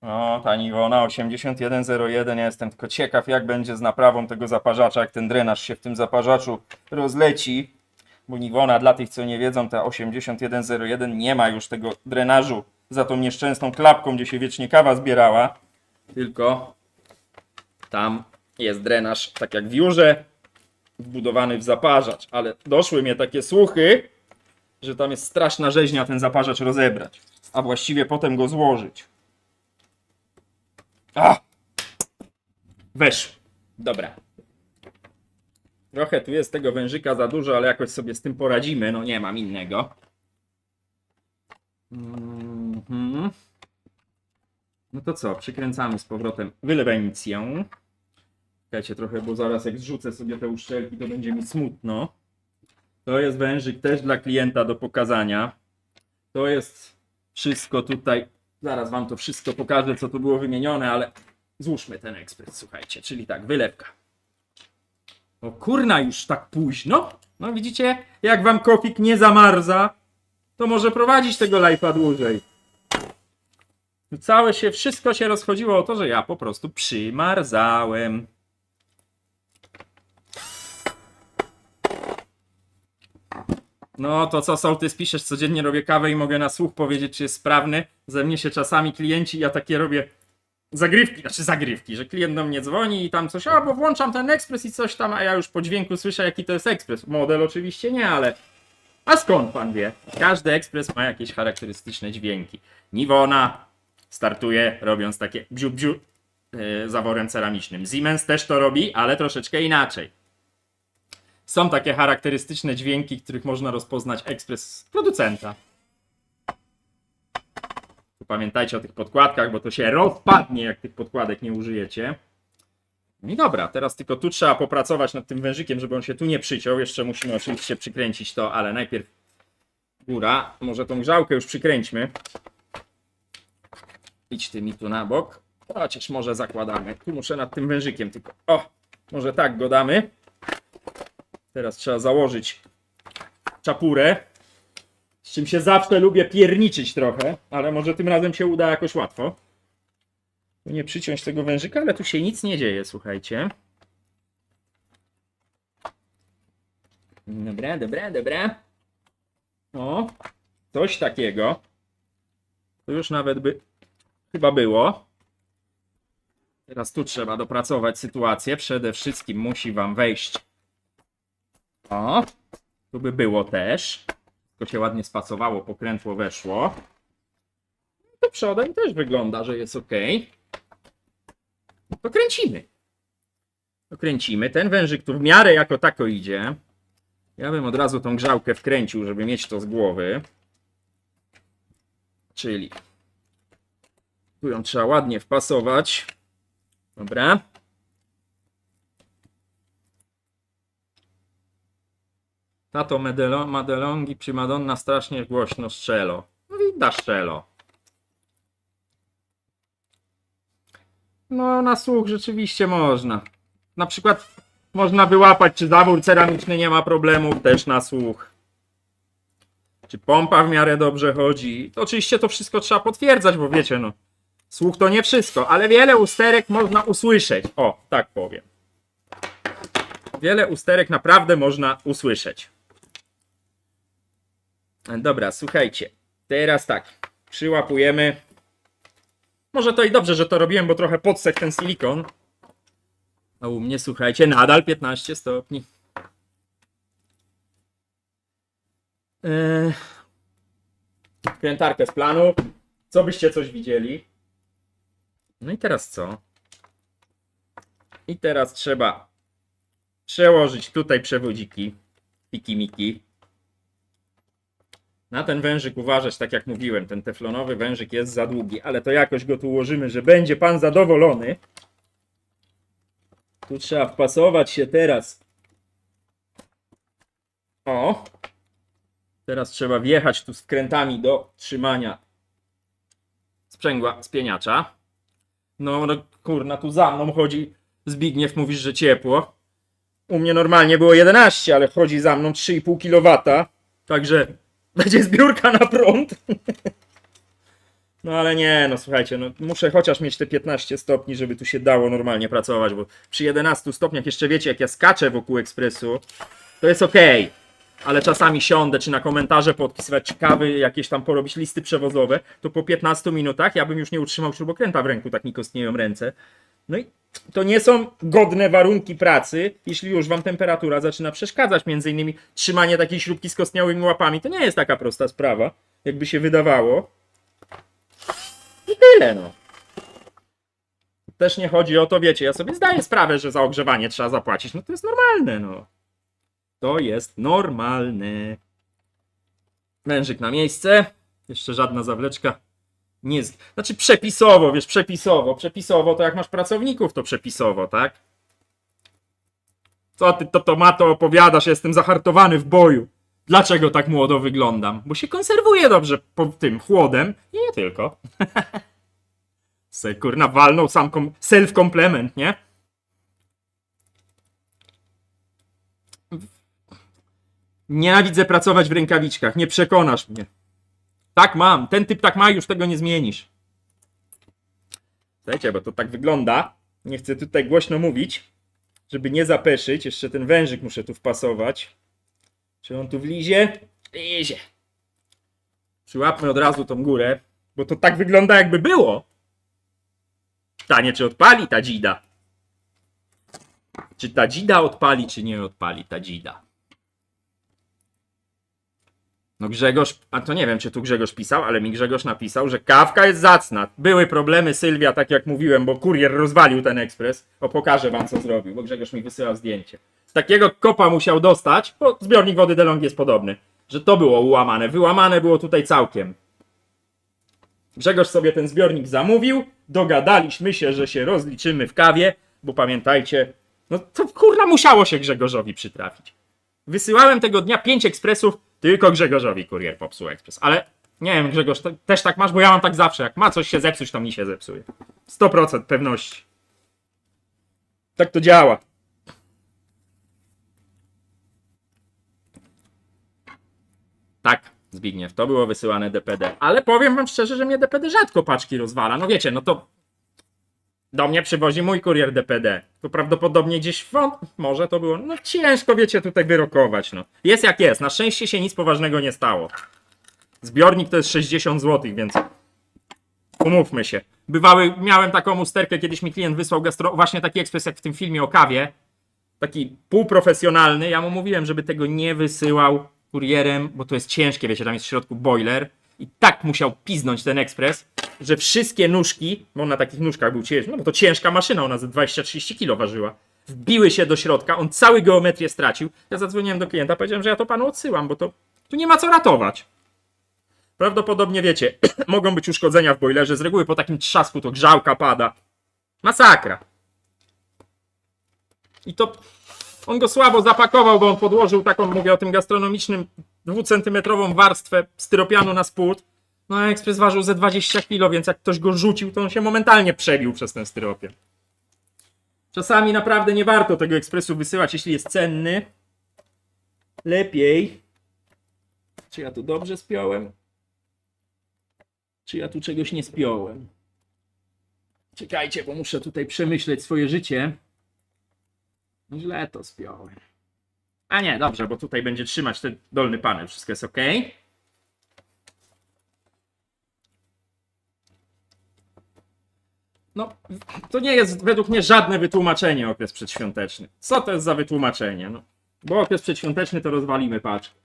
O, ta Niwona 8101. Ja jestem tylko ciekaw, jak będzie z naprawą tego zaparzacza, jak ten drenaż się w tym zaparzaczu rozleci. Bo Niwona, dla tych, co nie wiedzą, ta 8101 nie ma już tego drenażu za tą nieszczęsną klapką, gdzie się wiecznie kawa zbierała. Tylko tam jest drenaż, tak jak w Jurze, wbudowany w zaparzacz. Ale doszły mnie takie słuchy, że tam jest straszna rzeźnia ten zaparzacz rozebrać, a właściwie potem go złożyć. A! Weszł. Dobra. Trochę tu jest tego wężyka za dużo, ale jakoś sobie z tym poradzimy. No nie mam innego. No to co? Przykręcamy z powrotem wylwencję. Czekajcie trochę, bo zaraz jak zrzucę sobie te uszczelki, to będzie mi smutno. To jest wężyk też dla klienta do pokazania. To jest wszystko tutaj. Zaraz wam to wszystko pokażę, co tu było wymienione, ale złóżmy ten ekspres, słuchajcie. Czyli tak, wylewka. O kurna, już tak późno? No widzicie, jak wam kofik nie zamarza, to może prowadzić tego live'a dłużej. Wszystko się rozchodziło o to, że ja po prostu przymarzałem. No to co, sołtys, piszesz, codziennie robię kawę i mogę na słuch powiedzieć, czy jest sprawny. Ze mnie się czasami klienci, ja takie robię zagrywki, że klient do mnie dzwoni i tam coś, bo włączam ten ekspres i coś tam, a ja już po dźwięku słyszę, jaki to jest ekspres. Model oczywiście nie, ale A skąd pan wie? Każdy ekspres ma jakieś charakterystyczne dźwięki. Niwona startuje robiąc takie bziu bziu zaworem ceramicznym. Siemens też to robi, ale troszeczkę inaczej. Są takie charakterystyczne dźwięki, których można rozpoznać ekspres z producenta. Tu pamiętajcie o tych podkładkach, bo to się rozpadnie, jak tych podkładek nie użyjecie. No i dobra, teraz tylko tu trzeba popracować nad tym wężykiem, żeby on się tu nie przyciął. Jeszcze musimy oczywiście przykręcić to, ale najpierw góra. Może tą grzałkę już przykręćmy. Idź ty mi tu na bok. Chociaż może zakładamy. Tu muszę nad tym wężykiem tylko. O, może tak go damy. Teraz trzeba założyć czapurę. Z czym się zawsze lubię pierniczyć trochę, ale może tym razem się uda jakoś łatwo. Tu nie przyciąć tego wężyka, ale tu się nic nie dzieje, słuchajcie. Dobra, dobra, dobra. O, coś takiego. To już nawet by chyba było. Teraz tu trzeba dopracować sytuację. Przede wszystkim musi wam wejść. O, tu by było też. To się ładnie spasowało, pokrętło weszło. To przodem też wygląda, że jest ok. To kręcimy. To kręcimy. Ten wężyk tu w miarę jako tako idzie. Ja bym od razu tą grzałkę wkręcił, żeby mieć to z głowy. Czyli tu ją trzeba ładnie wpasować. Dobra. Tato Madelongi przy Madonna strasznie głośno strzelo. No widać strzelo. No na słuch rzeczywiście można. Na przykład można wyłapać, czy zawór ceramiczny nie ma problemu, też na słuch. Czy pompa w miarę dobrze chodzi. To oczywiście to wszystko trzeba potwierdzać, bo wiecie, no. Słuch to nie wszystko, ale wiele usterek można usłyszeć. O, tak powiem. Wiele usterek naprawdę można usłyszeć. Dobra, słuchajcie. Teraz tak. Przyłapujemy. Może to i dobrze, że to robiłem, bo trochę podsechł ten silikon. A u mnie, słuchajcie, nadal 15 stopni. Krętarkę z planu. Co byście coś widzieli? No i teraz co? I teraz trzeba przełożyć tutaj przewodziki. Piki-miki. Na ten wężyk uważać, tak jak mówiłem, ten teflonowy wężyk jest za długi, ale to jakoś go tu ułożymy, że będzie pan zadowolony. Tu trzeba wpasować się teraz. O! Teraz trzeba wjechać tu z wkrętami do trzymania sprzęgła spieniacza. No kurna, tu za mną chodzi Zbigniew, mówisz, że ciepło. U mnie normalnie było 11, ale chodzi za mną 3,5 kW. Także będzie zbiórka na prąd. No ale nie, no słuchajcie, no muszę chociaż mieć te 15 stopni, żeby tu się dało normalnie pracować, bo przy 11 stopniach jeszcze wiecie, jak ja skaczę wokół ekspresu, to jest ok. Ale czasami siądę, czy na komentarze podpisywać, czy kawy jakieś tam porobić, listy przewozowe, to po 15 minutach ja bym już nie utrzymał śrubokręta w ręku, tak mi kostnieją ręce. No i to nie są godne warunki pracy, jeśli już wam temperatura zaczyna przeszkadzać. Między innymi trzymanie takiej śrubki z kostniałymi łapami to nie jest taka prosta sprawa, jakby się wydawało. I tyle, no. Też nie chodzi o to, wiecie, ja sobie zdaję sprawę, że za ogrzewanie trzeba zapłacić. No to jest normalne, no. To jest normalne. Wężyk na miejsce. Jeszcze żadna zawleczka. Nie, znaczy przepisowo, wiesz, przepisowo to jak masz pracowników, to przepisowo, tak? Co ty to Mato opowiadasz, jestem zahartowany w boju. Dlaczego tak młodo wyglądam? Bo się konserwuję dobrze pod tym chłodem i nie tylko. Se kurna walnął sam self-komplement, nie? Nienawidzę pracować w rękawiczkach, nie przekonasz mnie. Tak mam, ten typ tak ma, już tego nie zmienisz. Słuchajcie, bo to tak wygląda. Nie chcę tutaj głośno mówić, żeby nie zapeszyć. Jeszcze ten wężyk muszę tu wpasować. Czy on tu wlizie? Lizie. Przyłapmy od razu tą górę, bo to tak wygląda, jakby było. Pytanie, czy odpali ta dzida? Czy ta dzida odpali, czy nie odpali ta dzida? No Grzegorz, a to nie wiem, czy tu Grzegorz pisał, ale mi Grzegorz napisał, że kawka jest zacna. Były problemy, Sylwia, tak jak mówiłem, bo kurier rozwalił ten ekspres. O, pokażę wam, co zrobił, bo Grzegorz mi wysyłał zdjęcie. Z takiego kopa musiał dostać, bo zbiornik wody DeLonghi jest podobny, że to było ułamane. Wyłamane było tutaj całkiem. Grzegorz sobie ten zbiornik zamówił, dogadaliśmy się, że się rozliczymy w kawie, bo pamiętajcie, no to kurwa musiało się Grzegorzowi przytrafić. Wysyłałem tego dnia 5 ekspresów, tylko Grzegorzowi kurier popsuł ekspres. Ale nie wiem, Grzegorz, też tak masz, bo ja mam tak zawsze. Jak ma coś się zepsuć, to mi się zepsuje. 100% pewności. Tak to działa. Tak, Zbigniew, to było wysyłane DPD. Ale powiem wam szczerze, że mnie DPD rzadko paczki rozwala. No wiecie, no to do mnie przywozi mój kurier DPD. To prawdopodobnie gdzieś może to było. No ciężko, wiecie, tutaj wyrokować. No. Jest jak jest. Na szczęście się nic poważnego nie stało. Zbiornik to jest 60 zł, więc umówmy się. Miałem taką usterkę, kiedyś mi klient wysłał właśnie taki ekspres jak w tym filmie o kawie. Taki półprofesjonalny. Ja mu mówiłem, żeby tego nie wysyłał kurierem, bo to jest ciężkie, wiecie, tam jest w środku boiler. I tak musiał piznąć ten ekspres, że wszystkie nóżki, bo on na takich nóżkach był ciężki, no bo to ciężka maszyna, ona ze 20-30 kg ważyła, wbiły się do środka, on cały geometrię stracił. Ja zadzwoniłem do klienta, powiedziałem, że ja to panu odsyłam, bo to tu nie ma co ratować. Prawdopodobnie, wiecie, mogą być uszkodzenia w boilerze, z reguły po takim trzasku to grzałka pada. Masakra. I to on go słabo zapakował, bo on podłożył taką, mówię o tym gastronomicznym, 2-centymetrową warstwę styropianu na spód. No a ekspres ważył ze 20 kg, więc jak ktoś go rzucił, to on się momentalnie przebił przez ten styropian. Czasami naprawdę nie warto tego ekspresu wysyłać, jeśli jest cenny. Lepiej. Czy ja tu dobrze spiąłem? Czy ja tu czegoś nie spiąłem? Czekajcie, bo muszę tutaj przemyśleć swoje życie. Źle to spiąłem. A nie, dobrze, bo tutaj będzie trzymać ten dolny panel. Wszystko jest ok. No, to nie jest według mnie żadne wytłumaczenie okres przedświąteczny. Co to jest za wytłumaczenie? No, bo okres przedświąteczny to rozwalimy paczkę.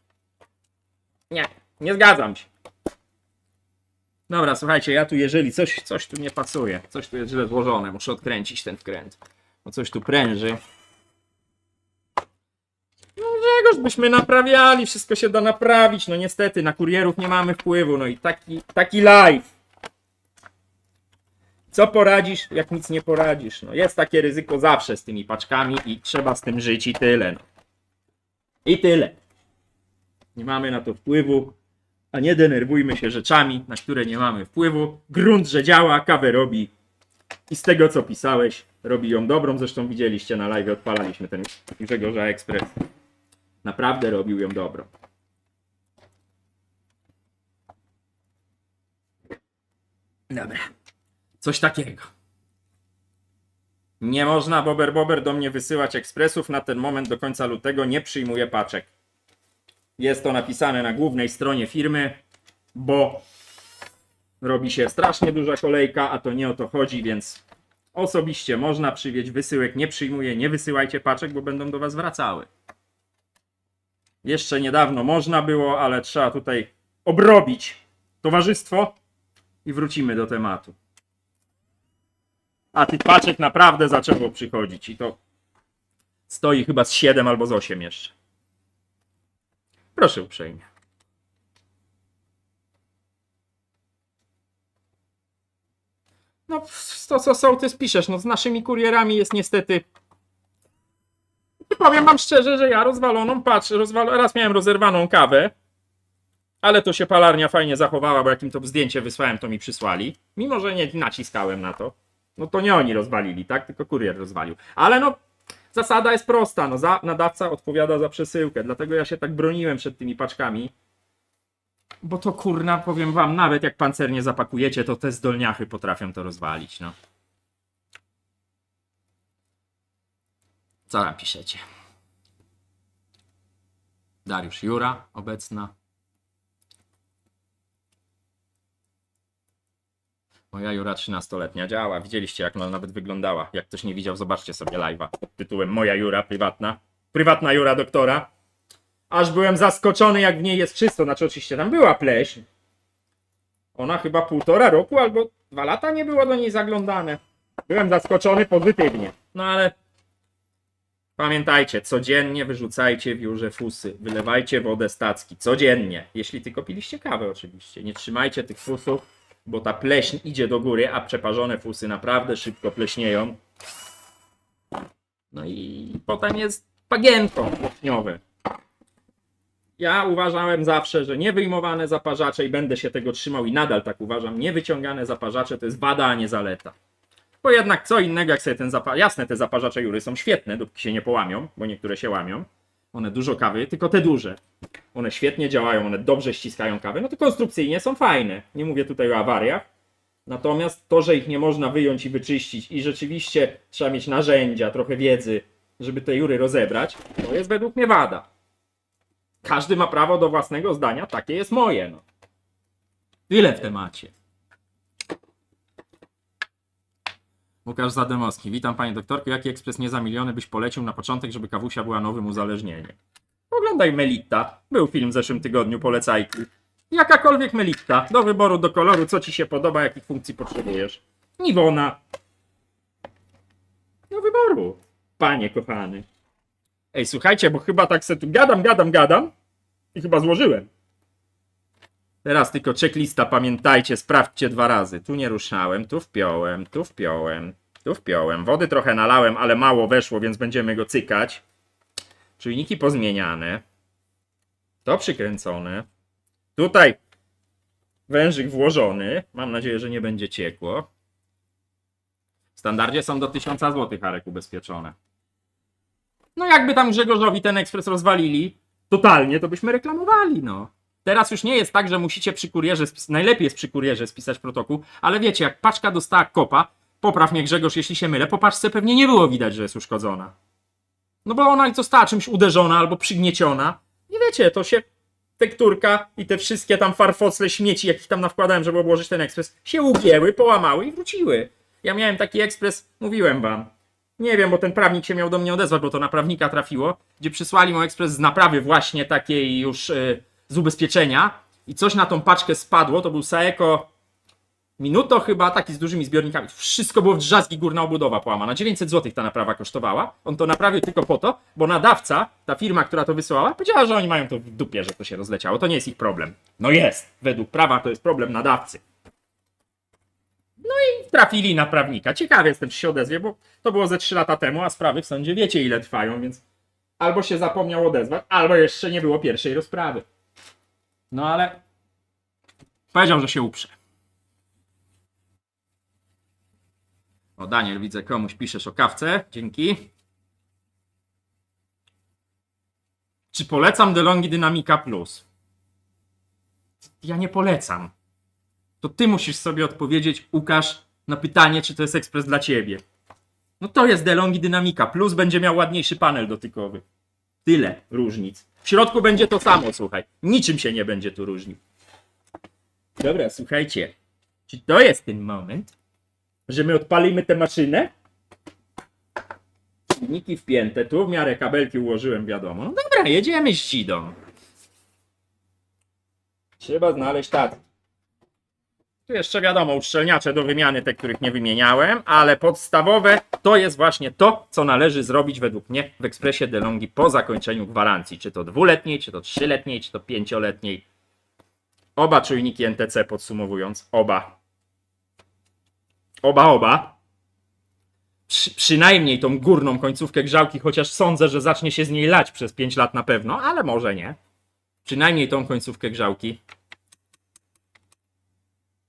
Nie zgadzam się. Dobra, słuchajcie, ja tu jeżeli coś tu nie pasuje, coś tu jest źle złożone, muszę odkręcić ten wkręt, bo coś tu pręży. No czegoż byśmy naprawiali, wszystko się da naprawić, no niestety na kurierów nie mamy wpływu, no i taki live. Co poradzisz, jak nic nie poradzisz? No jest takie ryzyko zawsze z tymi paczkami i trzeba z tym żyć i tyle. No. I tyle. Nie mamy na to wpływu, a nie denerwujmy się rzeczami, na które nie mamy wpływu. Grunt, że działa, kawę robi i z tego co pisałeś, robi ją dobrą. Zresztą widzieliście na live, odpalaliśmy ten Grzegorza Ekspres. Naprawdę robił ją dobrą. Dobra. Coś takiego. Nie można bober do mnie wysyłać ekspresów. Na ten moment do końca lutego nie przyjmuję paczek. Jest to napisane na głównej stronie firmy, bo robi się strasznie duża kolejka, a to nie o to chodzi, więc osobiście można przywieźć, wysyłek nie przyjmuję, nie wysyłajcie paczek, bo będą do was wracały. Jeszcze niedawno można było, ale trzeba tutaj obrobić towarzystwo i wrócimy do tematu. A tych paczek naprawdę zaczęło przychodzić i to stoi chyba z 7 albo z 8 jeszcze. Proszę uprzejmie. No, to co sołtys piszesz, no z naszymi kurierami jest niestety... Powiem wam szczerze, że ja rozwaloną raz miałem rozerwaną kawę, ale to się palarnia fajnie zachowała, bo jak im to zdjęcie wysłałem, to mi przysłali. Mimo, że nie naciskałem na to. No to nie oni rozwalili, tak? Tylko kurier rozwalił. Ale no, zasada jest prosta. No, nadawca odpowiada za przesyłkę. Dlatego ja się tak broniłem przed tymi paczkami. Bo to kurna, powiem wam, nawet jak pancernie zapakujecie, to te zdolniachy potrafią to rozwalić, no. Co tam piszecie? Dariusz Jura, obecna. Moja Jura 13-letnia działa. Widzieliście, jak ona nawet wyglądała. Jak ktoś nie widział, zobaczcie sobie live'a pod tytułem Moja Jura prywatna. Prywatna Jura doktora. Aż byłem zaskoczony, jak w niej jest czysto. Znaczy oczywiście tam była pleśń. Ona chyba 1,5 roku albo 2 lata nie było do niej zaglądane. Byłem zaskoczony pozytywnie. No ale pamiętajcie, codziennie wyrzucajcie w Jurze fusy. Wylewajcie wodę z tacki. Codziennie. Jeśli tylko piliście kawę oczywiście. Nie trzymajcie tych fusów, bo ta pleśń idzie do góry, a przeparzone fusy naprawdę szybko pleśnieją. No i potem jest bagienko pleśniowe. Ja uważałem zawsze, że niewyjmowane zaparzacze i będę się tego trzymał i nadal tak uważam, niewyciągane zaparzacze to jest wada, a nie zaleta. Bo jednak co innego jak sobie ten zaparzacz... Jasne, te zaparzacze Jury są świetne, dopóki się nie połamią, bo niektóre się łamią. One dużo kawy, tylko te duże. One świetnie działają, one dobrze ściskają kawę, no to konstrukcyjnie są fajne. Nie mówię tutaj o awariach. Natomiast to, że ich nie można wyjąć i wyczyścić i rzeczywiście trzeba mieć narzędzia, trochę wiedzy, żeby te Jury rozebrać, to jest według mnie wada. Każdy ma prawo do własnego zdania, takie jest moje. No. Tyle w temacie. Łukasz Zademowski. Witam panie doktorku. Jaki ekspres nie za miliony byś polecił na początek, żeby kawusia była nowym uzależnieniem? Oglądaj Melitta. Był film w zeszłym tygodniu, polecajki. Jakakolwiek Melitta. Do wyboru, do koloru, co ci się podoba, jakich funkcji potrzebujesz. Niwona. Do wyboru. Panie kochany. Ej, słuchajcie, bo chyba tak se tu gadam i chyba złożyłem. Teraz tylko checklista, pamiętajcie, sprawdźcie 2 razy. Tu nie ruszałem, tu wpiąłem, tu wpiąłem, tu wpiąłem. Wody trochę nalałem, ale mało weszło, więc będziemy go cykać. Czujniki pozmieniane. To przykręcone. Tutaj wężyk włożony. Mam nadzieję, że nie będzie ciekło. W standardzie są do 1000 zł Arek ubezpieczone. No jakby tam Grzegorzowi ten ekspres rozwalili totalnie, to byśmy reklamowali, no. Teraz już nie jest tak, że musicie przy kurierze, najlepiej jest przy kurierze spisać protokół, ale wiecie, jak paczka dostała kopa, popraw mnie Grzegorz, jeśli się mylę, po paczce pewnie nie było widać, że jest uszkodzona. No bo ona została czymś uderzona albo przygnieciona. I wiecie, to się tekturka i te wszystkie tam farfocle śmieci, jakich tam nawkładałem, żeby obłożyć ten ekspres, się ugięły, połamały i wróciły. Ja miałem taki ekspres, mówiłem wam. Nie wiem, bo ten prawnik się miał do mnie odezwać, bo to na prawnika trafiło, gdzie przysłali mu ekspres z naprawy właśnie takiej już z ubezpieczenia i coś na tą paczkę spadło, to był Saeco Minuto chyba, taki z dużymi zbiornikami. Wszystko było w drzazgi, górna obudowa połamana. 900 zł ta naprawa kosztowała. On to naprawił tylko po to, bo nadawca, ta firma, która to wysyłała, powiedziała, że oni mają to w dupie, że to się rozleciało. To nie jest ich problem. No jest. Według prawa to jest problem nadawcy. No i trafili na prawnika. Ciekawy jestem, czy się odezwie, bo to było ze 3 lata temu, a sprawy w sądzie wiecie ile trwają, więc albo się zapomniał odezwać, albo jeszcze nie było pierwszej rozprawy. No ale powiedział, że się uprze. O, Daniel, widzę, komuś piszesz o kawce. Dzięki. Czy polecam DeLonghi Dynamica Plus? Ja nie polecam. To ty musisz sobie odpowiedzieć, Łukasz, na pytanie, czy to jest ekspres dla ciebie. No to jest DeLonghi Dynamica Plus, będzie miał ładniejszy panel dotykowy. Tyle różnic. W środku będzie to samo, słuchaj. Niczym się nie będzie tu różnił. Dobra, słuchajcie. Czy to jest ten moment, że my odpalimy tę maszynę? Silniki wpięte, tu w miarę kabelki ułożyłem, wiadomo. No dobra, jedziemy z dzidą. Trzeba znaleźć tatki. Tu jeszcze wiadomo, uszczelniacze do wymiany, te, których nie wymieniałem, ale podstawowe to jest właśnie to, co należy zrobić według mnie w ekspresie DeLonghi po zakończeniu gwarancji. Czy to 2-letniej, czy to 3-letniej, czy to 5-letniej. Oba czujniki NTC podsumowując, oba. Przynajmniej tą górną końcówkę grzałki, chociaż sądzę, że zacznie się z niej lać przez 5 lat na pewno, ale może nie. Przynajmniej tą końcówkę grzałki.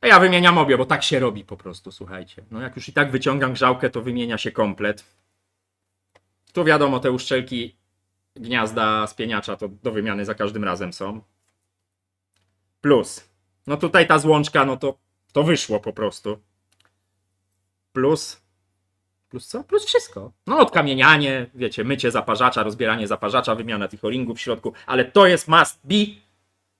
A ja wymieniam obie, bo tak się robi po prostu, słuchajcie. No jak już i tak wyciągam grzałkę, to wymienia się komplet. Tu wiadomo, te uszczelki gniazda spieniacza to do wymiany za każdym razem są. Plus. No tutaj ta złączka, no to wyszło po prostu. Plus co? Plus wszystko. No odkamienianie, wiecie, mycie zaparzacza, rozbieranie zaparzacza, wymiana tych o-ringów w środku, ale to jest must be.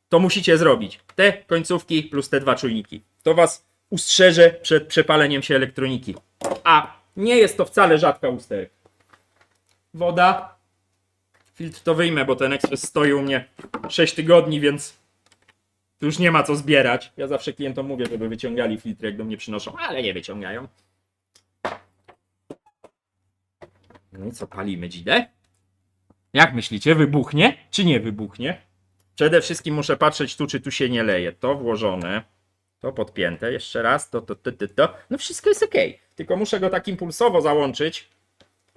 To musicie zrobić. Te końcówki plus te 2 czujniki. To was ustrzeże przed przepaleniem się elektroniki. A nie jest to wcale rzadka usterka. Woda, Filtr to wyjmę, bo ten ekspres stoi u mnie 6 tygodni, więc tu już nie ma co zbierać. Ja zawsze klientom mówię, żeby wyciągali filtry, jak do mnie przynoszą, ale nie wyciągają. No i co, palimy dzidę? Jak myślicie, wybuchnie czy nie wybuchnie? Przede wszystkim muszę patrzeć tu, czy tu się nie leje. To włożone, to podpięte, jeszcze raz, to. No wszystko jest ok. Tylko muszę go tak impulsowo załączyć,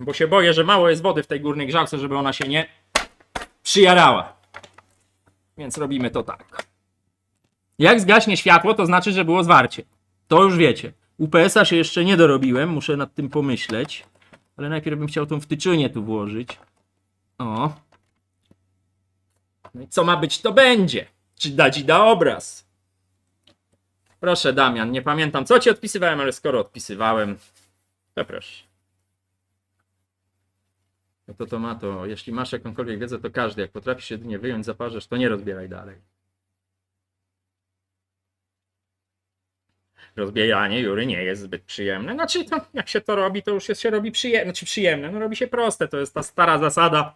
bo się boję, że mało jest wody w tej górnej grzałce, żeby ona się nie przyjarała. Więc robimy to tak. Jak zgaśnie światło, to znaczy, że było zwarcie. To już wiecie. UPS-a się jeszcze nie dorobiłem, muszę nad tym pomyśleć. Ale najpierw bym chciał tą wtyczunię tu włożyć. O. No i co ma być, to będzie. Czy da obraz? Proszę, Damian, nie pamiętam, co ci odpisywałem, ale skoro odpisywałem, to proszę. No to ma to. Jeśli masz jakąkolwiek wiedzę, to każdy. Jak potrafisz jedynie wyjąć, zaparzysz, to nie rozbieraj dalej. Rozbieranie Jury nie jest zbyt przyjemne. Znaczy, to, jak się to robi, to już się robi przyjemne. Znaczy przyjemne, no robi się proste. To jest ta stara zasada.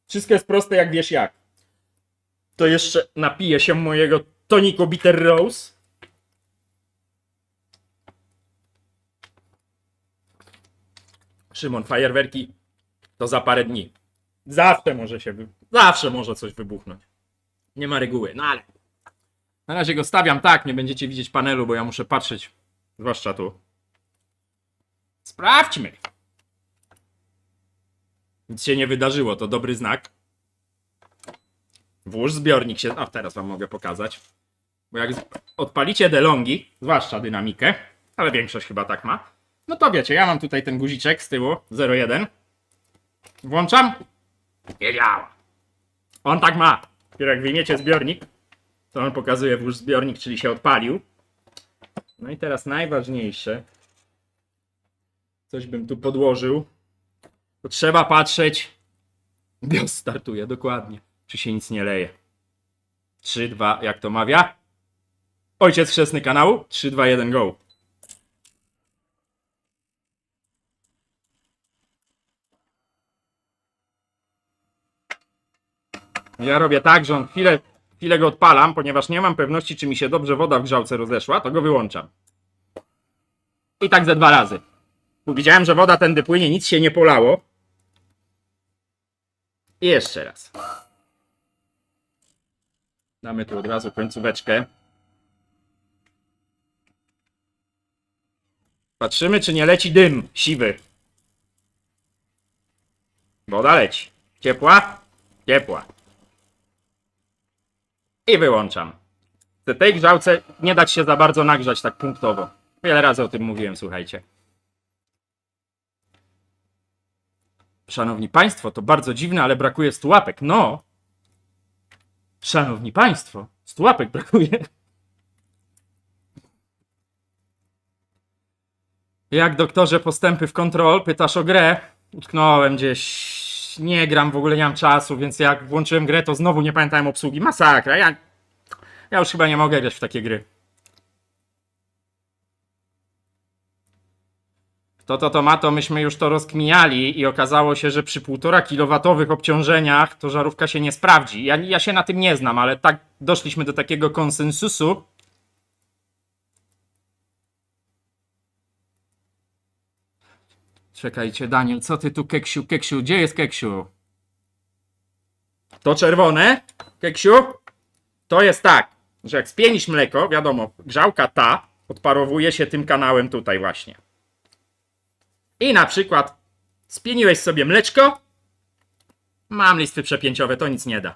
Wszystko jest proste, jak wiesz jak. To jeszcze napiję się mojego toniku Bitter Rose. Szymon, fajerwerki to za parę dni. Zawsze może coś wybuchnąć. Nie ma reguły, no ale na razie go stawiam tak, nie będziecie widzieć panelu, bo ja muszę patrzeć, zwłaszcza tu. Sprawdźmy. Nic się nie wydarzyło, to dobry znak. Włóż zbiornik się, teraz wam mogę pokazać. Bo jak odpalicie DeLonghi, zwłaszcza dynamikę, ale większość chyba tak ma, no to wiecie, ja mam tutaj ten guziczek z tyłu, 0,1. Włączam. Nie działa. On tak ma. Dopiero jak wyjmiecie zbiornik, to on pokazuje włóż zbiornik, czyli się odpalił. No i teraz najważniejsze. Coś bym tu podłożył. To trzeba patrzeć. BIOS startuje, dokładnie. Czy się nic nie leje. 3, 2, jak to mawia? Ojciec chrzestny kanału. 3, 2, 1, go. Ja robię tak, że on chwilę go odpalam, ponieważ nie mam pewności, czy mi się dobrze woda w grzałce rozeszła, to go wyłączam. I tak ze 2 razy. Bo widziałem, że woda tędy płynie, nic się nie polało. I jeszcze raz. Damy tu od razu końcóweczkę. Patrzymy, czy nie leci dym siwy. Woda leci. Ciepła? Ciepła. I wyłączam. W tej grzałce nie dać się za bardzo nagrzać tak punktowo. Wiele razy o tym mówiłem, słuchajcie. Szanowni Państwo, to bardzo dziwne, ale brakuje stułapek. No! Szanowni Państwo, stułapek brakuje. Jak doktorze postępy w Control? Pytasz o grę? Utknąłem gdzieś. Nie gram, w ogóle nie mam czasu, więc jak włączyłem grę, to znowu nie pamiętałem obsługi. Masakra. Ja już chyba nie mogę grać w takie gry. To myśmy już to rozkminiali i okazało się, że przy 1,5 kW obciążeniach to żarówka się nie sprawdzi. Ja się na tym nie znam, ale tak doszliśmy do takiego konsensusu. Czekajcie, Daniel, co ty tu, Keksiu, gdzie jest Keksiu? To czerwone, Keksiu, to jest tak, że jak spienisz mleko, wiadomo, grzałka ta odparowuje się tym kanałem tutaj właśnie. I na przykład spieniłeś sobie mleczko, mam listwy przepięciowe, to nic nie da.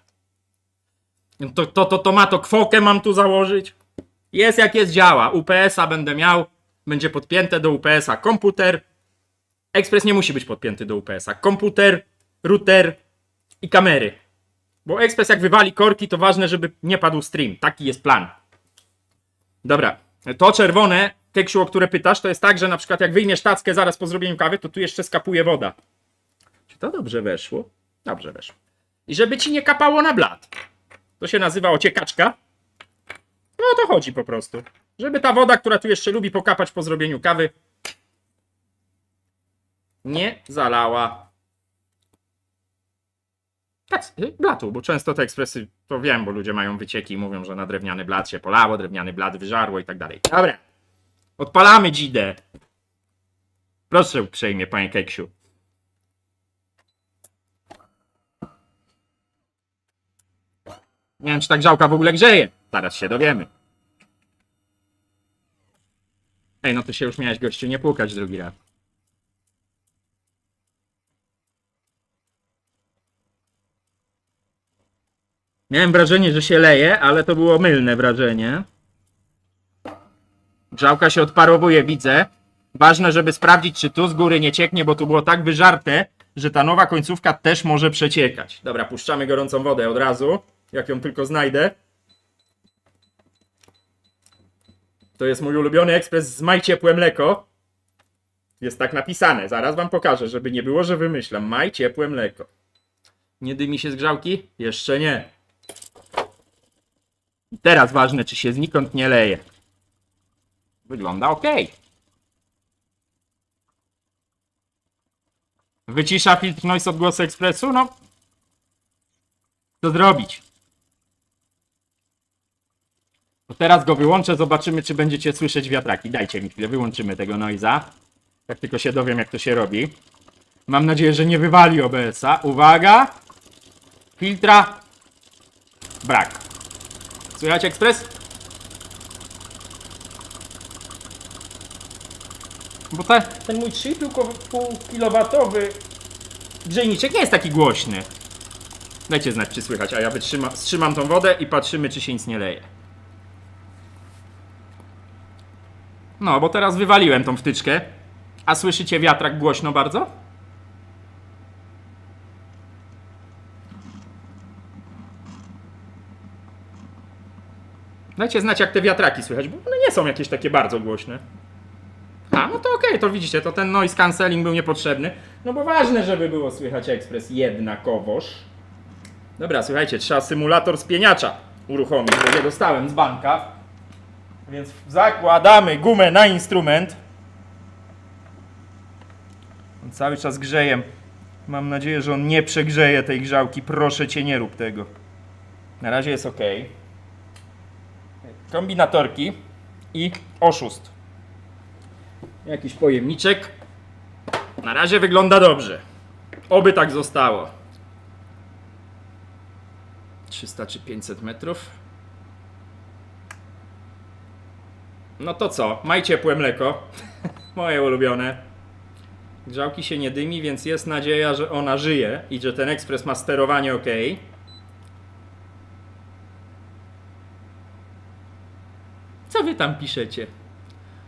To ma to kwokę mam tu założyć. Jest jak jest, działa. UPS-a będę miał, będzie podpięte do UPS-a komputer. Ekspres nie musi być podpięty do UPS-a. Komputer, router i kamery. Bo ekspres jak wywali korki, to ważne, żeby nie padł stream. Taki jest plan. Dobra. To czerwone, Keksiu, o które pytasz, to jest tak, że na przykład jak wyjmiesz tackę zaraz po zrobieniu kawy, to tu jeszcze skapuje woda. Czy to dobrze weszło? Dobrze weszło. I żeby ci nie kapało na blat. To się nazywa ociekaczka. No o to chodzi po prostu. Żeby ta woda, która tu jeszcze lubi pokapać po zrobieniu kawy, nie zalała. Tak, blatu, bo często te ekspresy, to wiem, bo ludzie mają wycieki i mówią, że na drewniany blat się polało, drewniany blat wyżarło i tak dalej. Dobra, odpalamy dzidę. Proszę uprzejmie, panie Keksiu. Nie wiem, czy ta grzałka w ogóle grzeje. Zaraz się dowiemy. Ej, no ty się już miałeś, gościu, nie płukać drugi raz. Miałem wrażenie, że się leje, ale to było mylne wrażenie. Grzałka się odparowuje, widzę. Ważne, żeby sprawdzić, czy tu z góry nie cieknie, bo tu było tak wyżarte, że ta nowa końcówka też może przeciekać. Dobra, puszczamy gorącą wodę od razu, jak ją tylko znajdę. To jest mój ulubiony ekspres z Maj ciepłe mleko. Jest tak napisane, zaraz wam pokażę, żeby nie było, że wymyślam. Maj ciepłe mleko. Nie dymi się z grzałki? Jeszcze nie. I teraz ważne, czy się znikąd nie leje. Wygląda ok. Wycisza filtr noise odgłosu ekspresu? No. Co zrobić? To teraz go wyłączę, zobaczymy, czy będziecie słyszeć wiatraki. Dajcie mi chwilę, wyłączymy tego noise'a. Jak tylko się dowiem, jak to się robi. Mam nadzieję, że nie wywali OBS-a. Uwaga! Filtra. Brak. Słychać ekspres? Bo ten mój 3,5 kW grzejniczek nie jest taki głośny. Dajcie znać, czy słychać, a ja wstrzymam tą wodę i patrzymy, czy się nic nie leje. No, bo teraz wywaliłem tą wtyczkę. A słyszycie wiatrak głośno bardzo? Dajcie znać, jak te wiatraki słychać, bo one nie są jakieś takie bardzo głośne. A, no to okej, to widzicie, to ten noise cancelling był niepotrzebny. No bo ważne, żeby było słychać ekspres jednakowoż. Dobra, słuchajcie, trzeba symulator spieniacza uruchomić, bo nie dostałem z banka. Więc zakładamy gumę na instrument. On cały czas grzeje. Mam nadzieję, że on nie przegrzeje tej grzałki. Proszę cię, nie rób tego. Na razie jest ok. Kombinatorki i oszust. Jakiś pojemniczek. Na razie wygląda dobrze. Oby tak zostało. 300 czy 500 metrów. No to co? Maj ciepłe mleko. Moje ulubione. Grzałki się nie dymi, więc jest nadzieja, że ona żyje i że ten ekspres ma sterowanie ok. Co wy tam piszecie?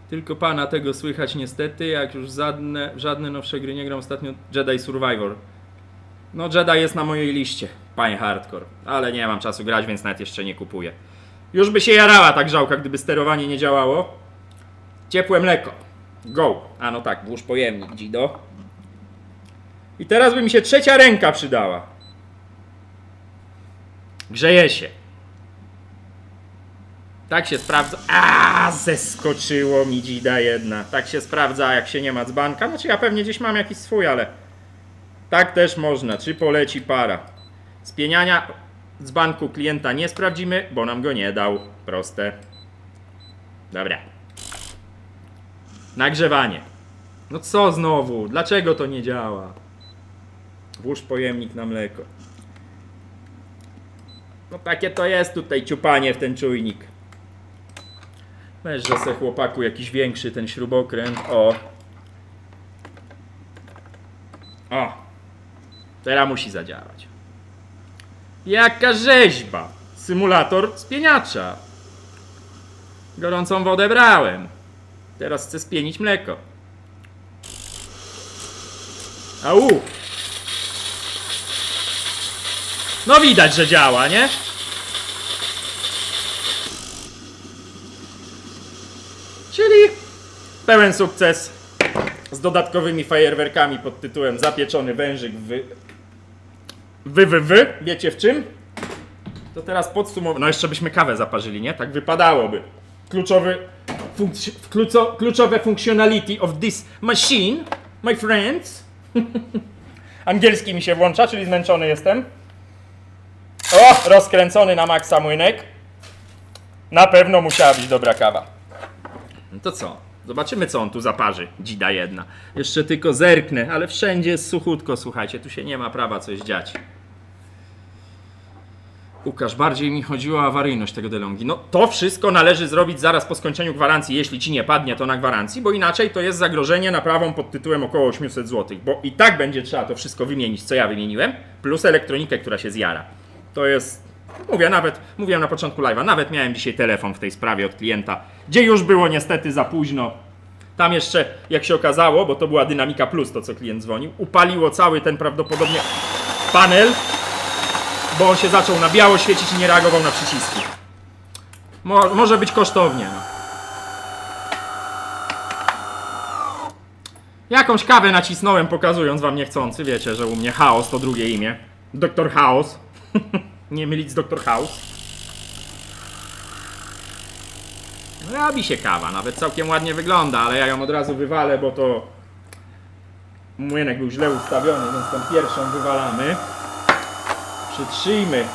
Tylko pana tego słychać niestety, jak już żadne nowsze gry nie gram ostatnio. Jedi Survivor. No Jedi jest na mojej liście, panie hardcore. Ale nie mam czasu grać, więc nawet jeszcze nie kupuję. Już by się jarała ta grzałka, gdyby sterowanie nie działało. Ciepłe mleko. Go. A no tak, włóż pojemnik, Dzido. I teraz by mi się trzecia ręka przydała. Grzeje się. Tak się sprawdza. A, zeskoczyło mi dzida jedna. Tak się sprawdza, jak się nie ma dzbanka. Znaczy ja pewnie gdzieś mam jakiś swój, ale tak też można. Czy poleci para. Spieniania dzbanku klienta nie sprawdzimy, bo nam go nie dał. Proste. Dobra. Nagrzewanie. No co znowu? Dlaczego to nie działa? Włóż pojemnik na mleko. No takie to jest tutaj ciupanie w ten czujnik. Weź, że se chłopaku jakiś większy ten śrubokręt. O. O. Teraz musi zadziałać. Jaka rzeźba. Symulator spieniacza. Gorącą wodę brałem. Teraz chcę spienić mleko. Au. No widać, że działa, nie? Czyli pełen sukces z dodatkowymi fajerwerkami pod tytułem Zapieczony wężyk wiecie w czym? To teraz podsumowując. No jeszcze byśmy kawę zaparzyli, nie? Tak wypadałoby. Kluczowe functionality of this machine, my friends. Angielski mi się włącza, czyli zmęczony jestem. O, rozkręcony na maksa młynek. Na pewno musiała być dobra kawa. No to co? Zobaczymy, co on tu zaparzy. Dzida jedna. Jeszcze tylko zerknę, ale wszędzie jest suchutko, słuchajcie. Tu się nie ma prawa coś dziać. Łukasz, bardziej mi chodziło o awaryjność tego DeLonghi. No to wszystko należy zrobić zaraz po skończeniu gwarancji, jeśli ci nie padnie to na gwarancji, bo inaczej to jest zagrożenie naprawą pod tytułem około 800 zł, bo i tak będzie trzeba to wszystko wymienić, co ja wymieniłem, plus elektronikę, która się zjara. To jest, mówiłem na początku live'a, nawet miałem dzisiaj telefon w tej sprawie od klienta, gdzie już było niestety za późno. Tam jeszcze, jak się okazało, bo to była Dynamika Plus, to co klient dzwonił, upaliło cały ten prawdopodobnie panel, bo on się zaczął na biało świecić i nie reagował na przyciski. Może być kosztownie. No. Jakąś kawę nacisnąłem, pokazując wam niechcący. Wiecie, że u mnie Chaos to drugie imię. Doktor Chaos. Nie mylić z Doktor House. No robi się kawa, nawet całkiem ładnie wygląda, ale ja ją od razu wywalę, bo to młynek był źle ustawiony, więc tą pierwszą wywalamy. Przytrzyjmy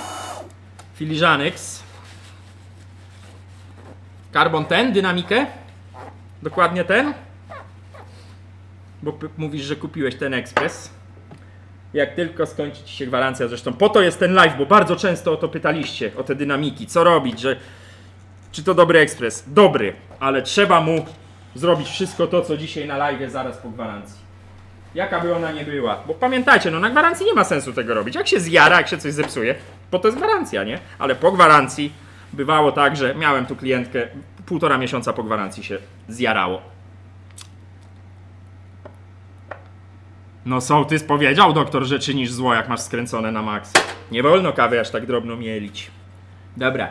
filiżanyks. Carbon ten, dynamikę? Dokładnie ten? Bo mówisz, że kupiłeś ten ekspres. Jak tylko skończy ci się gwarancja, zresztą po to jest ten live, bo bardzo często o to pytaliście, o te dynamiki, co robić, że czy to dobry ekspres? Dobry, ale trzeba mu zrobić wszystko to, co dzisiaj na live zaraz po gwarancji. Jaka by ona nie była. Bo pamiętajcie, no na gwarancji nie ma sensu tego robić. Jak się zjara, jak się coś zepsuje, bo to jest gwarancja, nie? Ale po gwarancji bywało tak, że miałem tu klientkę, 1,5 miesiąca po gwarancji się zjarało. No sołtys powiedział, doktor, że czynisz zło, jak masz skręcone na maks. Nie wolno kawy aż tak drobno mielić. Dobra.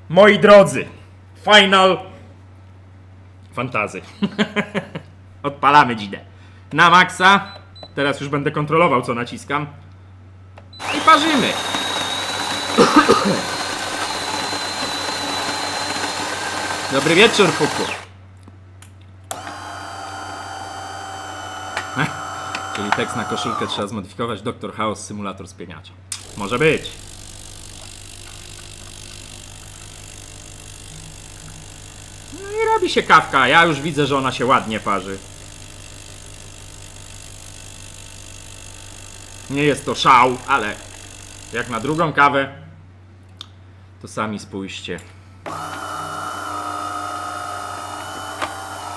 Moi drodzy, Final Fantasy. Odpalamy dzidę. Na maksa. Teraz już będę kontrolował, co naciskam. I parzymy. Dobry wieczór, Fuku. Czyli tekst na koszulkę trzeba zmodyfikować. Doktor Chaos, symulator spieniacza. Może być. No i robi się kawka. Ja już widzę, że ona się ładnie parzy. Nie jest to szał, ale jak na drugą kawę, to sami spójrzcie.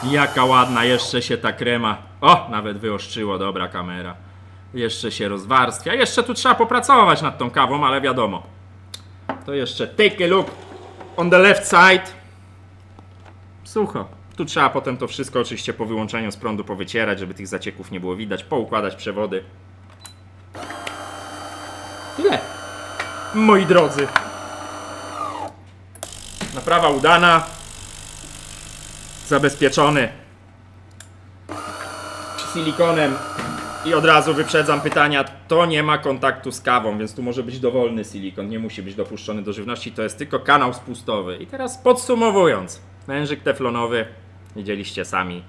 Jaka ładna, jeszcze się ta krema. O, nawet wyostrzyło, dobra kamera. Jeszcze się rozwarstwia. Jeszcze tu trzeba popracować nad tą kawą, ale wiadomo. To jeszcze take a look on the left side. Sucho. Tu trzeba potem to wszystko oczywiście po wyłączeniu z prądu powycierać, żeby tych zacieków nie było widać, poukładać przewody. Tyle. Moi drodzy. Naprawa udana. Zabezpieczony silikonem. I od razu wyprzedzam pytania. To nie ma kontaktu z kawą, więc tu może być dowolny silikon. Nie musi być dopuszczony do żywności. To jest tylko kanał spustowy. I teraz podsumowując. Wężyk teflonowy. Widzieliście sami.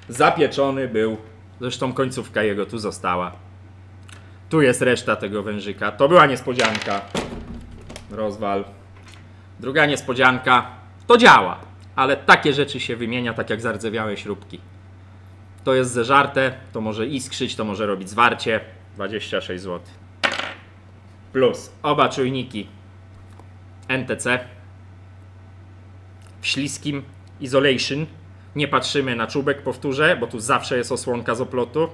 Zapieczony był. Zresztą końcówka jego tu została. Tu jest reszta tego wężyka. To była niespodzianka. Rozwal. Druga niespodzianka. To działa. Ale takie rzeczy się wymienia, tak jak zardzewiałe śrubki. To jest zeżarte, to może iskrzyć, to może robić zwarcie. 26 zł. Plus oba czujniki NTC. W śliskim Isolation. Nie patrzymy na czubek, powtórzę, bo tu zawsze jest osłonka z oplotu.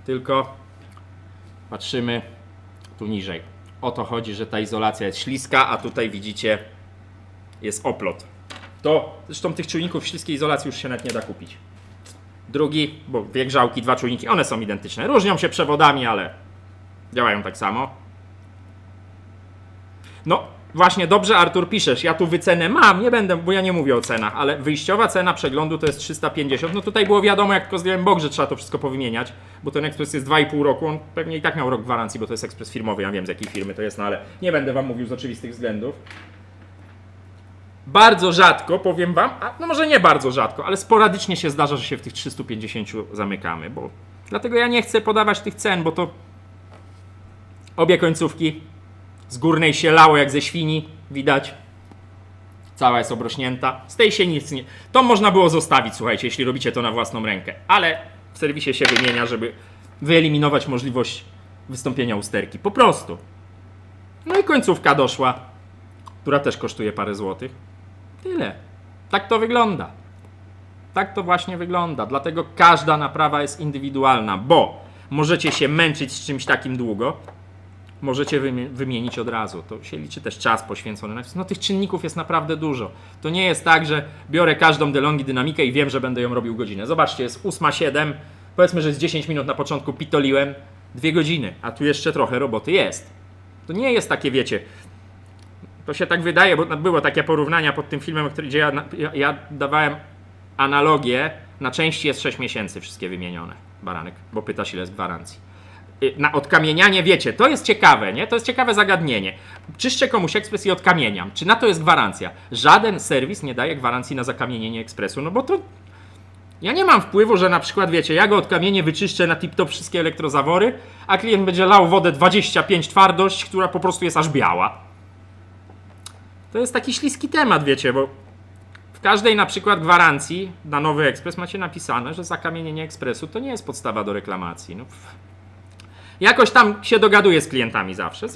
Tylko patrzymy tu niżej. O to chodzi, że ta izolacja jest śliska, a tutaj widzicie jest oplot. To zresztą tych czujników w śliskiej izolacji już się nawet nie da kupić. Drugi, bo dwie grzałki, dwa czujniki, one są identyczne. Różnią się przewodami, ale działają tak samo. No właśnie, dobrze Artur piszesz, ja tu wycenę mam, nie będę, bo ja nie mówię o cenach, ale wyjściowa cena przeglądu to jest 350. No tutaj było wiadomo, jak tylko zdjąłem bok, że trzeba to wszystko powymieniać, bo ten ekspres jest 2,5 roku, on pewnie i tak miał rok gwarancji, bo to jest ekspres firmowy, ja wiem z jakiej firmy to jest, no ale nie będę wam mówił z oczywistych względów. Bardzo rzadko, powiem wam, no może nie bardzo rzadko, ale sporadycznie się zdarza, że się w tych 350 zamykamy, bo dlatego ja nie chcę podawać tych cen, bo to obie końcówki Z górnej się lało jak ze świni, widać. Cała jest obrośnięta. Z tej się nic nie... To można było zostawić, słuchajcie, jeśli robicie to na własną rękę. Ale w serwisie się wymienia, żeby wyeliminować możliwość wystąpienia usterki. Po prostu. No i końcówka doszła, która też kosztuje parę złotych. Tyle. Tak to wygląda. Tak to właśnie wygląda. Dlatego każda naprawa jest indywidualna, bo możecie się męczyć z czymś takim długo, możecie wymienić od razu. To się liczy też czas poświęcony. No tych czynników jest naprawdę dużo. To nie jest tak, że biorę każdą DeLonghi dynamikę i wiem, że będę ją robił godzinę. Zobaczcie, jest 8:07. Powiedzmy, że z 10 minut na początku pitoliłem. 2 godziny, a tu jeszcze trochę roboty jest. To nie jest takie, wiecie... To się tak wydaje, bo było takie porównania pod tym filmem, gdzie ja dawałem analogię. Na części jest 6 miesięcy wszystkie wymienione. Baranek, bo pytasz, ile jest gwarancji. Na odkamienianie, wiecie, to jest ciekawe, nie? To jest ciekawe zagadnienie. Czyszczę komuś ekspres i odkamieniam. Czy na to jest gwarancja? Żaden serwis nie daje gwarancji na zakamienienie ekspresu, no bo to... Ja nie mam wpływu, że na przykład, wiecie, ja go odkamienię, wyczyszczę na tip-top wszystkie elektrozawory, a klient będzie lał wodę 25 twardość, która po prostu jest aż biała. To jest taki śliski temat, wiecie, bo w każdej na przykład gwarancji na nowy ekspres macie napisane, że zakamienienie ekspresu to nie jest podstawa do reklamacji. No, jakoś tam się dogaduję z klientami zawsze.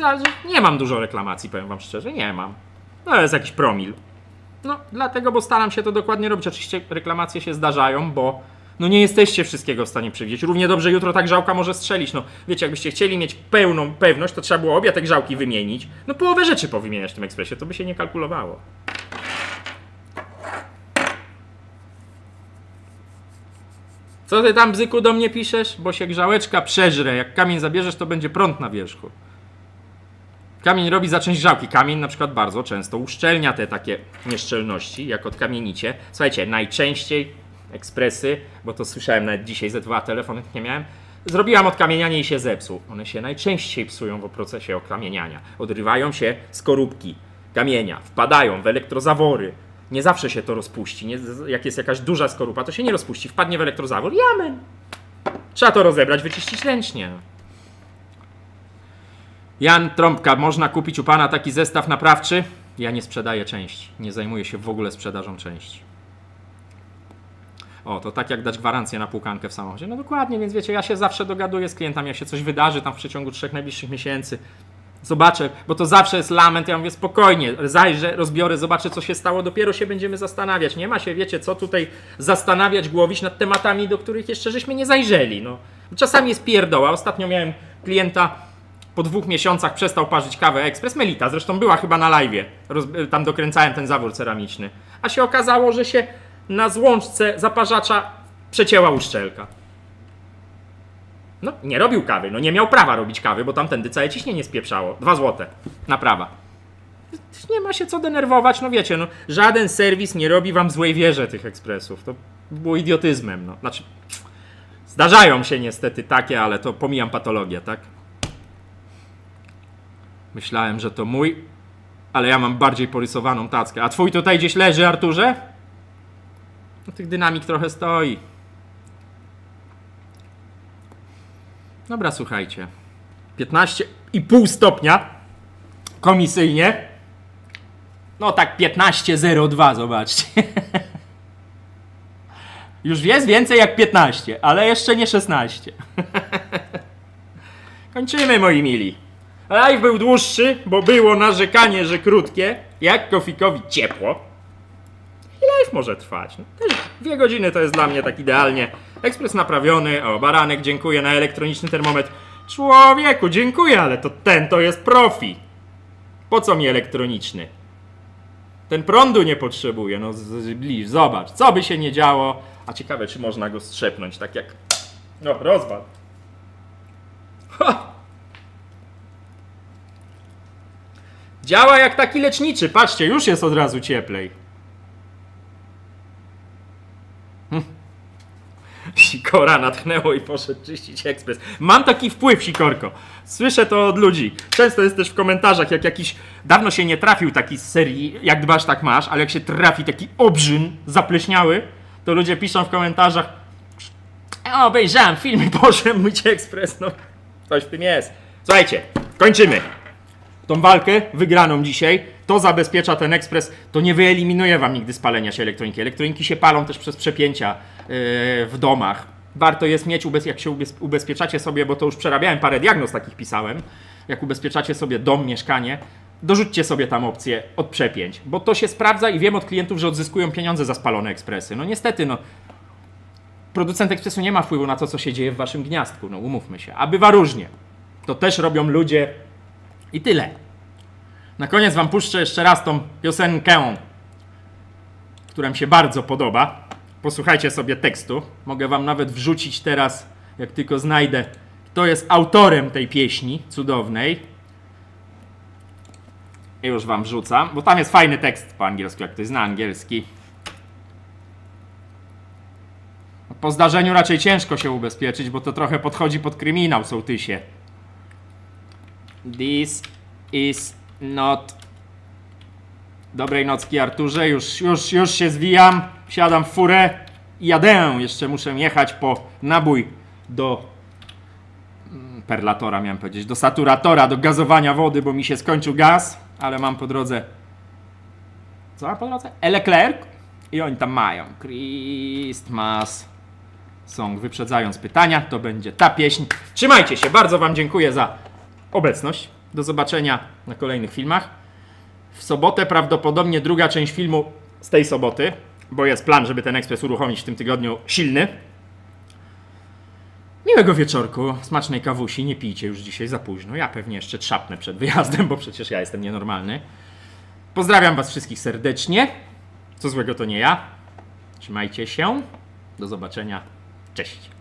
Nie mam dużo reklamacji, powiem wam szczerze, nie mam. To jest jakiś promil. No, dlatego, bo staram się to dokładnie robić. Oczywiście reklamacje się zdarzają, bo no nie jesteście wszystkiego w stanie przewidzieć. Równie dobrze jutro ta grzałka może strzelić. No, wiecie, jakbyście chcieli mieć pełną pewność, to trzeba było obie te grzałki wymienić. No, połowę rzeczy powymieniać w tym ekspresie, to by się nie kalkulowało. Co ty tam, bzyku, do mnie piszesz? Bo się grzałeczka przeżre. Jak kamień zabierzesz, to będzie prąd na wierzchu. Kamień robi za część grzałki. Kamień na przykład bardzo często uszczelnia te takie nieszczelności, jak odkamienicie. Słuchajcie, najczęściej ekspresy, bo to słyszałem nawet dzisiaj ze 2 telefony, nie miałem, zrobiłam odkamienianie i się zepsuł. One się najczęściej psują w procesie odkamieniania. Odrywają się skorupki kamienia, wpadają w elektrozawory. Nie zawsze się to rozpuści. Nie, jak jest jakaś duża skorupa, to się nie rozpuści. Wpadnie w elektrozawór i amen. Trzeba to rozebrać, wyczyścić ręcznie. Jan Trąbka, można kupić u pana taki zestaw naprawczy? Ja nie sprzedaję części. Nie zajmuję się w ogóle sprzedażą części. O, to tak jak dać gwarancję na płukankę w samochodzie. No dokładnie, więc wiecie, ja się zawsze dogaduję z klientami, jak się coś wydarzy tam w przeciągu 3 najbliższych miesięcy. Zobaczę, bo to zawsze jest lament, ja mówię spokojnie, zajrzę, rozbiorę, zobaczę co się stało, dopiero się będziemy zastanawiać. Nie ma się, wiecie, co tutaj zastanawiać, głowić nad tematami, do których jeszcze żeśmy nie zajrzeli. No. Czasami jest pierdoła. Ostatnio miałem klienta, po 2 miesiącach przestał parzyć kawę ekspres, Melita, zresztą była chyba na live'ie, tam dokręcałem ten zawór ceramiczny, a się okazało, że się na złączce zaparzacza przecięła uszczelka. No, nie robił kawy, no nie miał prawa robić kawy, bo tamtędy całe ciśnienie spieprzało. 2 złote, naprawa. Nie ma się co denerwować, no wiecie, no żaden serwis nie robi wam złej wierze tych ekspresów. To było idiotyzmem, no. Znaczy, zdarzają się niestety takie, ale to pomijam patologię, tak? Myślałem, że to mój, ale ja mam bardziej porysowaną tackę. A twój tutaj gdzieś leży, Arturze? No tych dynamik trochę stoi. Dobra, słuchajcie. 15,5 stopnia komisyjnie. No tak 15,02, zobaczcie. Już jest więcej jak 15, ale jeszcze nie 16. Kończymy, moi mili. Live był dłuższy, bo było narzekanie, że krótkie. Jak Kofikowi ciepło. I live może trwać. No, też 2 godziny to jest dla mnie tak idealnie. Ekspres naprawiony. O, Baranek, dziękuję na elektroniczny termometr. Człowieku, dziękuję, ale to jest profi. Po co mi elektroniczny? Ten prądu nie potrzebuje. No zobacz, co by się nie działo. A ciekawe, czy można go strzepnąć, tak jak... No, rozwal. Ha! Działa jak taki leczniczy. Patrzcie, już jest od razu cieplej. Sikora natchnęło i poszedł czyścić ekspres. Mam taki wpływ, Sikorko. Słyszę to od ludzi. Często jest też w komentarzach, jak jakiś... Dawno się nie trafił taki z serii Jak dbasz, tak masz, ale jak się trafi taki obrzyn zapleśniały, to ludzie piszą w komentarzach: obejrzałem film i poszedłem myć ekspres. No, coś w tym jest. Słuchajcie, kończymy. tą walkę wygraną dzisiaj, to zabezpiecza ten ekspres, to nie wyeliminuje wam nigdy spalenia się elektroniki. Elektroniki się palą też przez przepięcia w domach. Warto jest mieć, jak się ubezpieczacie sobie, bo to już przerabiałem, parę diagnoz takich pisałem, jak ubezpieczacie sobie dom, mieszkanie, dorzućcie sobie tam opcję od przepięć, bo to się sprawdza i wiem od klientów, że odzyskują pieniądze za spalone ekspresy. No niestety, no, producent ekspresu nie ma wpływu na to, co się dzieje w waszym gniazdku, no umówmy się, a bywa różnie. To też robią ludzie i tyle. Na koniec wam puszczę jeszcze raz tą piosenkę, która mi się bardzo podoba. Posłuchajcie sobie tekstu. Mogę wam nawet wrzucić teraz, jak tylko znajdę, kto jest autorem tej pieśni cudownej. I już wam wrzucam, bo tam jest fajny tekst po angielsku, jak ktoś zna angielski. Po zdarzeniu raczej ciężko się ubezpieczyć, bo to trochę podchodzi pod kryminał, sołtysie. This is not... Dobrej nocki, Arturze. Już się zwijam. Siadam w furę i jadę. Jeszcze muszę jechać po nabój do perlatora, miałem powiedzieć, do saturatora, do gazowania wody, bo mi się skończył gaz, ale mam po drodze... Co mam po drodze? Leclerc. I oni tam mają Christmas Song. Wyprzedzając pytania, to będzie ta pieśń. Trzymajcie się, bardzo wam dziękuję za obecność. Do zobaczenia na kolejnych filmach. W sobotę prawdopodobnie druga część filmu z tej soboty, bo jest plan, żeby ten ekspres uruchomić w tym tygodniu silny. Miłego wieczorku, smacznej kawusi, nie pijcie już dzisiaj za późno. Ja pewnie jeszcze trzapnę przed wyjazdem, bo przecież ja jestem nienormalny. Pozdrawiam was wszystkich serdecznie. Co złego to nie ja. Trzymajcie się. Do zobaczenia. Cześć.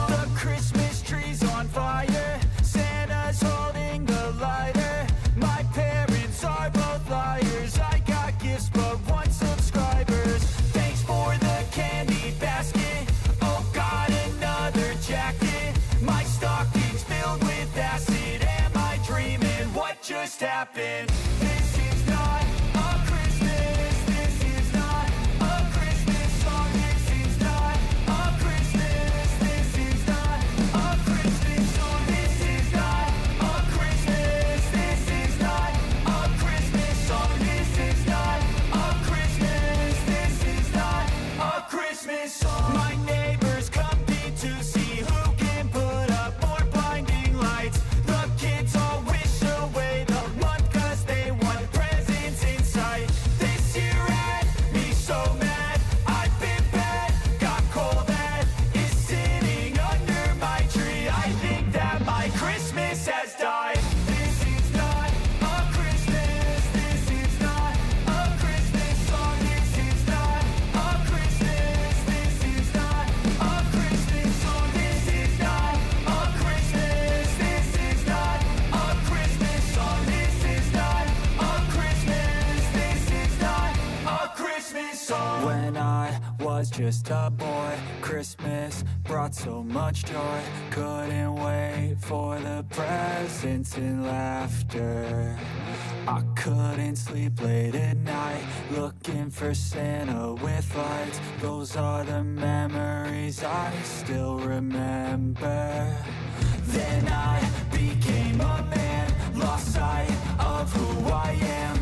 The Christmas tree's on fire. Santa's holding the lighter. My parents are both liars. I got gifts but 1 subscribers. Thanks for the candy basket. Oh God, another jacket. My stocking's filled with acid. Am I dreaming? What just happened? This is not a Christmas. This is not a Christmas song. This is not a Christmas. This is not a Christmas song. This is not a Christmas. This is not a Christmas song. This is not a Christmas. This is not a Christmas song. My neighbors compete to see who can put up more blinding lights. The kids all wish away the month 'cause they want presents in sight. This year had me so mad. I've been bad, got coal that is sitting under my tree. I think that my Christmas has died. This is not a Christmas. This is not a Christmas song. This is not a Christmas. This is not a Christmas song. This is not a Christmas. This is not a Christmas song. This is not a Christmas. This is not a Christmas song. When I was just a boy, Christmas brought so much joy. Couldn't wait for the presents and laughter. I couldn't sleep late at night, looking for Santa with lights. Those are the memories I still remember. Then I became a man, lost sight of who I am.